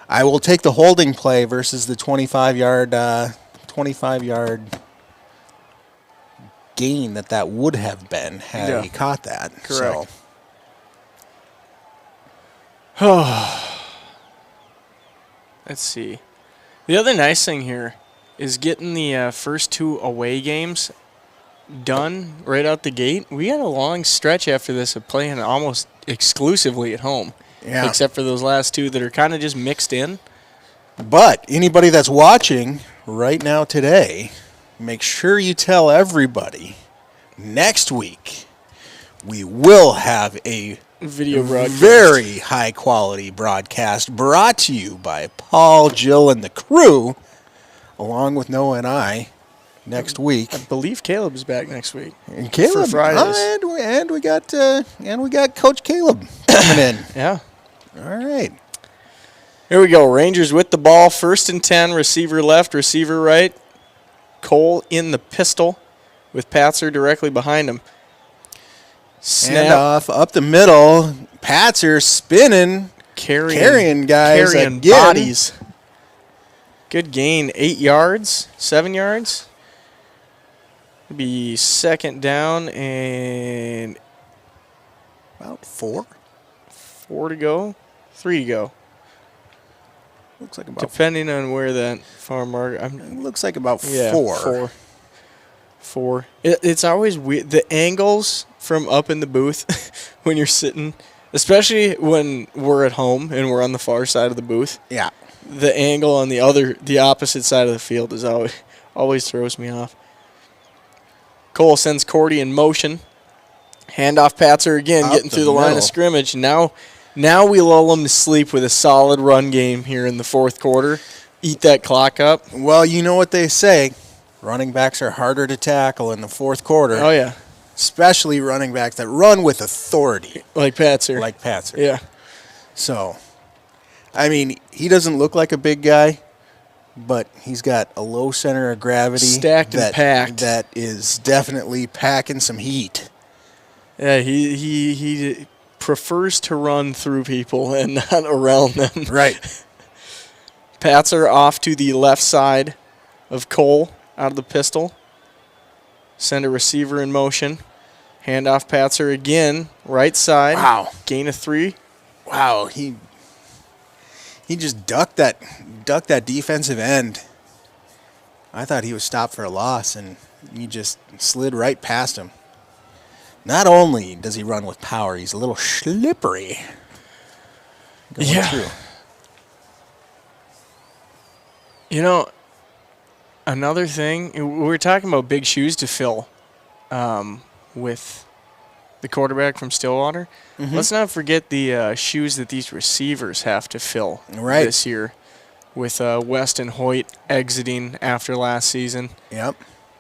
I will take the holding play versus the 25-yard gain that would have been had he caught that. Correct. Let's see. The other nice thing here is getting the first 2 away games done right out the gate. We had a long stretch after this of playing almost exclusively at home. Yeah. Except for those last 2 that are kind of just mixed in. But anybody that's watching right now today, make sure you tell everybody next week we will have a video broadcast. Very high quality broadcast brought to you by Paul, Jill, and the crew, along with Noah and I, next week. I believe Caleb's back next week. And Caleb, for Fridays. and we got Coach Caleb coming in. Yeah. All right. Here we go. Rangers with the ball. 1st and 10. Receiver left, receiver right. Cole in the pistol with Patzer directly behind him. Snap off up the middle. Patzer spinning, carrying guys, carrying again. bodies. Good gain. 8 yards, 7 yards. It'll be 2nd down and about 4. 4 to go. 3 to go. Looks like about depending on where that far mark. It looks like about 4. Yeah, 4. It's always weird. The angles from up in the booth when you're sitting, especially when we're at home and we're on the far side of the booth. Yeah. The angle on the opposite side of the field is always throws me off. Cole sends Cordy in motion. Handoff Patzer again, getting through the line of scrimmage. Now we lull them to sleep with a solid run game here in the 4th quarter. Eat that clock up. Well, you know what they say. Running backs are harder to tackle in the 4th quarter. Oh, yeah. Especially running backs that run with authority. Like Patzer. Yeah. So, I mean, he doesn't look like a big guy, but he's got a low center of gravity. Stacked and packed. That is definitely packing some heat. Yeah, he prefers to run through people and not around them. Right. Patzer off to the left side of Cole out of the pistol. Send a receiver in motion. Handoff Patzer again, right side. Wow. Gain of 3. Wow, he just ducked that defensive end. I thought he was stopped for a loss, and he just slid right past him. Not only does he run with power, he's a little slippery. Going through. You know, another thing, we were talking about big shoes to fill with the quarterback from Stillwater. Let's not forget the shoes that these receivers have to fill this year with Weston Hoyt exiting after last season. Yep.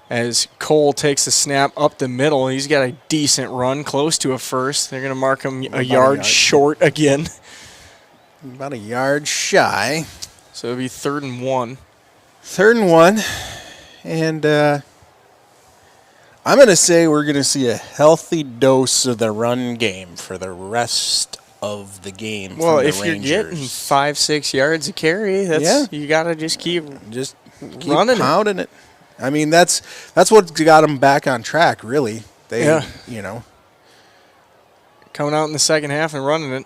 As Cole takes the snap up the middle, he's got a decent run, close to a first. They're going to mark him a yard short again. About a yard shy. So it'll be 3rd and 1. 3rd and 1. And I'm going to say we're going to see a healthy dose of the run game for the rest of the game. Well, from the if you're Rangers. getting 5-6 yards a carry, you got to just keep running pounding it. I mean, that's what got them back on track, really. Coming out in the second half and running it.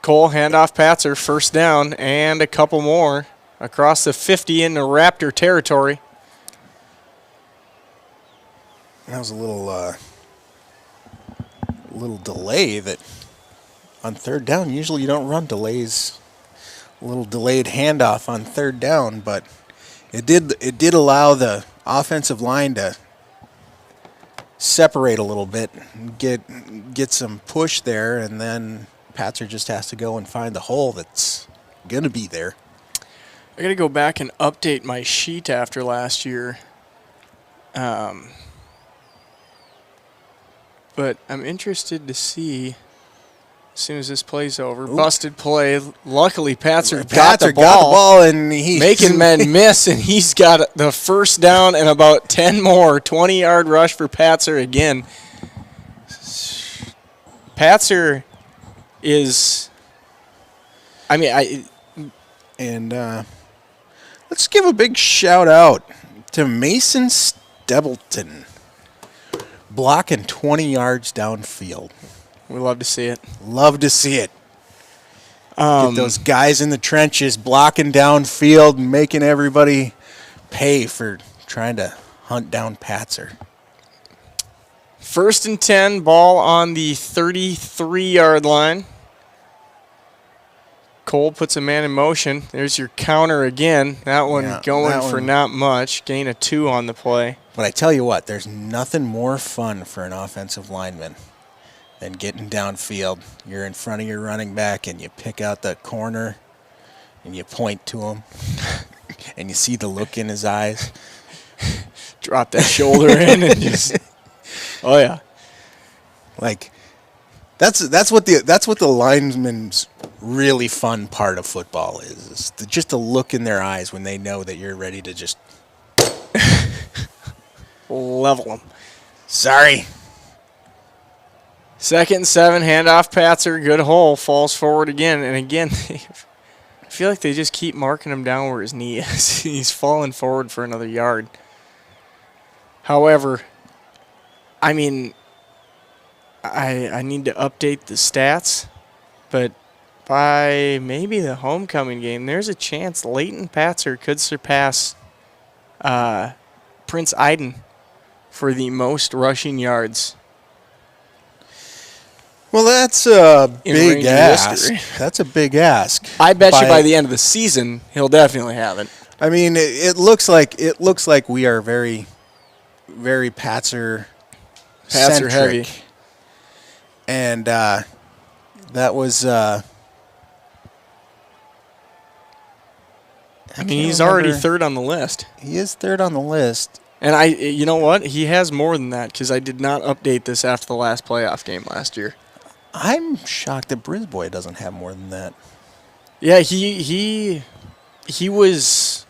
Cole, handoff Patzer, first down, and a couple more across the 50 into Raptor territory. That was a little delay that on 3rd down. Usually you don't run delays. A little delayed handoff on 3rd down, but it did allow the offensive line to separate a little bit, get some push there, and then Patzer just has to go and find the hole that's going to be there. I got to go back and update my sheet after last year. But I'm interested to see as soon as this play's over. Oop. Busted play. Luckily, Patzer got the ball and he's making men miss, and he's got the first down and about 10 more. 20-yard rush for Patzer again. Patzer is, let's give a big shout out to Mason Stebleton, blocking 20 yards downfield. We love to see it. Love to see it. Get those guys in the trenches blocking downfield, making everybody pay for trying to hunt down Patzer. 1st and 10, ball on the 33-yard line. Cole puts a man in motion. There's your counter again. That one going for not much. Gain of 2 on the play. But I tell you what, there's nothing more fun for an offensive lineman than getting downfield. You're in front of your running back, and you pick out that corner, and you point to him, and you see the look in his eyes. Drop that shoulder in and just, oh yeah, like that's what the lineman's really fun part of football is just the look in their eyes when they know that you're ready to just level them. Sorry. 2nd and 7, handoff Patzer, good hole, falls forward again. And again, I feel like they just keep marking him down where his knee is. He's falling forward for another yard. However, I need to update the stats, but by maybe the homecoming game, there's a chance Leighton Patzer could surpass Prince Iden for the most rushing yards. Well, that's a big ask. That's a big ask. I bet you by the end of the season, he'll definitely have it. I mean, it looks like we are very, very Patzer heavy, and that was. He's already 3rd on the list. He is 3rd on the list. And you know what? He has more than that because I did not update this after the last playoff game last year. I'm shocked that Brisboy doesn't have more than that. Yeah, he was.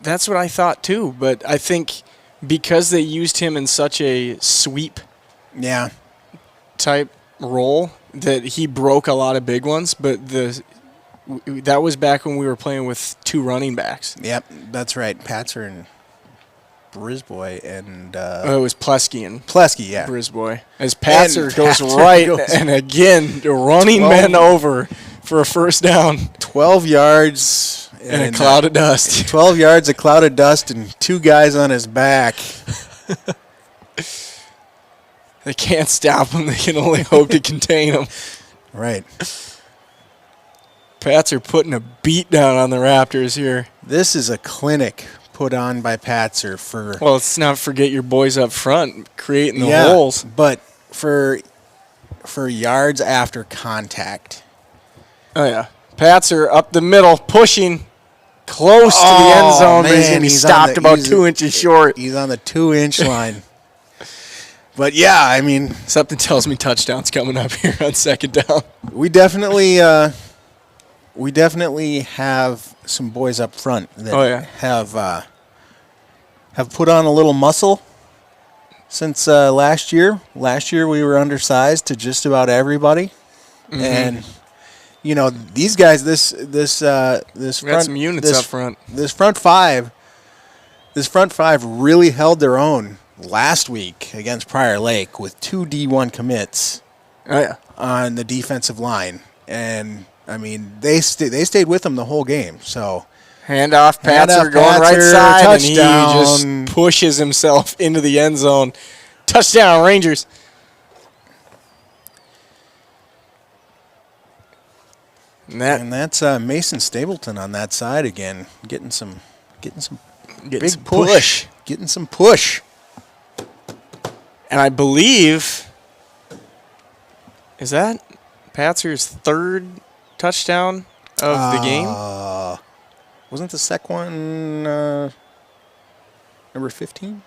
That's what I thought too. But I think because they used him in such a sweep, type role that he broke a lot of big ones, but that was back when we were playing with 2 running backs. Yep, that's right. Patzer and Brisboy and It was Plesky and Plesky, yeah. Brisboy. As Patzer goes Patzer right goes and again running 12 men over for a first down 12 yards and a cloud of dust. 12 yards, a cloud of dust, and 2 guys on his back. They can't stop him. They can only hope to contain him. Right. Patzer putting a beat down on the Raptors here. This is a clinic put on by Patzer for... Well, let's not forget your boys up front creating the yeah, holes. but for yards after contact. Oh, yeah. Patzer up the middle, pushing close to the end zone, but he's going to be stopped about 2 inches short. He's on the 2-inch line. But, yeah, I mean... Something tells me touchdown's coming up here on second down. We definitely have some boys up front that have put on a little muscle since last year. Last year we were undersized to just about everybody, and you know these guys. This We got some units up front. This front five really held their own last week against Prior Lake with 2 D1 commits. Oh yeah, on the defensive line, and I mean they stayed with them the whole game. So handoff, Patzer going right side, touchdown. And he just pushes himself into the end zone. Touchdown, Rangers. And that's Mason Stapleton on that side again, getting some big some push. getting some push. And I believe, is that Patzer's 3rd touchdown of the game? Wasn't the second one number 15?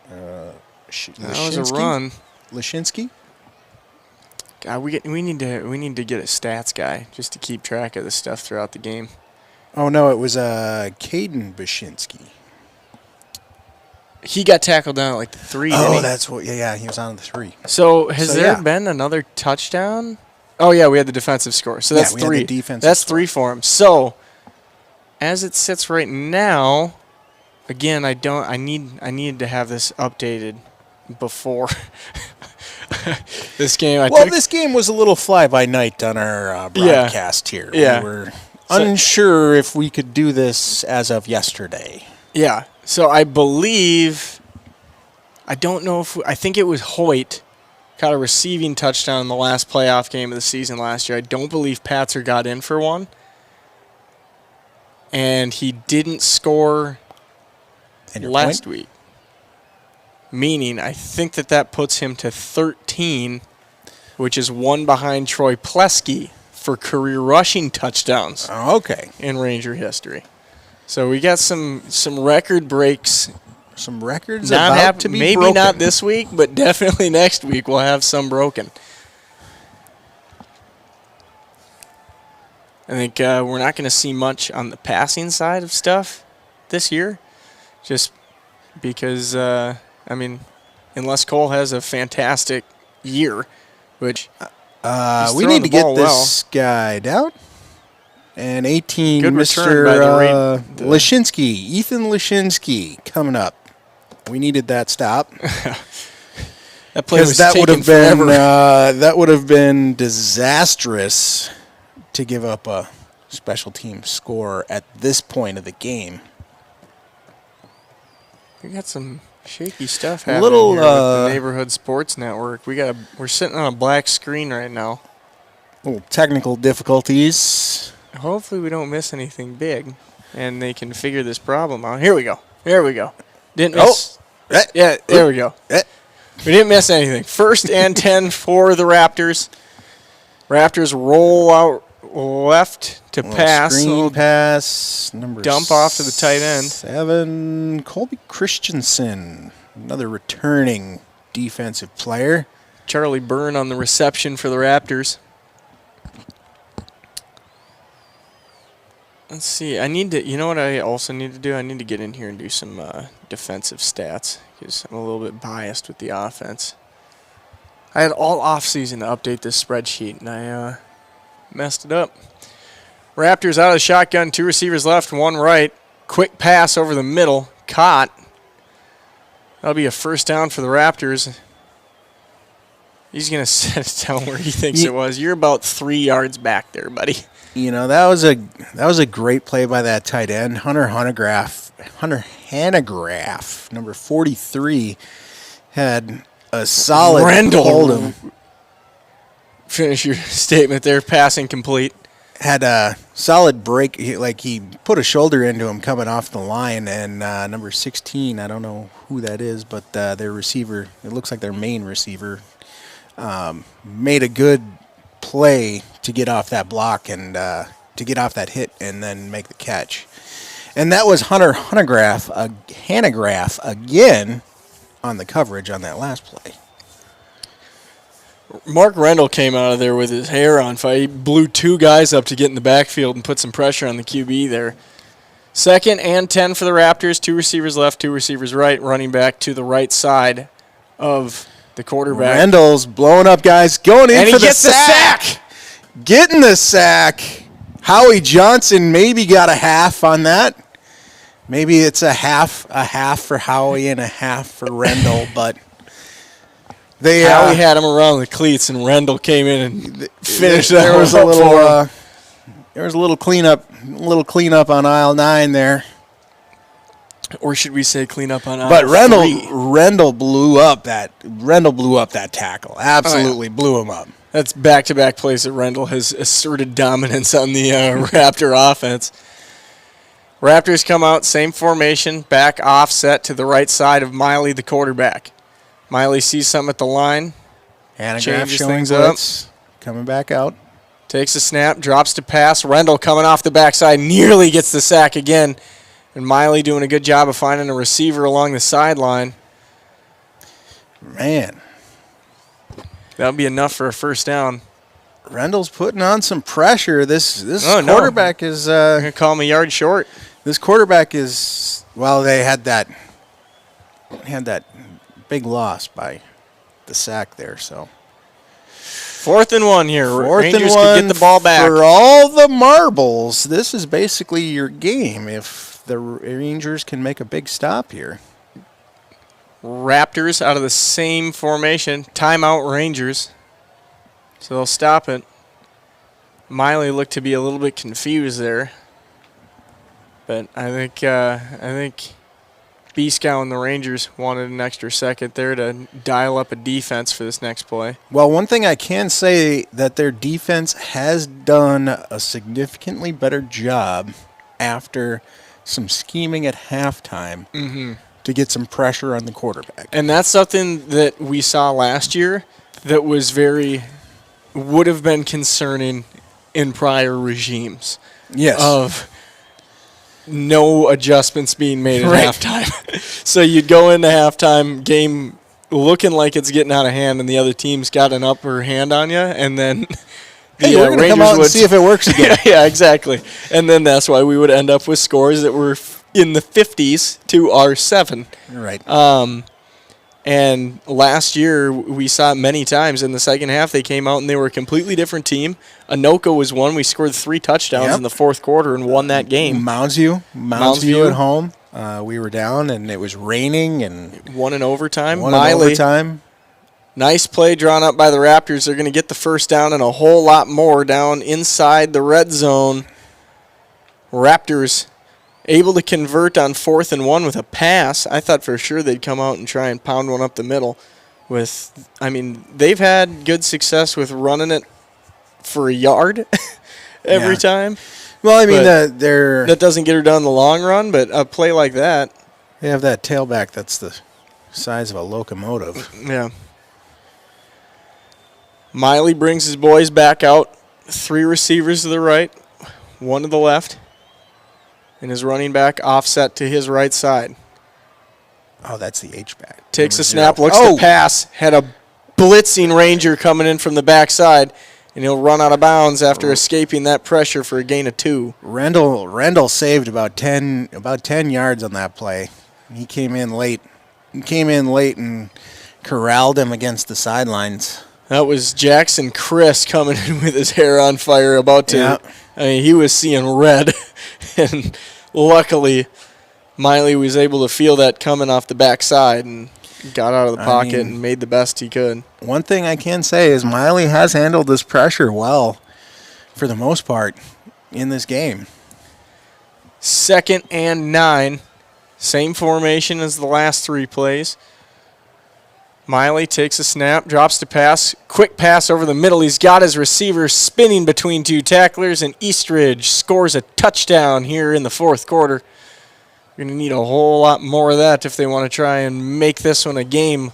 That was a run. Lashinsky? God, we need to get a stats guy just to keep track of this stuff throughout the game. Oh no, it was Caden Bashinsky. He got tackled down at like the 3. Oh, that's what. Yeah, he was on the 3. So has there been another touchdown? Oh yeah, we had the defensive score. So that's we had 3. the defensive That's score. 3 for him. So as it sits right now, again, I need to have this updated before this game. This game was a little fly-by-night on our broadcast here. Yeah. We were unsure if we could do this as of yesterday. Yeah. So I believe, I don't know if, I think it was Hoyt caught a receiving touchdown in the last playoff game of the season last year. I don't believe Patzer got in for one. And he didn't score last week. Meaning, I think that puts him to 13, which is 1 behind Troy Plesky for career rushing touchdowns. Okay. In Ranger history. So we got some record breaks. Some records about to be maybe broken. Not this week, but definitely next week we'll have some broken. I think we're not going to see much on the passing side of stuff this year, just because, unless Cole has a fantastic year, which we need to get this guy down. And 18, Good return by Mr. Lashinsky, Ethan Lashinsky, coming up. We needed that stop. That play was that would taking have been forever. that would have been disastrous to give up a special team score at this point of the game. We got some shaky stuff happening here with the Neighborhood Sports Network. We're sitting on a black screen right now. Little technical difficulties. Hopefully we don't miss anything big, and they can figure this problem out. Here we go. Didn't miss. Yeah, there we go. We didn't miss anything. 1st and 10 for the Raptors. Raptors roll out left to pass. Screen pass. Number dump off to the tight end. 7, Colby Christensen, another returning defensive player. Charlie Byrne on the reception for the Raptors. Let's see. You know what I also need to do? I need to get in here and do some defensive stats because I'm a little bit biased with the offense. I had all offseason to update this spreadsheet, and I messed it up. Raptors out of the shotgun, 2 receivers left, 1 right. Quick pass over the middle, caught. That'll be a first down for the Raptors. He's going to set it down where he thinks it was. You're about 3 yards back there, buddy. You know, that was a great play by that tight end, Hunter Hanegraaff, number 43, had a solid hold him. Finish your statement there. Passing complete. Had a solid break. He put a shoulder into him coming off the line, and number 16, I don't know who that is, but their receiver, it looks like their main receiver, made a good play to get off that block and to get off that hit and then make the catch. And that was Hunter Hanegraaff again on the coverage on that last play. Mark Rendell came out of there with his hair on fire. He blew 2 guys up to get in the backfield and put some pressure on the QB there. 2nd and 10 for the Raptors. 2 receivers left, 2 receivers right. Running back to the right side of the quarterback. Rendell's blowing up guys, going in and for he gets the sack. Getting the sack. Howie Johnson maybe got a half on that. Maybe it's a half for Howie and a half for Rendell, but Howie had him around the cleats, and Rendell came in and finished that. There was a little cleanup on aisle 9 there. Or should we say clean up on aisle But 3? Rendell blew up that tackle. Absolutely blew him up. That's back-to-back plays that Rendell has asserted dominance on the Raptor offense. Raptors come out, same formation, back offset to the right side of Miley, the quarterback. Miley sees something at the line, changes things up, coming back out. takes a snap, drops to pass. Rendell coming off the backside, nearly gets the sack again. And Miley doing a good job of finding a receiver along the sideline. Man. That'll be enough for a first down. Rendell's putting on some pressure. This quarterback is They're going to call him a yard short. This quarterback is, well, they had that big loss by the sack there, so 4th and 1 here. 4th Rangers and could 1 get the ball back. for all the marbles. This is basically your game if the Rangers can make a big stop here. Raptors out of the same formation. Timeout Rangers. So they'll stop it. Miley looked to be a little bit confused there. But I think B-Scow and the Rangers wanted an extra second there to dial up a defense for this next play. Well, one thing I can say that their defense has done a significantly better job after some scheming at halftime to get some pressure on the quarterback. And that's something that we saw last year that would have been concerning in prior regimes. Yes. Of no adjustments being made at halftime. So you'd go into halftime game looking like it's getting out of hand and the other team's got an upper hand on you, and then we're going to come out and see if it works again. Yeah, exactly. And then that's why we would end up with scores that were in the 50s to our 7. Right. And last year, we saw it many times. In the second half, they came out and they were a completely different team. Anoka was one. We scored 3 touchdowns in the 4th quarter and won that game. Mounds View at home. We were down, and it was raining. And won in overtime. Overtime. Nice play drawn up by the Raptors. They're going to get the first down and a whole lot more down inside the red zone. Raptors able to convert on 4th and 1 with a pass. I thought for sure they'd come out and try and pound one up the middle. They've had good success with running it for a yard every time. Well, that doesn't get her done in the long run, but a play like that. They have that tailback that's the size of a locomotive. Yeah. Miley brings his boys back out. 3 receivers to the right, 1 to the left. And his running back offset to his right side. Oh, that's the H-back. Takes a snap, looks to pass, had a blitzing Ranger coming in from the backside, and he'll run out of bounds after escaping that pressure for a gain of 2. Rendell saved about 10 yards on that play. He came in late and corralled him against the sidelines. That was Jackson Chris coming in with his hair on fire, about to. Yeah. I mean, he was seeing red, and luckily, Miley was able to feel that coming off the backside and got out of the pocket and made the best he could. One thing I can say is Miley has handled this pressure well, for the most part, in this game. 2nd and 9, same formation as the last 3 plays. Miley takes a snap, drops the pass, quick pass over the middle. He's got his receiver spinning between 2 tacklers, and Eastridge scores a touchdown here in the 4th quarter. You're going to need a whole lot more of that if they want to try and make this one a game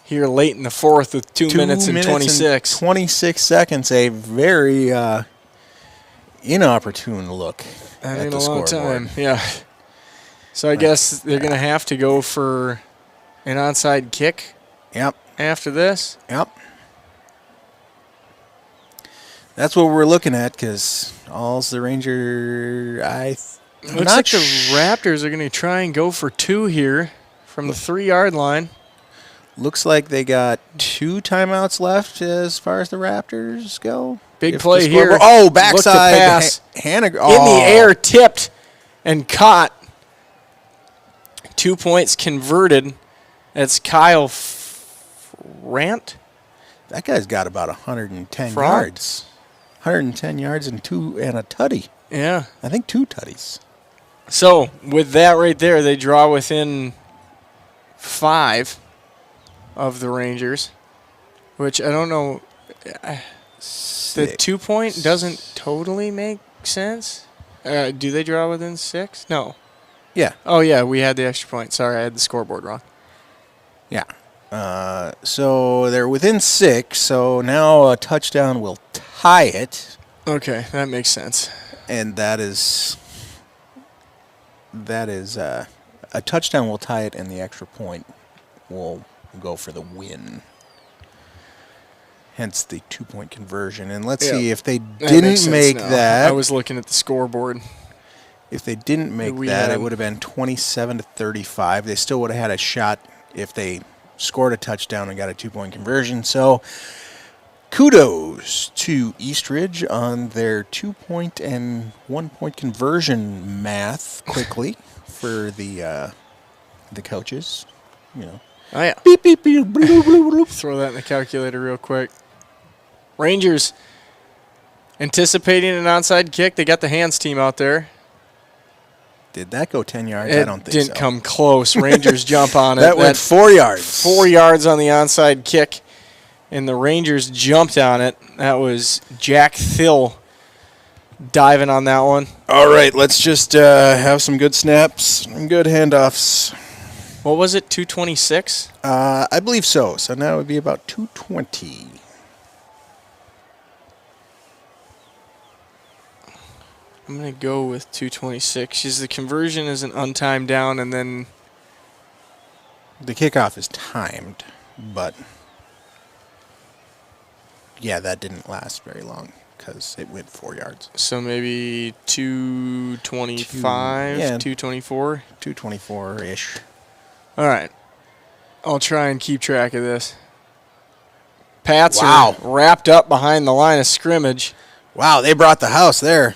here late in the 4th with 2 minutes and 26. 26 seconds, a very inopportune look That at ain't the a long scoreboard. time. Yeah. So I guess they're going to have to go for an onside kick Yep, after this. yep. That's what we're looking at, because all's the Ranger. Looks like the Raptors are going to try and go for 2 here from the 3-yard line. Looks like they got 2 timeouts left as far as the Raptors go. Big If play the here. scoreboard- Oh, Look to backside pass. Hannah In the air, tipped and caught. 2 points converted. That's Kyle Rant. That guy's got about 110 Front. yards. 110 yards and a tutty. Yeah. I think 2 tutties. So with that right there, they draw within 5 of the Rangers, which I don't know. The 2-point doesn't totally make sense. Do they draw within 6? No. Yeah, Oh, yeah, we had the extra point. Sorry, I had the scoreboard wrong. yeah. So they're within 6. So now a touchdown will tie it, Okay, that makes sense. and that is a touchdown will tie it, and the extra point will go for the win. Hence the 2-point conversion. And let's Yeah. see if they That makes didn't sense make now. that. I was looking at the scoreboard. If they didn't make We that, had- it would have been 27-35. They still would have had a shot if they scored a touchdown and got a 2-point conversion. So kudos to Eastridge on their 2-point and 1-point conversion math quickly for the coaches. You know, Oh, yeah. beep beep beep. Bloop, bloop, bloop. Throw that in the calculator real quick. Rangers anticipating an onside kick. They got the hands team out there. Did that go 10 yards? It I don't think didn't so. come close. Rangers jump on it. That went 4 yards. 4 yards on the onside kick, and the Rangers jumped on it. That was Jack Thill diving on that one. All right, let's just have some good snaps and good handoffs. What was it, 226? I believe so. So now it would be about 220. I'm going to go with 226. Because the conversion is an untimed down, and then The kickoff is timed, but yeah, that didn't last very long because it went 4 yards. so maybe 225, yeah. 224. 224-ish. All right. I'll try and keep track of this. Pats Wow. are wrapped up behind the line of scrimmage. Wow, they brought the house there.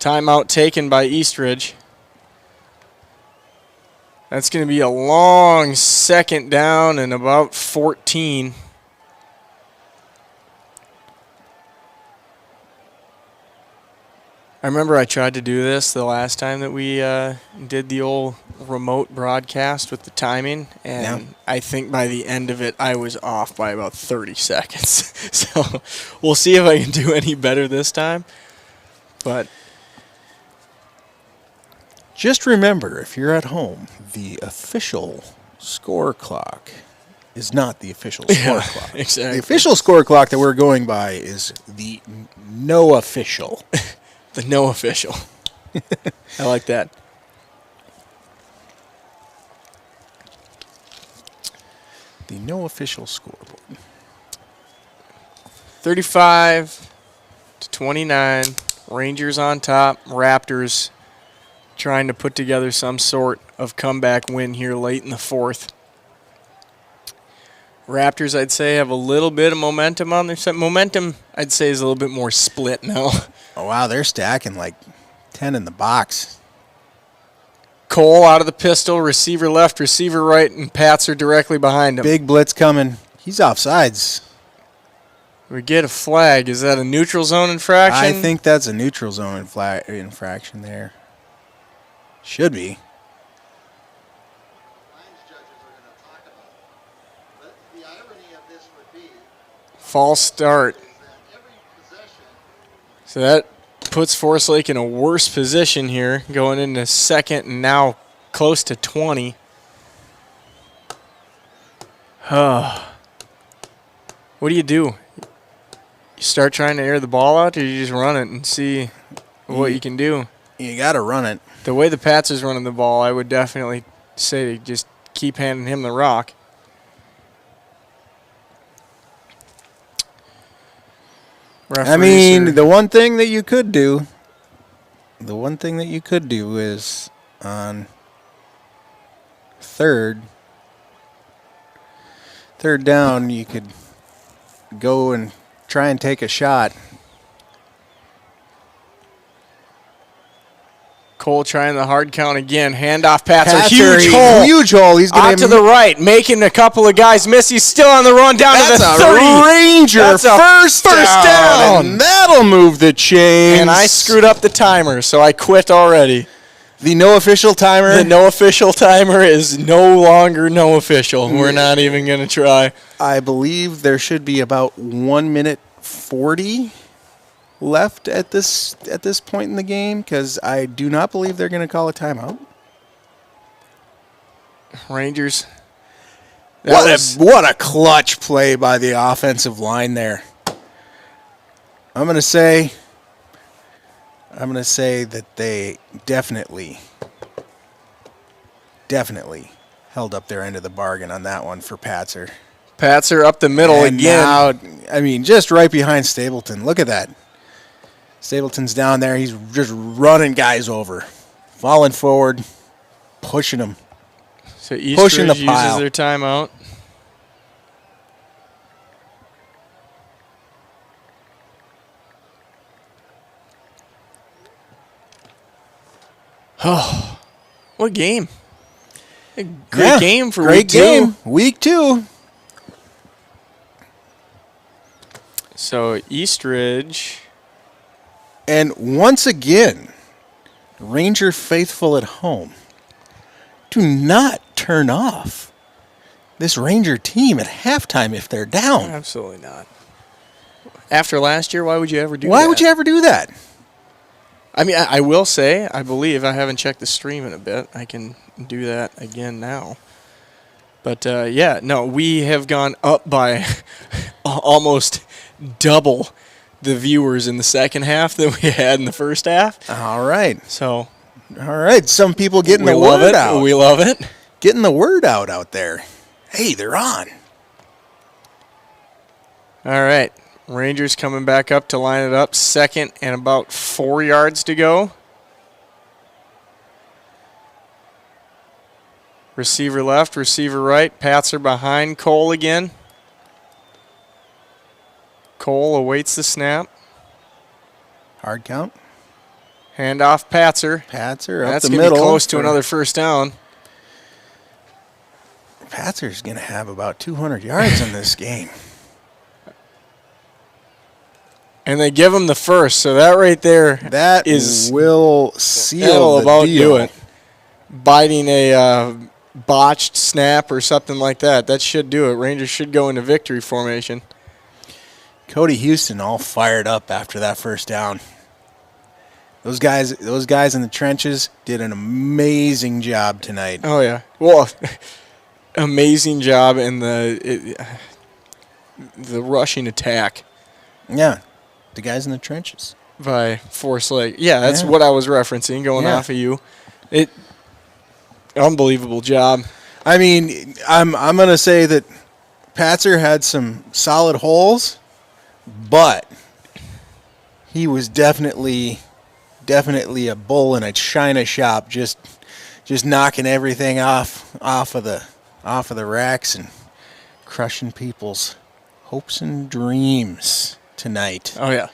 Timeout taken by Eastridge. That's going to be a long 2nd down and about 14. I remember I tried to do this the last time that we did the old remote broadcast with the timing, and Yeah. I think by the end of it, I was off by about 30 seconds. So we'll see if I can do any better this time. But Just remember, if you're at home, the official score clock is not the official score clock. exactly. The official score clock that we're going by is the no official. The no official. I like that. The no official scoreboard. 35-29. Rangers on top. Raptors trying to put together some sort of comeback win here late in the 4th. Raptors, I'd say, have a little bit of momentum on their side. Momentum, I'd say, is a little bit more split now. Oh, wow, they're stacking like 10 in the box. Cole out of the pistol, receiver left, receiver right, and Pats are directly behind him. Big blitz coming. He's offsides. We get a flag. Is that a neutral zone infraction? I think that's a neutral zone infraction there. Should be. Lines judges are going to talk about it. But the irony of this would be False start. is that every possession So that puts Forest Lake in a worse position here, going into second and now close to 20. What do? You start trying to air the ball out, or you just run it and see what you can do? You got to run it. The way the Pats is running the ball, I would definitely say to just keep handing him the rock. I mean, the one thing that you could do is on third down, you could go and try and take a shot. Cole trying the hard count again. Handoff Patzer. Patzer, Huge hole. Huge hole. He's going Out to the right, making a couple of guys miss. He's still on the run down to the 30. Ranger That's a first down. And that'll move the chains. And I screwed up the timer, so I quit already. The no official timer. The no official timer is no longer no official. We're not even going to try. I believe there should be about 1 minute 40 left at this point in the game, because I do not believe they're going to call a timeout. Rangers. What a clutch play by the offensive line there. I'm going to say that they definitely held up their end of the bargain on that one for Patzer. Patzer up the middle And again. now, I mean, just right behind Stapleton. Look at that. Stapleton's down there. He's just running guys over, falling forward, pushing them. So pushing the Eastridge pile. uses their timeout. Oh, what game. A great game for great week game. 2. Week 2. So Eastridge. And once again, Ranger faithful at home, do not turn off this Ranger team at halftime if they're down. Absolutely not. After last year, why would you ever do that? Why would you ever do that? I mean, I will say, I believe, I haven't checked the stream in a bit. I can do that again now. But, yeah, no, we have gone up by almost double the viewers in the second half than we had in the first half. All right. So, All right. Some people getting we the love word it. out. We love it. Getting the word out there. Hey, they're on. All right. Rangers coming back up to line it up. Second and about 4 yards to go. Receiver left, receiver right. Pats are behind Cole again. Cole awaits the snap. Hard count. Handoff Patzer. Patzer up That's the going to middle. be close to another first down. Patzer's going to have about 200 yards in this game. And they give him the first, so that right there That is will seal that'll the about deal. do it. Biting a botched snap or something like that. That should do it. Rangers should go into victory formation. Cody Houston all fired up after that first down. Those guys in the trenches did an amazing job tonight. Oh, yeah. Well, amazing job in the rushing attack Yeah, the guys in the trenches. by Forest Lake. Yeah, that's Yeah. what I was referencing, going Yeah. off of you. Unbelievable job. I mean, I'm gonna say that Patzer had some solid holes, but he was definitely a bull in a china shop, just knocking everything off of the racks crushing people's hopes and dreams tonight. Oh, yeah.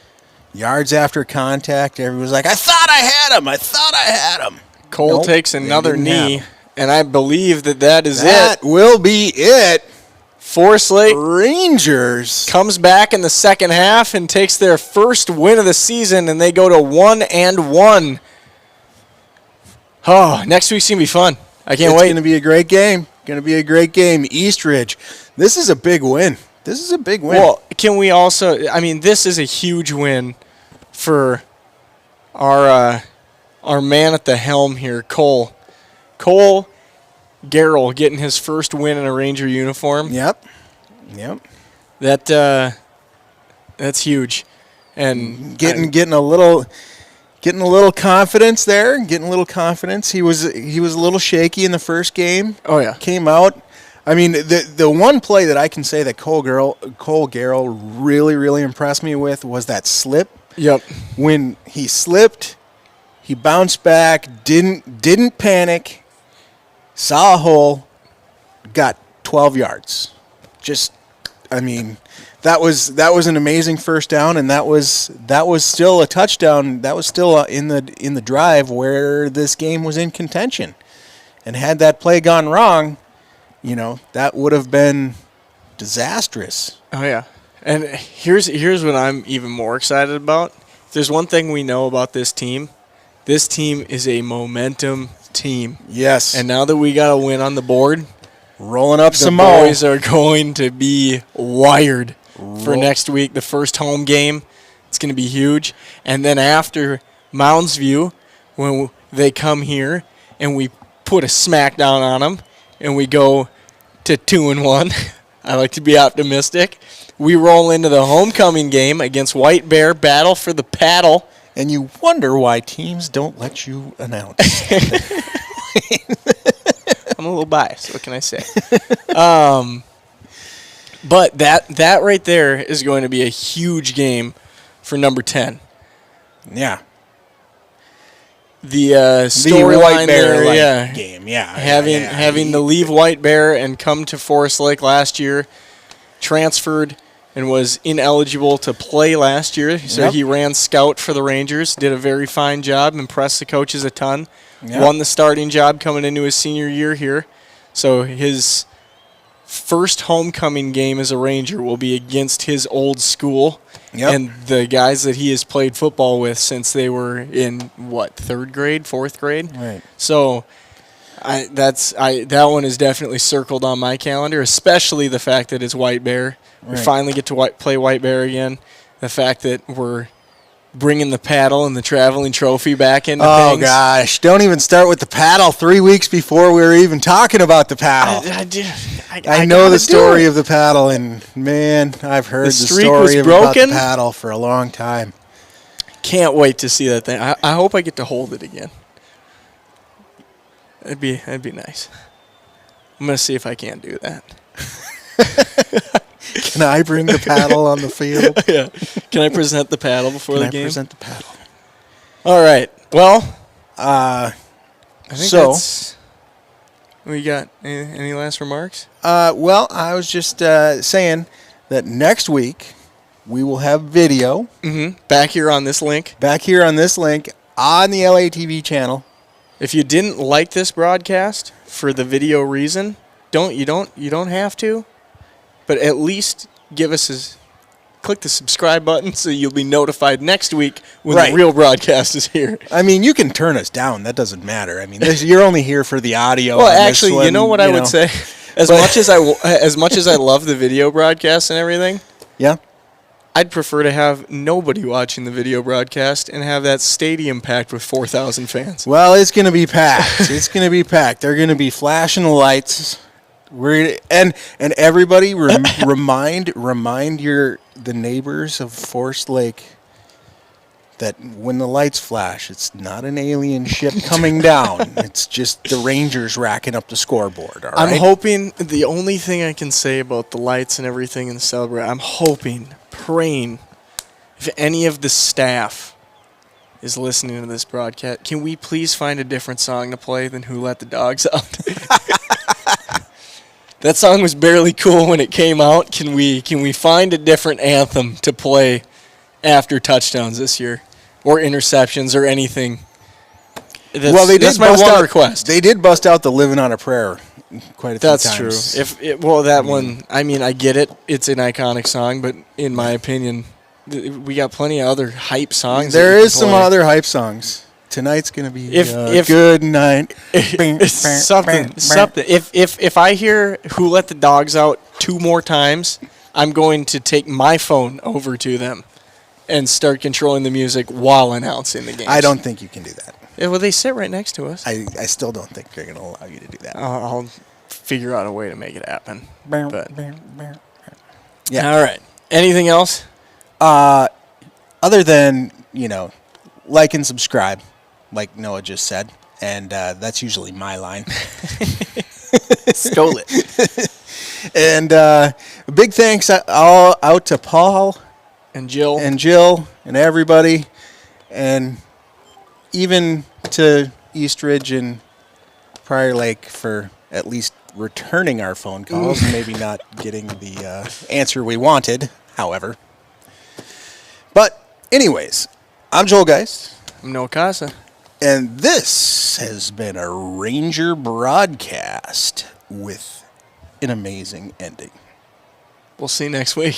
Yards after contact, everyone's like, I thought I had him. I thought I had him. Cole Nope, takes they another didn't have knee, him. and I believe that is That it. will be it. Forest Lake Rangers. comes back in the second half and takes their first win of the season, and they go to 1-1. Oh, next week's going to be fun. I can't It's wait. going to be a great game. Going to be a great game. Eastridge. This is a big win. This is a big win. Well, can we also, I mean, this is a huge win for our man at the helm here, Cole. Cole Garrell getting his first win in a Ranger uniform. Yep. That's huge. And Getting a little confidence there. Getting a little confidence. He was a little shaky in the first game. oh yeah. Came out. I mean, the one play that I can say that Cole Garrell really, really impressed me with was that slip. Yep. When he slipped, he bounced back, didn't panic, saw a hole, got 12 yards. Just, I mean, that was an amazing first down, and that was still a touchdown. That was still in the drive where this game was in contention. And had that play gone wrong, that would have been disastrous. Oh yeah. And here's what I'm even more excited about. If there's one thing we know about this team is a momentum team. Yes. And now that we got a win on the board, rolling up the some more. boys are going to be wired for next week. The first home game, it's going to be huge. And then after Mounds View, when they come here and we put a smackdown on them and we go to 2-1, I like to be optimistic. We roll into the homecoming game against White Bear, battle for the paddle. And you wonder why teams don't let you announce. I'm a little biased. What can I say? But that right there is going to be a huge game for number 10. Yeah. The The storyline White Bear there, game, yeah. having to leave White Bear and come to Forest Lake last year, transferred and was ineligible to play last year. So Yep. he ran scout for the Rangers, did a very fine job, impressed the coaches a ton, Yep. won the starting job coming into his senior year here. So his first homecoming game as a Ranger will be against his old school Yep. and the guys that he has played football with since they were in, third grade, fourth grade? Right. So that one is definitely circled on my calendar, especially the fact that it's White Bear. We Right. finally get to play White Bear again. The fact that we're bringing the paddle and the traveling trophy back into Oh, things. gosh. Don't even start with the paddle 3 weeks before we were even talking about the paddle. I know the story of the paddle, and, man, I've heard the streak story was about the broken. paddle for a long time. Can't wait to see that thing. I hope I get to hold it again. That'd be nice. I'm gonna see if I can do that. Can I bring the paddle on the field? Yeah. Can I present the paddle before Can the I game? present the paddle? All right. Well, I think so- that's. We got any last remarks? Well, I was just saying that next week we will have video Mm-hmm. Back here on this link. back here on this link on the LATV channel. If you didn't like this broadcast for the video reason, you don't have to, but at least click the subscribe button so you'll be notified next week when Right. the real broadcast is here. I mean, you can turn us down. That doesn't matter. I mean, you're only here for the audio. Well, on this actually, you one, know what I would say? As much as I love the video broadcast and everything, Yeah. I'd prefer to have nobody watching the video broadcast and have that stadium packed with 4,000 fans. Well, it's going to be packed. It's going to be packed. They're going to be flashing lights. And everybody remind the neighbors of Forest Lake that when the lights flash, it's not an alien ship coming down. It's just the Rangers racking up the scoreboard. All right? I'm hoping, the only thing I can say about the lights and everything in the celebrate, I'm hoping, praying, if any of the staff is listening to this broadcast, can we please find a different song to play than Who Let the Dogs Out? That song was barely cool when it came out. Can we find a different anthem to play after touchdowns this year, or interceptions, or anything? That's my one request. They did bust out the "Living on a Prayer" quite a few That's times. true. One. I mean, I get it. It's an iconic song, but in my opinion, we got plenty of other hype songs. There is some other hype songs. Tonight's gonna be a good night. Something. If I hear "Who Let the Dogs Out" 2 more times, I'm going to take my phone over to them and start controlling the music while announcing the game. I don't think you can do that. Yeah, well, they sit right next to us. I still don't think they're gonna allow you to do that. I'll figure out a way to make it happen. But Yeah. all right. Anything else? Other than like and subscribe, like Noah just said, and that's usually my line. Stole it. And big thanks all out to Paul And Jill. and everybody, and even to Eastridge and Prior Lake for at least returning our phone calls, maybe not getting the answer we wanted, however. But anyways, I'm Joel Geist. I'm Noah Casa. And this has been a Ranger broadcast with an amazing ending. We'll see you next week.